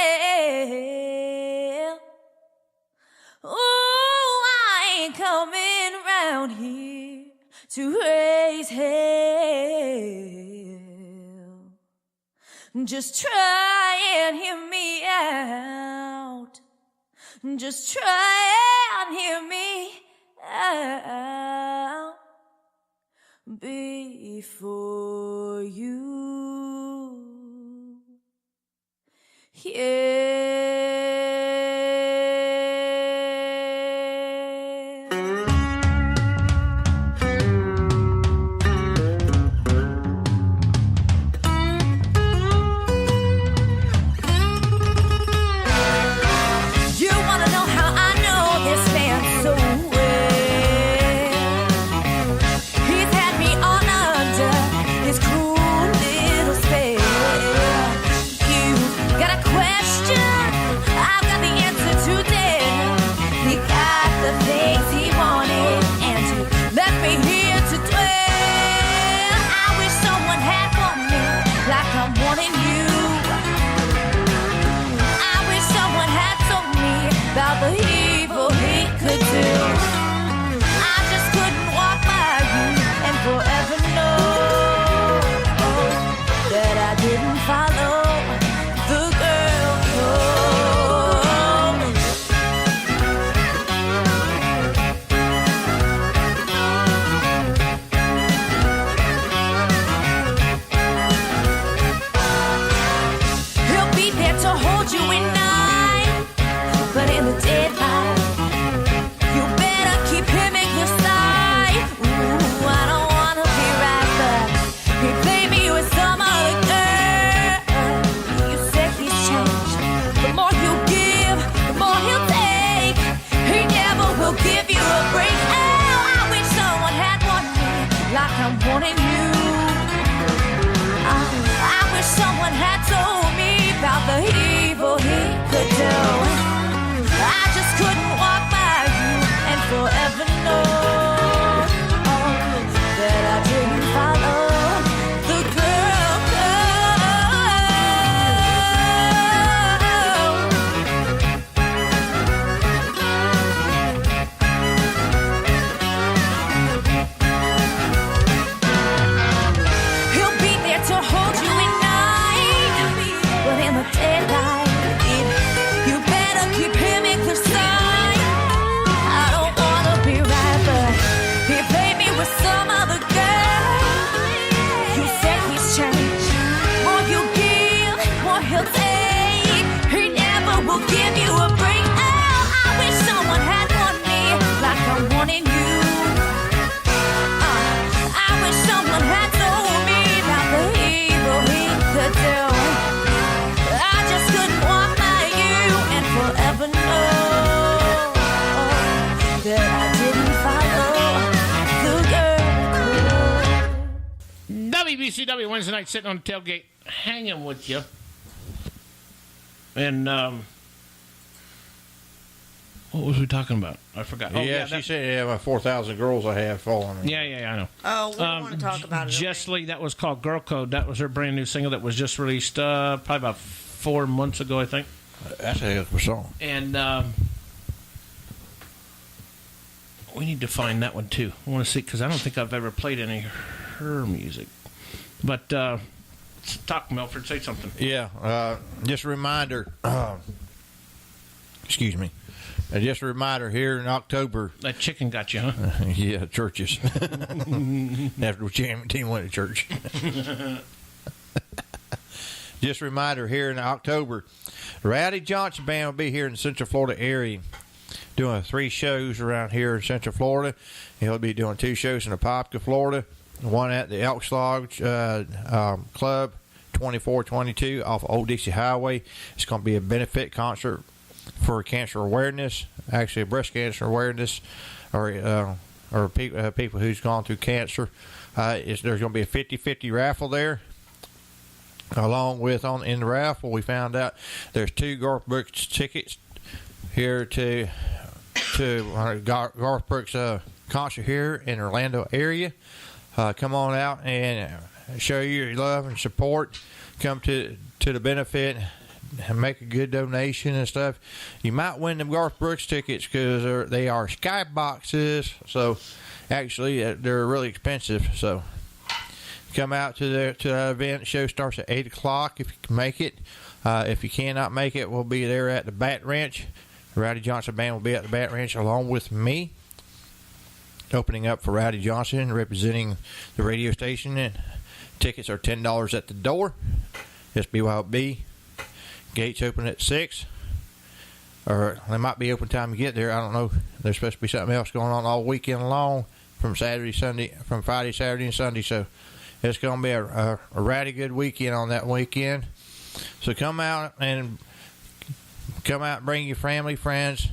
Oh, I ain't coming round here to raise hell. Just try and hear me out. Just try and hear me out before you You wanna know how I know this man so well? He's had me on under his cruel little spell. You got a question? I've got the answer today. He got the things he wanted, and he left me here to dwell. I wish someone had for me like I'm wanting you. I wish someone had told me about the evil he could do. I just couldn't walk by you and forever know that I didn't follow the girl code. He'll be there to hold you in night, but in the daylight, you better keep him in your sight. Ooh, I don't wanna be right back. He played me with some other girl. You say he's changed. The more you give, the more he'll take. He never will give you a break. Oh, I wish someone had wanted me like I'm wanting you. I wish someone had told me about the evil he could do. I just couldn't walk by you and forever know that I didn't follow the girl code. He'll be there to hold you at night, but in the daylight, you better keep him in the sight. I don't wanna be right, but he played me with some other girl. You said he's changed. More you give, more he'll take. He never will give you a break. Oh, I wish someone had wanted me like I'm wanting you. I wish someone had told me about the evil he could do. I just couldn't walk by you and forever know that I didn't follow the girl. WBCW Wednesday night, sitting on the tailgate, hanging with you. And what was we talking about? I forgot. Yeah, she said, my 4,000 girls I have following me. Yeah, I know. Oh, we don't want to talk about it. Jess Lee, that was called Girl Code. That was her brand new single that was just released probably about 4 months ago, I think. That's a hell of a song. And we need to find that one too. I want to see, because I don't think I've ever played any of her music. But Talk, Milford. Say something. Yeah, just a reminder. Excuse me. Just a reminder here in October. That chicken got you, huh? Yeah, churches. After the team went to church. Just a reminder here in October, Rowdy Johnson Band will be here in the Central Florida area doing 3 shows around here in Central Florida. He'll be doing 2 shows in Apopka, Florida, one at the Elks Lodge Club, 2422 off Old Dixie Highway. It's going to be a benefit concert for cancer awareness, actually breast cancer awareness, or people who's gone through cancer. There's going to be a 50-50 raffle there. Along with in the raffle, we found out there's 2 Garth Brooks tickets here to Garth Brooks concert here in Orlando area. Come on out and show your love and support. Come to the benefit and make a good donation and stuff. You might win them Garth Brooks tickets because they are sky boxes. So actually, they're really expensive. So come out to that event. The show starts at 8 o'clock if you can make it. If you cannot make it, we'll be there at the Bat Ranch. The Rowdy Johnson Band will be at the Bat Ranch along with me, opening up for Rowdy Johnson, representing the radio station. And tickets are $10 at the door. It's BYOB. Gates open at 6. Or they might be open time to get there. I don't know. There's supposed to be something else going on all weekend long from Friday, Saturday, and Sunday. So it's going to be a rowdy good weekend on that weekend. So come out and bring your family, friends,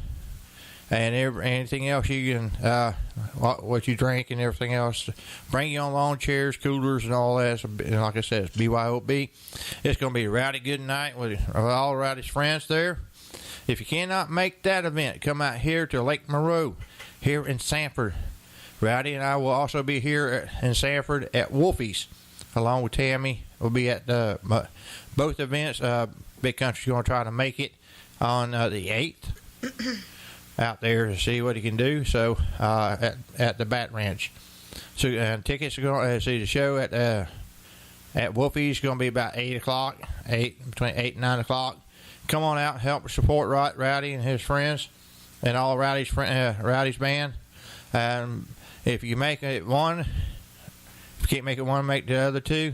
and anything else you can, what you drink and everything else. Bring your own lawn chairs, coolers, and all that. So, like I said, it's BYOB. It's going to be a rowdy good night with all Rowdy's friends there. If you cannot make that event, come out here to Lake Monroe, here in Sanford. Rowdy and I will also be here in Sanford at Wolfie's, along with Tammy. We'll be at both events. Big Country's going to try to make it on the 8th out there to see what he can do. So at the Bat Ranch. So tickets are going to see the show at Wolfie's. Going to be about 8 o'clock, between 8 and 9 o'clock. Come on out and help support Rowdy and his friends and all Rowdy's band. If you make it one, if you can't make it one, make the other 2.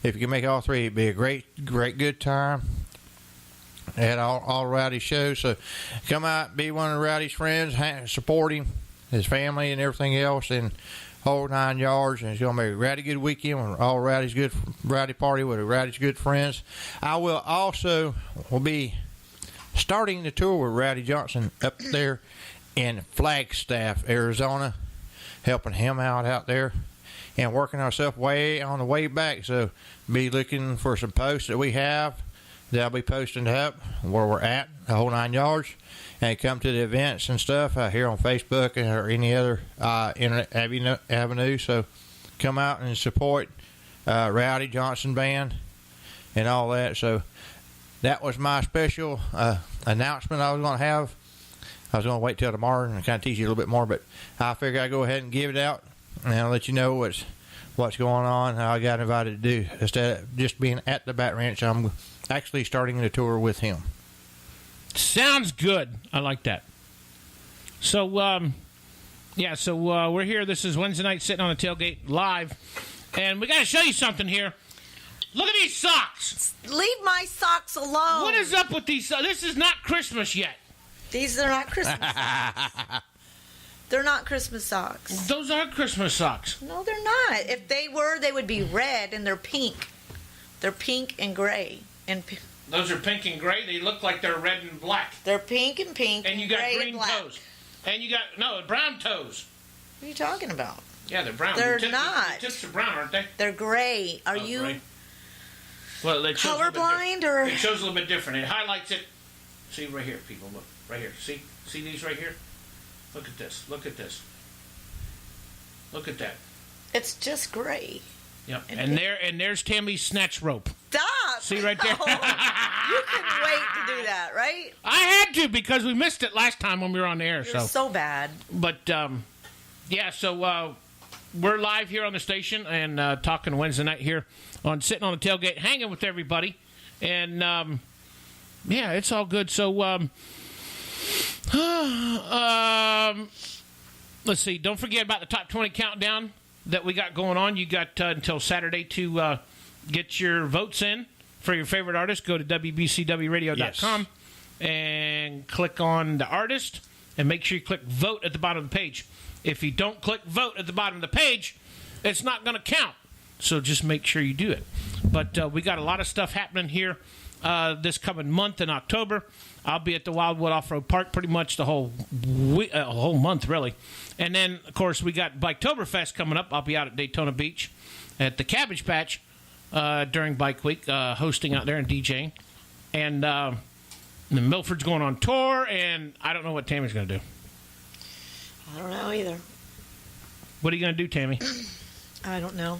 If you can make all 3, it'd be a great good time at all Rowdy's shows. So come out, be one of Rowdy's friends, support him, his family, and everything else, and whole 9 yards. And it's going to be a rowdy good weekend with all Rowdy party with Rowdy's good friends. I will be starting the tour with Rowdy Johnson up there in Flagstaff, Arizona, helping him out there and working ourselves on the way back. So be looking for some posts that we have that I'll be posting up where we're at, the whole 9 yards, and come to the events and stuff here on Facebook or any other internet avenue. So come out and support Rowdy Johnson Band and all that. So that was my special announcement I was going to have. I was going to wait till tomorrow and kind of teach you a little bit more, but I figured I'd go ahead and give it out and I'll let you know what's going on, how I got invited to do. Instead of just being at the Bat Ranch, I'm actually starting the tour with him. Sounds good. I like that. So, we're here. This is Wednesday night sitting on the tailgate live, and we got to show you something here. Look at these socks. Leave my socks alone. What is up with these socks? This is not Christmas yet. These are not Christmas socks. They're not Christmas socks. Those are Christmas socks. No, they're not. If they were, they would be red, and they're pink. They're pink and gray. Those are pink and gray. They look like they're red and black. They're pink and pink. And you got gray green and black. toes. And you got brown toes. What are you talking about? Yeah, they're brown. They're Your not. Tips are brown, aren't they? They're gray. Are you gray. Well, it shows colorblind or? It shows a little bit different. It highlights it. See right here, people. Look right here. See these right here. Look at this. Look at this. Look at that. It's just gray. Yep. And there's Tammy's snatch rope. Stop. See right there. You couldn't wait to do that, right? I had to because we missed it last time when we were on the air. You're so bad. But yeah. So we're live here on the station and talking Wednesday night here on Sitting on the Tailgate, hanging with everybody. And, yeah, it's all good. So, let's see. Don't forget about the Top 20 countdown that we got going on. You got until Saturday to get your votes in for your favorite artist. Go to WBCWradio.com and click on the artist and make sure you click vote at the bottom of the page. If you don't click vote at the bottom of the page, it's not going to count. So just make sure you do it. But we got a lot of stuff happening here this coming month in October. I'll be at the Wildwood Off-Road Park pretty much the whole month, really. And then, of course, we got Biketoberfest coming up. I'll be out at Daytona Beach at the Cabbage Patch during Bike Week, hosting out there and DJing. And the Milford's going on tour, and I don't know what Tammy's going to do. I don't know either. What are you going to do, Tammy? I don't know.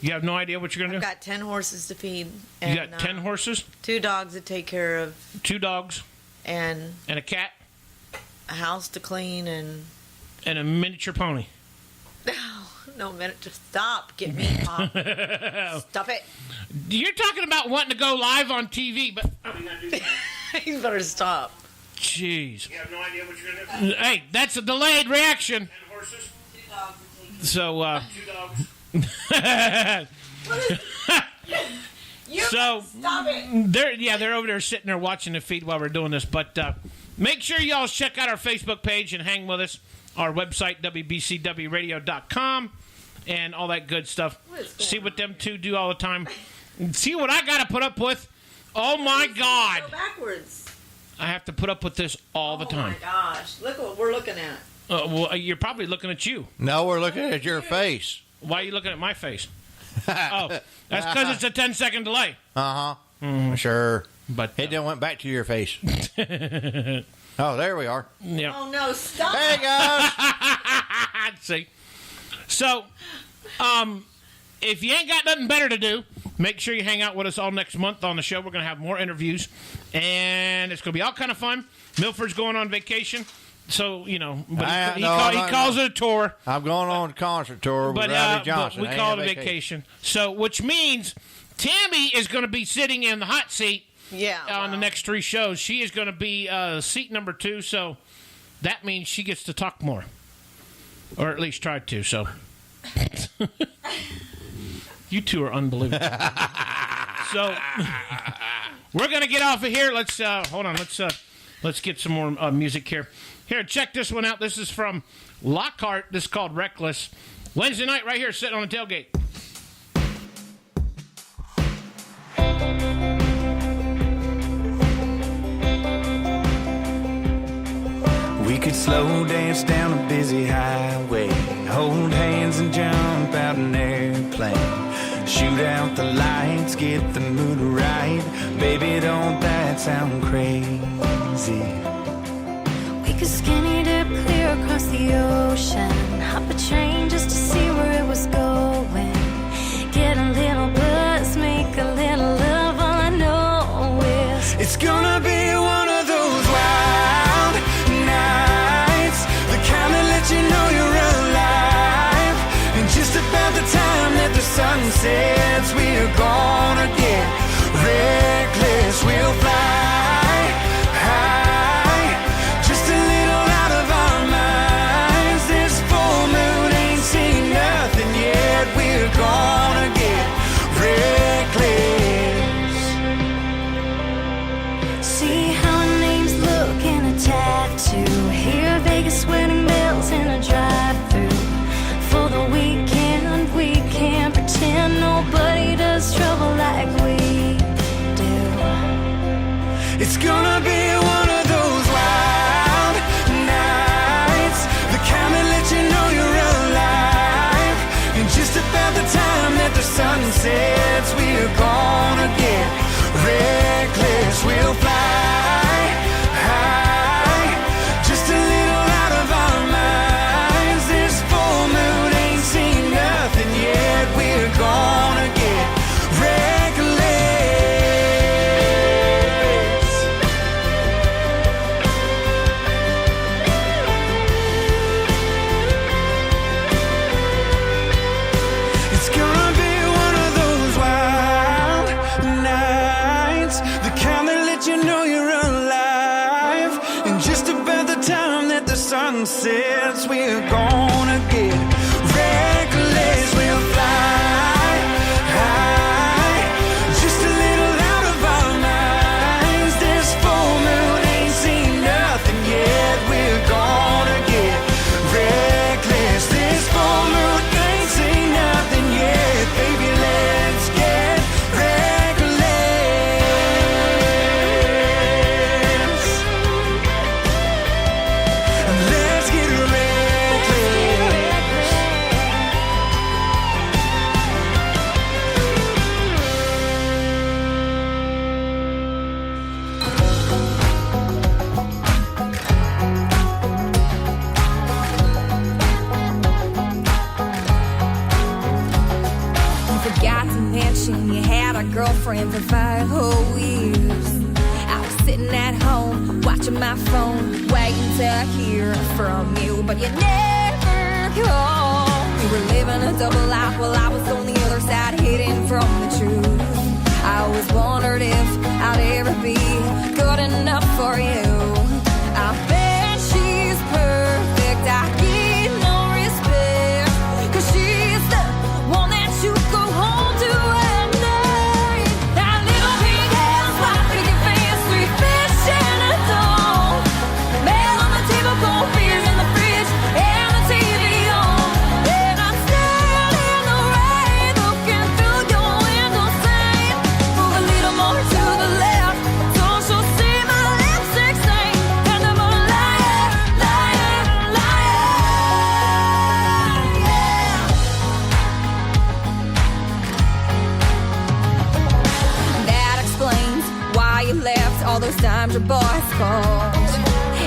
You have no idea what you're going to do? I've got 10 horses to feed. You got 10 horses? 2 dogs to take care of. 2 dogs? And a cat? A house to clean and a miniature pony. No, just stop. Get me off. Stop it. You're talking about wanting to go live on TV, but You better stop. Jeez. You have no idea what you're going to do? Hey, that's a delayed reaction. 10 horses? 2 dogs to take care of. So, 2 dogs. Stop it. They're over there sitting there watching the feed while we're doing this. But make sure y'all check out our Facebook page and hang with us. Our website, WBCWradio.com, and all that good stuff. See what them two do all the time. See what I got to put up with. Oh, my God. Go backwards. I have to put up with this all the time. Oh, my gosh. Look what we're looking at. Well, you're probably looking at you. No, we're looking at your face. Why are you looking at my face? Oh, that's because it's a 10-second delay. Uh-huh. Sure. But it then went back to your face. Oh, there we are. Yeah. Oh, no, stop. There you go. See? So, if you ain't got nothing better to do, make sure you hang out with us all next month on the show. We're going to have more interviews, and it's going to be all kind of fun. Milford's going on vacation. So, you know, but he calls it a tour. I'm going on a concert tour with Rowdy Johnson. But we call it a vacation. So, which means Tammy is going to be sitting in the hot seat on the next 3 shows. She is going to be seat number 2, so that means she gets to talk more. Or at least try to, so. You two are unbelievable. So, we're going to get off of here. Let's, hold on, let's get some more music here. Here, check this one out. This is from Lockhart. This is called Reckless. Wednesday night right here, sitting on the tailgate. We could slow dance down a busy highway, hold hands and jump out an airplane, shoot out the lights, get the mood right. Baby, don't that sound crazy? We could skinny dip clear across the ocean, hop a train just to see where it was going, get a little buzz, make a little love. All I know is it's gonna be one of those wild nights, the kind that let you know you're alive. And just about the time that the sun sets, we're gonna get reckless. We'll fly high, just a little out of our minds. This sense. We're gonna get reckless. We'll fly high, just a little out of our minds. This full moon ain't seen nothing yet. We're gonna get reckless. This full moon ain't seen nothing yet. Baby, let's get reckless. Let's get reckless. You forgot to mention you had a girlfriend for 5 whole years. I was sitting at home watching my phone, waiting to hear from you, but you never called. You were living a double life while I was on the other side, hiding from the truth. I always wondered if I'd ever be good enough for you. I bet she's perfect. I get no respect, 'cause she's the one that you go home to at night. That little pink house, white picket fence, 3 fish and a dog. Mail on the table, cold beers in the fridge, and the TV on. And I'm standing in the rain, looking through your window saying, move a little more to the left, so she'll see my lipstick stain. And I'm a liar, liar, liar, yeah. That explains why you left all those times your boss called,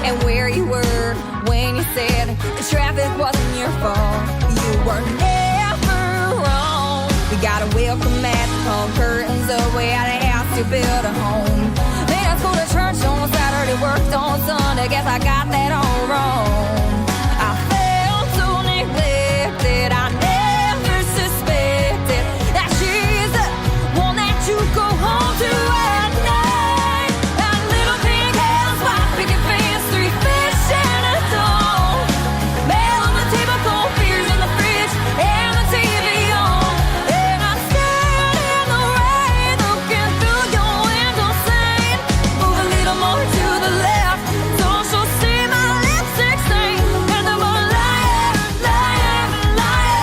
and where you were when you said the traffic wasn't your fault. You were never wrong. We got a welcome mat, hung curtains away at a house to build a home. Then I go to church on Saturday, worked on Sunday. Guess I got that all wrong. I felt so neglected. I never suspected that she's the one that you go home to at night. That little pink house, white picket fence, 3 fish and a dog. Mail on the table, cold beers in the fridge, and the TV on. And I'm standing in the rain, looking through your window saying, move a little more to the left, so she'll see my lipstick stain. And I'm a liar, liar, liar,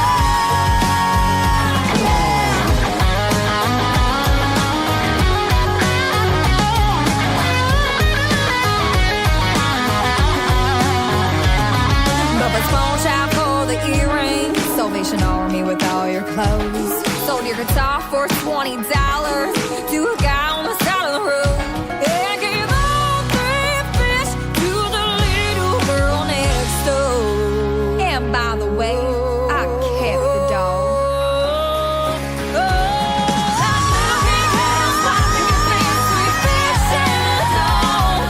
Bubba's phone shop for the earrings, Salvation Army with all your clothes. Sold your guitar for $20 to a guy on the side of the road. And gave all 3 fish to the little girl next door. And by the way, I kept the dog. That little pink house, white picket fence, 3 fish and a dog.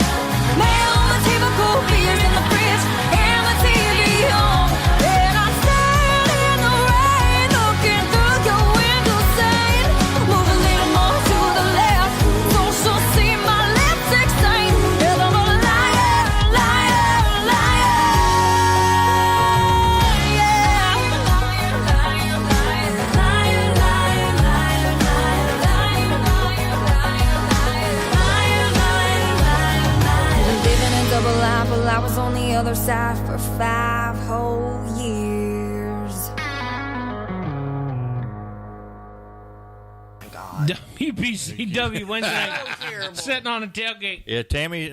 Mail on the table, cold beers in the fridge, and the TV on. And I'm standing in the rain, looking through your window saying, move a little more to the left, so she'll see my lipstick stain. And I'm a liar, liar, liar, yeah. Liar, liar, liar, liar, liar, liar, liar, liar, liar, liar, liar. Living a double life while I was on the other side for 5 whole years. WBCW Wednesday night, sitting on a tailgate. Yeah, Tammy's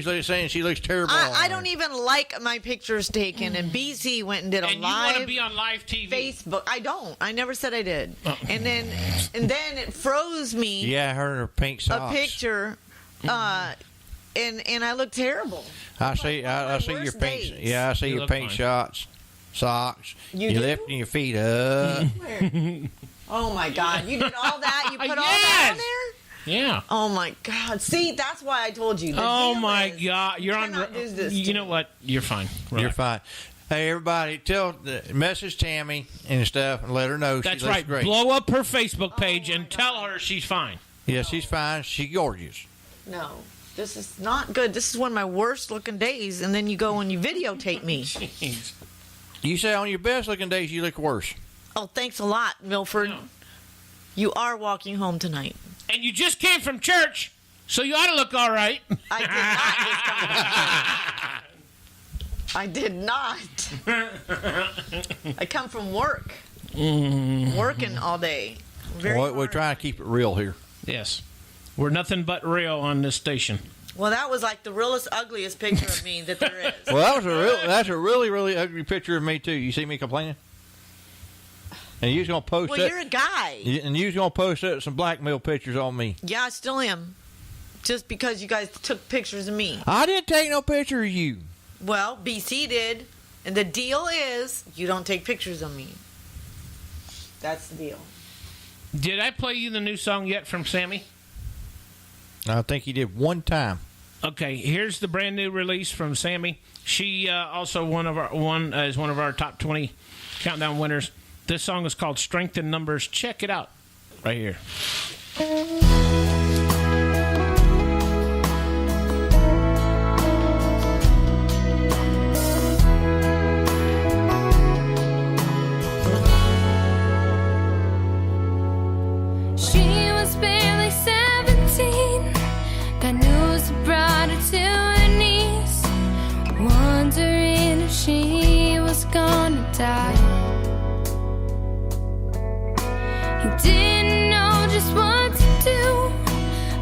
literally saying she looks terrible. I don't even like my pictures taken, and BC went and did a And you live want to be on live TV. Facebook. I don't. I never said I did. Oh. And then it froze me Yeah, her in her pink a socks. picture, and I look terrible. I see your worst pink. days. Yeah, I see You your look pink fine. socks. You You're do? lifting your feet up. Where? Oh my God! You did all that. You put all that on there. Yeah. Oh my God! See, that's why I told you. The Oh deal my is, God! You're on. cannot do this You to know me. what? You're fine. You're Relax. fine. Hey, everybody, message Tammy and stuff and let her know That's she looks right. great. Blow up her Facebook page and tell her she's fine. Yeah, she's fine. She's gorgeous. No. This is not good. This is one of my worst looking days, and then you go and you videotape me. Jeez. You say on your best looking days you look worse. Oh, thanks a lot, Milford. No. You are walking home tonight. And you just came from church, so you ought to look all right. I did not just come from church. I come from work. Working all day. Very We're hard. trying to keep it real here. Yes. We're nothing but real on this station. Well, that was like the realest, ugliest picture of me that there is. Well, that's a really, really ugly picture of me too. You see me complaining? And you was gonna post Well, that. you're a guy. And you was gonna post some blackmail pictures on me. Yeah, I still am. Just because you guys took pictures of me. I didn't take no picture of you. Well, BC did. And the deal is, you don't take pictures of me. That's the deal. Did I play you the new song yet from Sammy? I think you did one time. Okay, here's the brand new release from Sammy. She also is one of our top 20 countdown winners. This song is called Strength in Numbers. Check it out right here. She was barely 17. Got news that brought her to her knees, wondering if she was gonna die. He didn't know just what to do,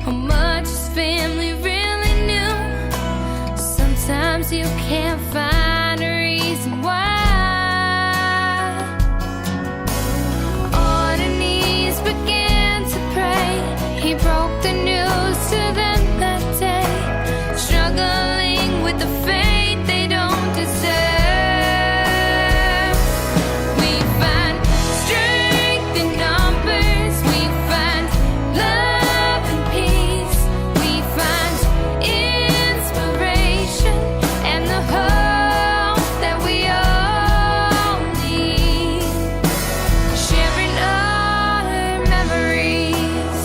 how much his family really knew. Sometimes you can't find a reason why. On her knees began to pray. He broke the news to them that day, struggling with the fate they don't deserve. We find strength in numbers. We find love and peace. We find inspiration and the hope that we all need. Sharing our memories.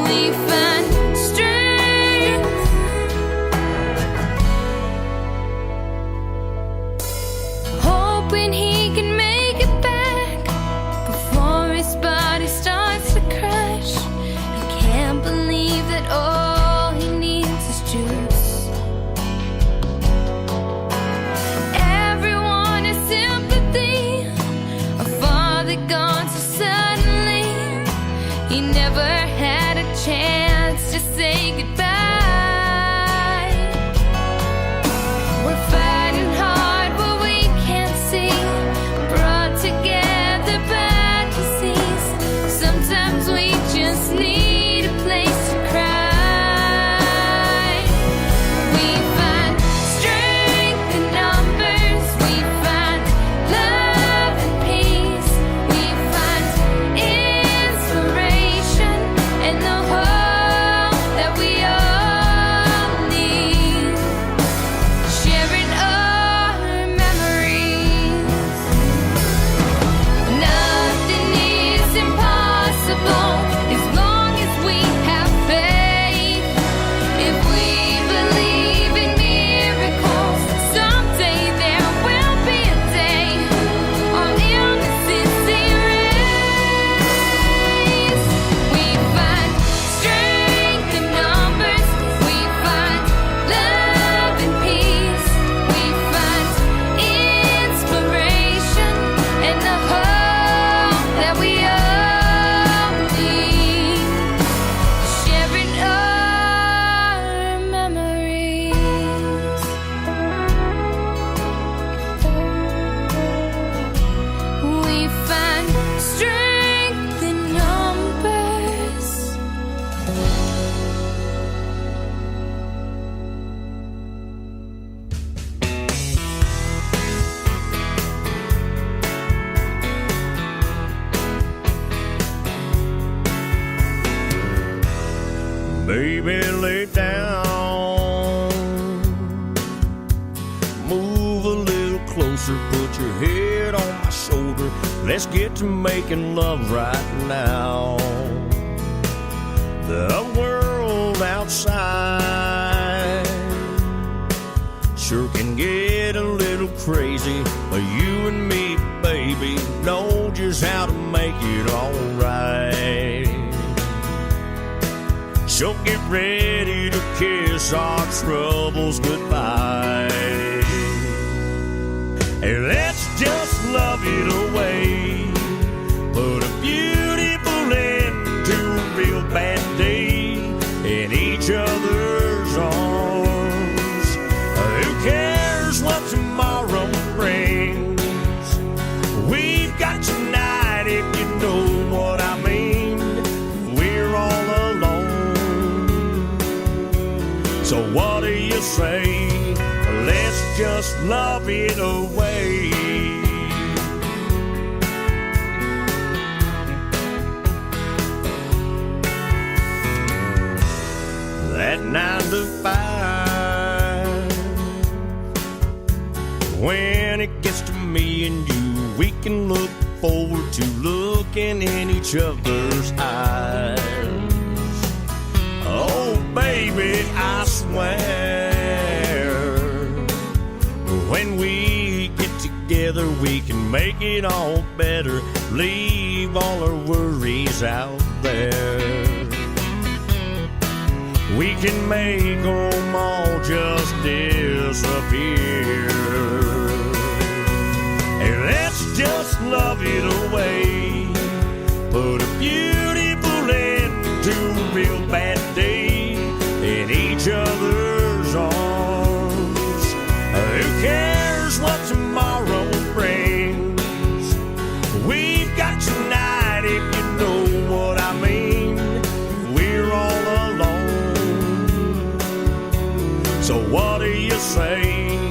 We find strength. Hoping he can make it back before his body starts to crash. I can't believe that all he needs is juice. Everyone has sympathy. A father gone so suddenly. He never had a chance to say goodbye. We're fighting hard what we can't see, brought together by disease. Sometimes we just need a place to cry. We find strength in numbers. We find love and peace. We find inspiration and the hope that we all need. Sharing our memories. Nothing is impossible as long as we have faith. If we believe in miracles, someday there will be a day all illnesses erased. We find strength in numbers. We find love and peace. We find inspiration and the hope that we all need. Sharing our memories. We find strength in numbers. Baby, lay down. Move a little closer, put your head on my shoulder. Let's get to making love right now. the world outside sure can get a little crazy, but you and me, baby, know just how to make it all right. So get ready to kiss our troubles goodbye. And let's just love it away. Put a beautiful end to a real bad day in each other's arms. Who cares what tomorrow brings? We've got tonight, if you know what I mean. We're all alone. So what do you say? Let's just love it away. That 9 to 5, when it gets to me and you, we can look forward to looking in each other's eyes. Oh, baby, I swear, when we get together, we can make it all better. Leave all our worries out there. We can make them all just disappear. And let's just love it away. Put a beautiful end to a real bad day in each other's arms. Who cares what tomorrow brings? We've got tonight, if you know what I mean. We're all alone. So what do you say?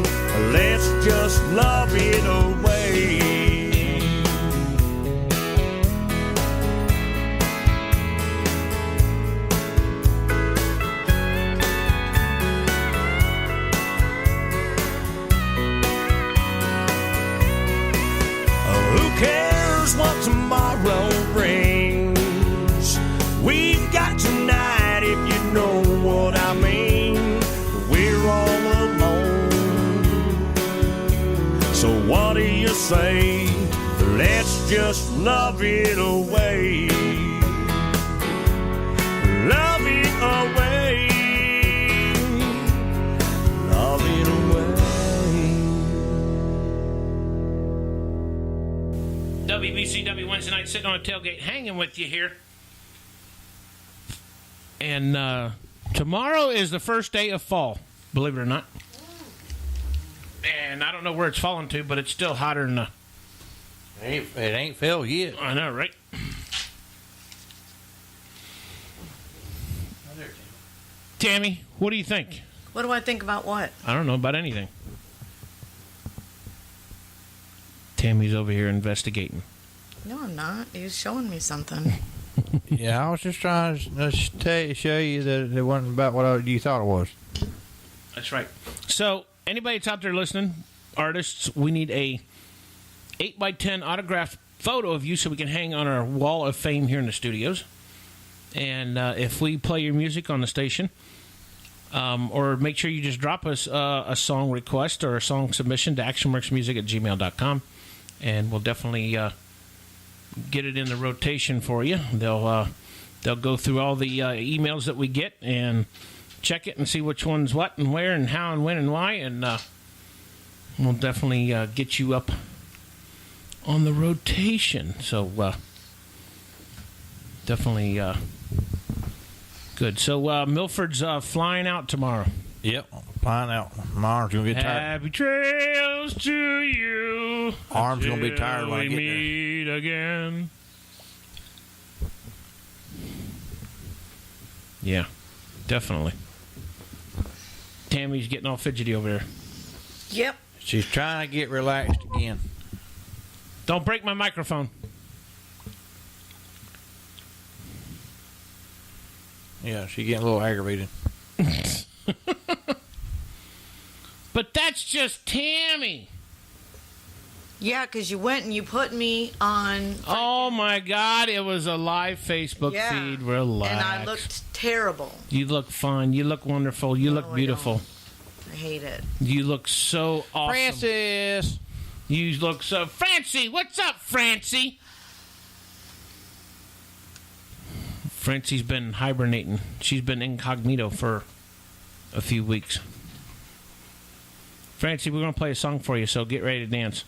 Let's just love it away. Who cares what tomorrow brings? We've got tonight, if you know what I mean. We're all alone. So what do you say? Let's just love it away. Love it away. Love it away. WBCW Wednesday night, sitting on a tailgate, hanging with you here. And tomorrow is the first day of fall, believe it or not. And I don't know where it's falling to, but it's still hotter than It ain't fell yet. I know, right? Tammy, what do you think? What do I think about what? I don't know about anything. Tammy's over here investigating. No, I'm not. He was showing me something. Yeah, I was just trying to show you that it wasn't about what you thought it was. That's right. So, anybody that's out there listening, artists, we need a 8x10 autographed photo of you so we can hang on our wall of fame here in the studios. And if we play your music on the station, or make sure you just drop us a song request or a song submission to actionworksmusic@gmail.com, and we'll definitely get it in the rotation for you. They'll go through all the emails that we get and check it and see which one's what and where and how and when and why, and we'll definitely get you up on the rotation. So definitely good. So Milford's flying out tomorrow. Yep, flying out. My arm's gonna get tired. Happy trails to you. Arm's gonna be tired when I get there. Meet again. Yeah, definitely. Tammy's getting all fidgety over there. Yep. She's trying to get relaxed again. Don't break my microphone. Yeah, she's getting a little aggravated. But that's just Tammy. Yeah, because you went and you put me on. Oh my God! It was a live Facebook Yeah. feed. Relax. And I looked terrible. You look fun. You look wonderful. You look beautiful. I hate it. You look so awesome. Francis. You look so... Francie! What's up, Francie? Francie's been hibernating. She's been incognito for a few weeks. Francie, we're going to play a song for you, so get ready to dance.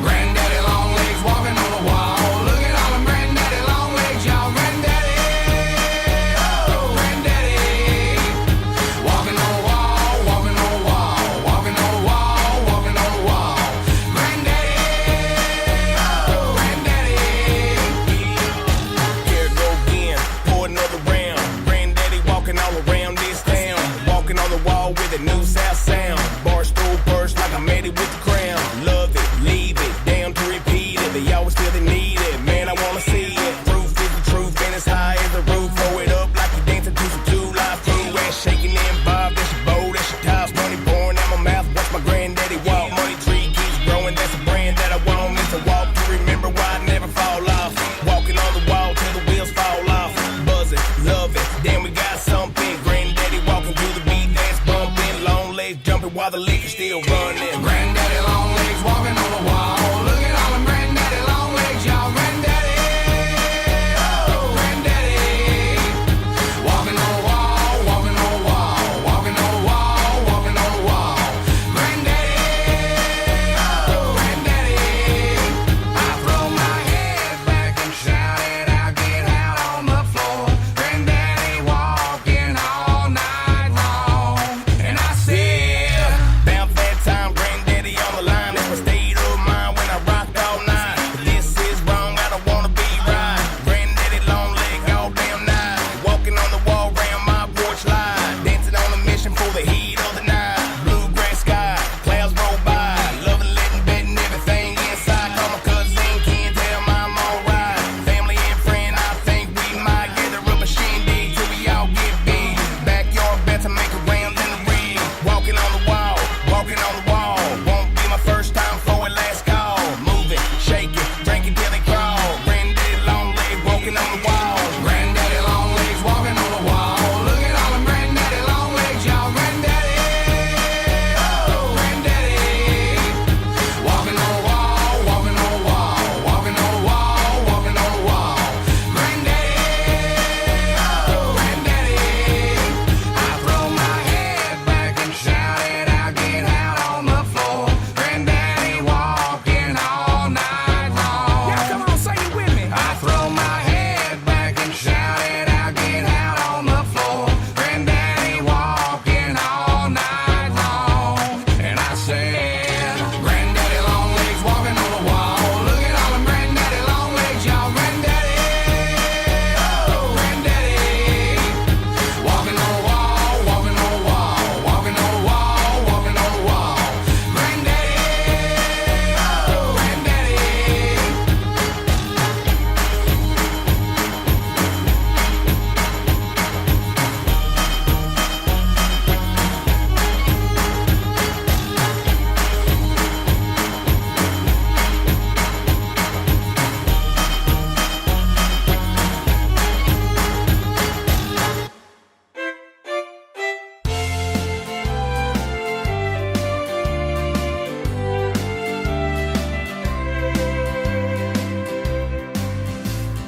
Granddaddy long legs walking on the wall. Look at all them granddaddy long legs, y'all. Granddaddy, oh, granddaddy, walking on the wall, walking on the wall, walking on the wall, walking on the wall. Granddaddy, oh, granddaddy. Here go again, pour another round. Granddaddy walking all around this town. Walking on the wall with a new south sound. Barstool burst like I made it with the crown. Love it, leave it, down to repeat it. They always feel they need it. Man, I wanna see it. Proof is the truth, and it's high as the roof. Throw it up like you dancing to some two-life crew. Ass shaking and bob, that's your bow, that's your tops. Money pouring out my mouth, watch my granddaddy walk. Money tree keeps growing, that's a brand that I want. It's a walk to remember why I never fall off. Walking on the wall till the wheels fall off. Buzzing, love it, damn we got something. Granddaddy walking to the beat that's bumping. Long legs jumping while the liquor still running. Granddaddy long legs walking on the wall. Look at all them granddaddy long legs, y'all. Granddaddy, oh, granddaddy, walking on the wall, walking on the wall, walking on the wall, walking on the wall. Granddaddy, oh, granddaddy, I throw my head back and shout it out, get out on the floor. Granddaddy walking all night long, and I said, Bounce that time, granddaddy on the line. It's my state of mind when I rock all night. If this is wrong, I don't wanna be right. Granddaddy long leg all damn night. Walking on the wall round my porch line. Dancing on a mission for the heat of the night. Bluegrass sky, clouds roll by. Loving, letting, betting everything inside. Call my cousin, can't tell mom alright. Family and friend, I think we might gather up a shindig till we all get big. Backyard bet to make a round in the ring. Walking on the wall, walking on the wall. Won't be my first time for it, last call. Move it, shake it, drink it till they crawl. Granddaddy long leg walking on the wall. Granddaddy long legs walking on the wall. Look at all them granddaddy long legs, y'all. Granddaddy, oh, granddaddy, walking on the wall, walking on the wall, walking on the wall, walking on the wall. Granddaddy, oh, granddaddy, I throw my head back and shout it out, get out on the floor. Granddaddy walking all night long. Yeah, come on, say it with me. I throw my head back and shout it out, get out on the floor. Granddaddy walking all night long, and I said, Granddaddy long legs walking on the wall. Look at all them granddaddy long legs, y'all. Granddaddy, oh, granddaddy, walking on the wall, walking on the wall, walking on the wall, walking on the wall. Granddaddy, oh, granddaddy.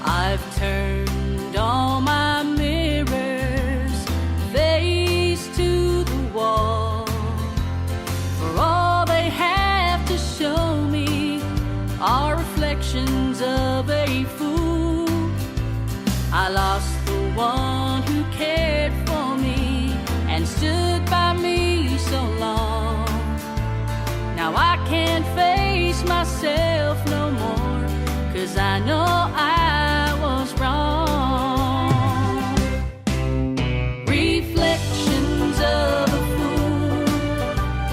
I've turned all my mirrors face to the wall. For all they have to show me are reflections of a fool. I lost the one who cared for me and stood by me so long. Now I can't face myself no more, 'cause I know I was wrong. Reflections of a fool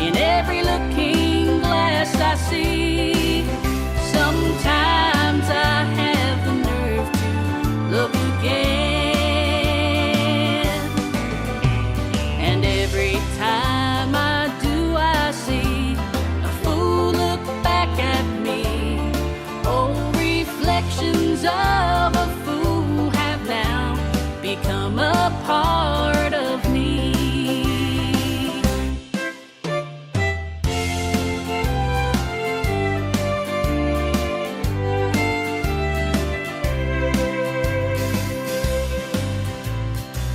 in every looking glass I see. Sometimes I have the nerve to look again. reflections of a fool have now become a part of me.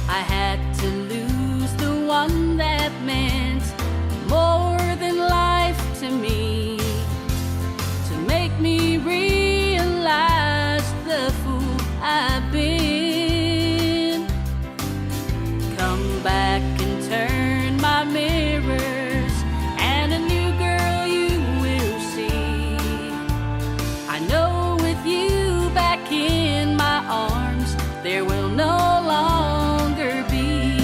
I had to lose the one that meant more than life to me, to make me realize the fool I've been. Come back and turn my mirrors, and a new girl you will see. I know with you back in my arms, there will no longer be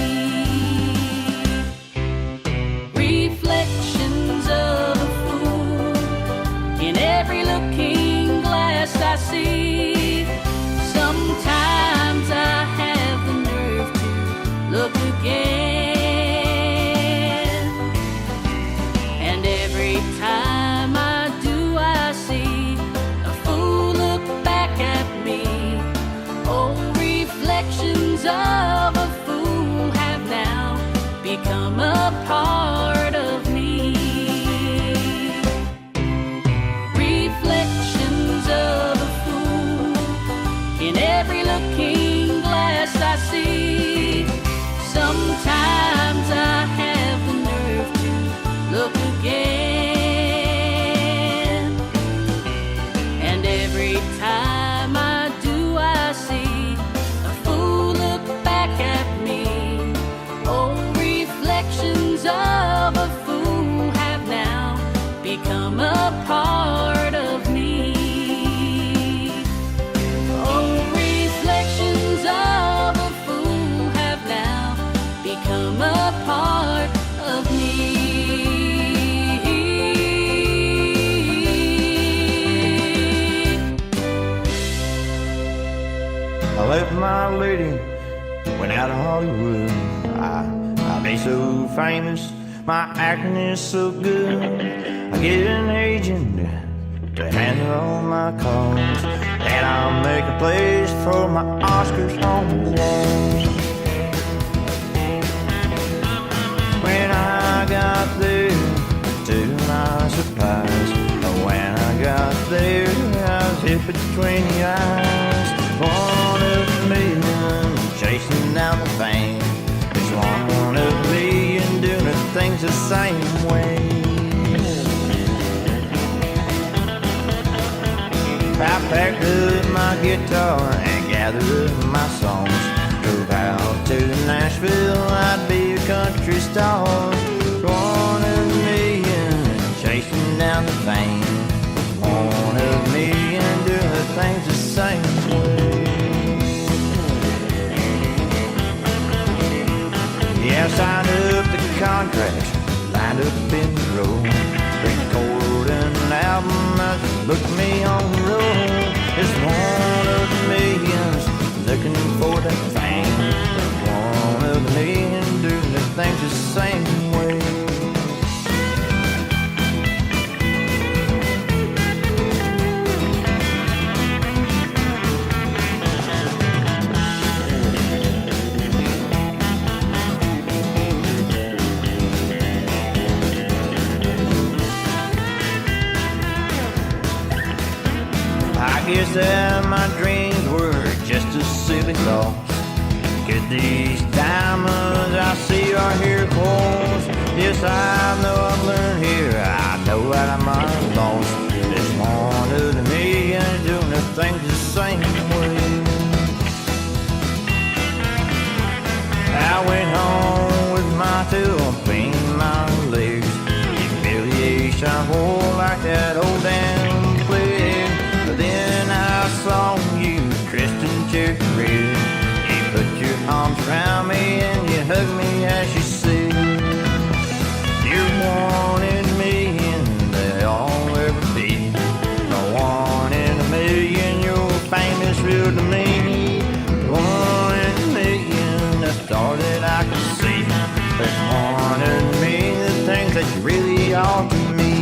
reflections of a fool in every looking glass I see. Sometimes I have the nerve to look again, and every time I do, I see a fool look back at me. Oh, reflections of a fool have now become a part of me. Reflections of a fool in every looking glass I see. Sometimes I have the nerve to look again, and every time I do, I see a fool look back at me. Oh, reflections of a fool have now become a part of me. Oh, reflections of a fool have now become a part of me. I left my lady, went out of Hollywood. I'll be so famous, my acting is so good. I get an agent to handle all my calls, and I'll make a place for my Oscars on the walls. When I got there, to my surprise, when I got there, I was hit between the eyes. One of a million chasing down the fame. It's one of a million doing things the same way. I packed up my guitar and gathered up my songs. Drove out to Nashville, I'd be a country star. One of a million chasing down the fame. One of a million doing things the same way. Yeah, I signed up the contracts, lined up in the row. Record an album, look me on the road. It's one of the millions looking for that fame. One of the million doing the things the same way. I guess that my dreams were just a silly thought. Could these diamonds I see are here close? Yes, I know I've learned here, I know that I'm lost. It's one of the million doing the things the same way. I went home with my tail between my legs. Humiliation whole like that old damn plague. But then I saw you dressed in cherry red. You put your arms around me and you hugged me as you said, you're one in a million that I'll ever be. The one in a million, you're famous real to me. One in a million, that's all that I can see. There's one in a million, the things that you really are to me.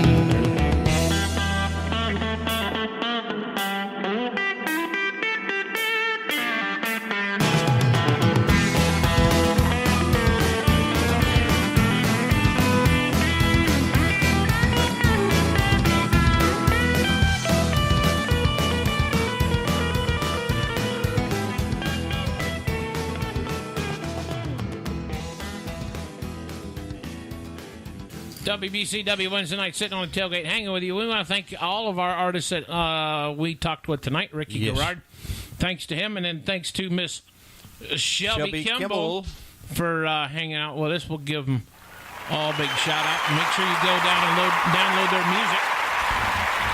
WBCW Wednesday night, sitting on the tailgate, hanging with you. We want to thank all of our artists that we talked with tonight. Rickey Garrard, thanks to him, and then thanks to Miss Shelby Kimble for hanging out with us. We'll give them all a big shout out. Make sure you go down and download their music,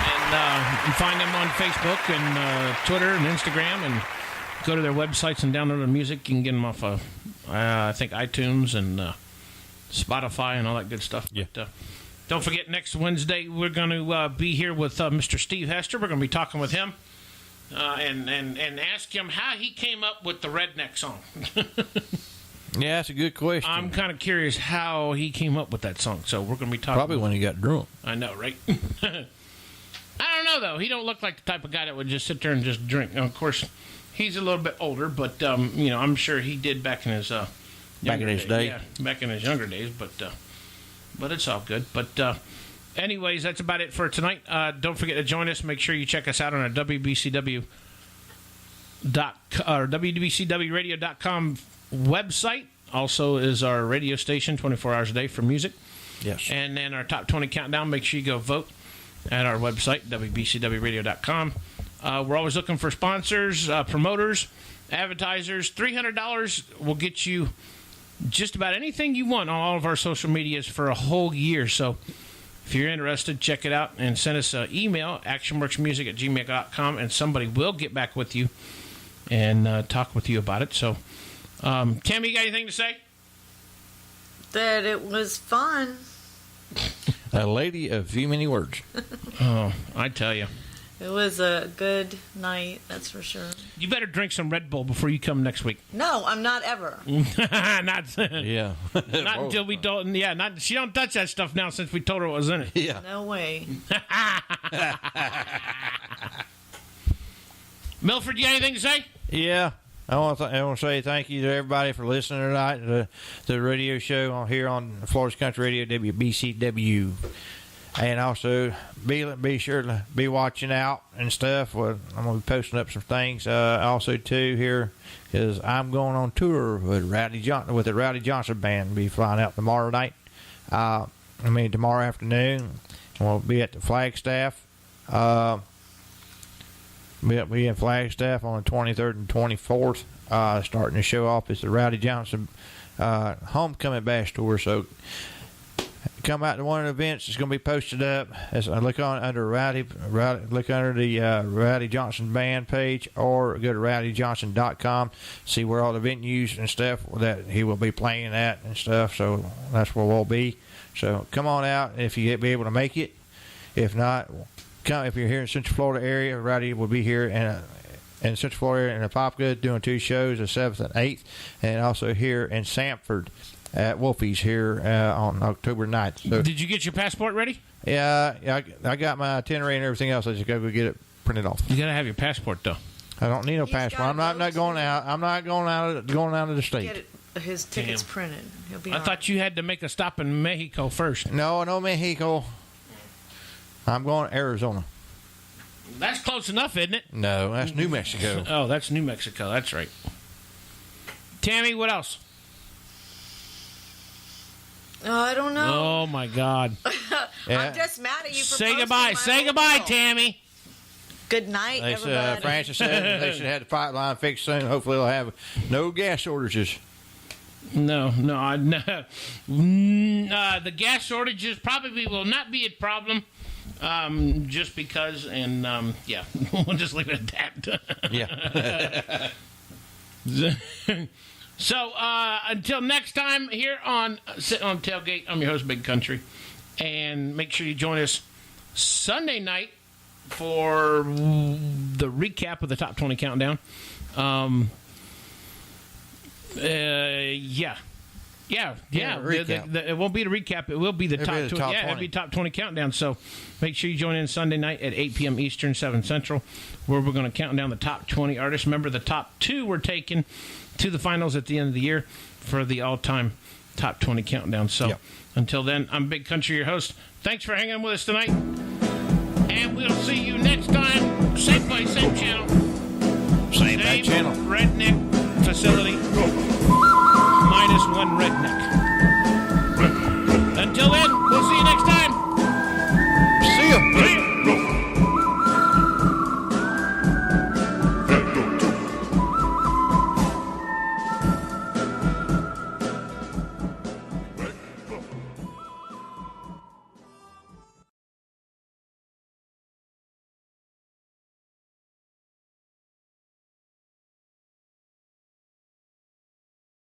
and you find them on Facebook and Twitter and Instagram, and go to their websites and download their music. You can get them off of I think iTunes and Spotify and all that good stuff. Yeah. But, don't forget, next Wednesday we're going to be here with Mr. Steve Hester. We're going to be talking with him and ask him how he came up with the Redneck song. Yeah, that's a good question. I'm kind of curious how he came up with that song. So we're going to be talking. Probably when he got drunk. I know, right? I don't know though. He don't look like the type of guy that would just sit there and just drink. Now, of course, he's a little bit older, but I'm sure he did back in his back in his day. Yeah, back in his younger days, but it's all good. But anyways, that's about it for tonight. Don't forget to join us. Make sure you check us out on our WBCWradio.com website. Also is our radio station 24 hours a day for music. Yes. And then our top 20 countdown. Make sure you go vote at our website, WBCWradio.com. We're always looking for sponsors, promoters, advertisers. $300 will get you just about anything you want on all of our social medias for a whole year. So if you're interested, check it out and send us an email, actionworksmusic@gmail.com, and somebody will get back with you and talk with you about it. So, Tammy, you got anything to say? That it was fun. A lady of few many words. Oh, I tell you. It was a good night, that's for sure. You better drink some Red Bull before you come next week. No, I'm not ever. Not Until we don't. Yeah, she don't touch that stuff now since we told her what was in it. Yeah. No way. Milford, you got anything to say? Yeah. I want to say thank you to everybody for listening tonight to the radio show here on Florida's Country Radio, WBCW. And also, be sure to be watching out and stuff. I'm going to be posting up some things. Also, too, here is I'm going on tour with the Rowdy Johnson Band. Be flying out tomorrow night. Tomorrow afternoon. We'll be at the Flagstaff. We'll be in Flagstaff on the 23rd and 24th. Starting to show off is the Rowdy Johnson Homecoming Bash Tour. So come out to one of the events. It's going to be posted up. Look under look under the Rowdy Johnson Band page, or go to rowdyjohnson.com. See where all the venues and stuff that he will be playing at and stuff. So that's where we'll be. So come on out if you be able to make it. If not, come if you're here in Central Florida area. Rowdy will be here in Central Florida in Apopka doing 2 shows, the 7th and 8th, and also here in Sanford at Wolfie's here on October 9th. So, did you get your passport ready? Yeah, I got my itinerary and everything else. I just got to go get it printed off. You got to have your passport, though. I don't need no passport. I'm not going out. I'm not going out of the state. Get his tickets printed. He'll be I thought you had to make a stop in Mexico first. No Mexico. I'm going to Arizona. That's close enough, isn't it? No, that's New Mexico. Oh, that's New Mexico. That's right. Tammy, what else? Oh, I don't know. Oh, my God. I'm just mad at you for Say goodbye. Say goodbye, Tammy. Good night, everybody. Francis said they should have the pipeline fixed soon. Hopefully they'll have no gas shortages. No. The gas shortages probably will not be a problem. Just because, and yeah, we'll just leave it at that. Yeah. So until next time, here on Sitting on Tailgate, I'm your host, Big Country, and make sure you join us Sunday night for the recap of the Top 20 Countdown. Yeah. It won't be the recap. It will be the top 20. Yeah, it'll be top 20 countdown. So make sure you join in Sunday night at 8 p.m. Eastern, 7 Central, where we're going to count down the top 20 artists. Remember, the top 2 were taken to the finals at the end of the year for the all-time top 20 countdown. So until then, I'm Big Country, your host. Thanks for hanging with us tonight. And we'll see you next time. Same place, same channel.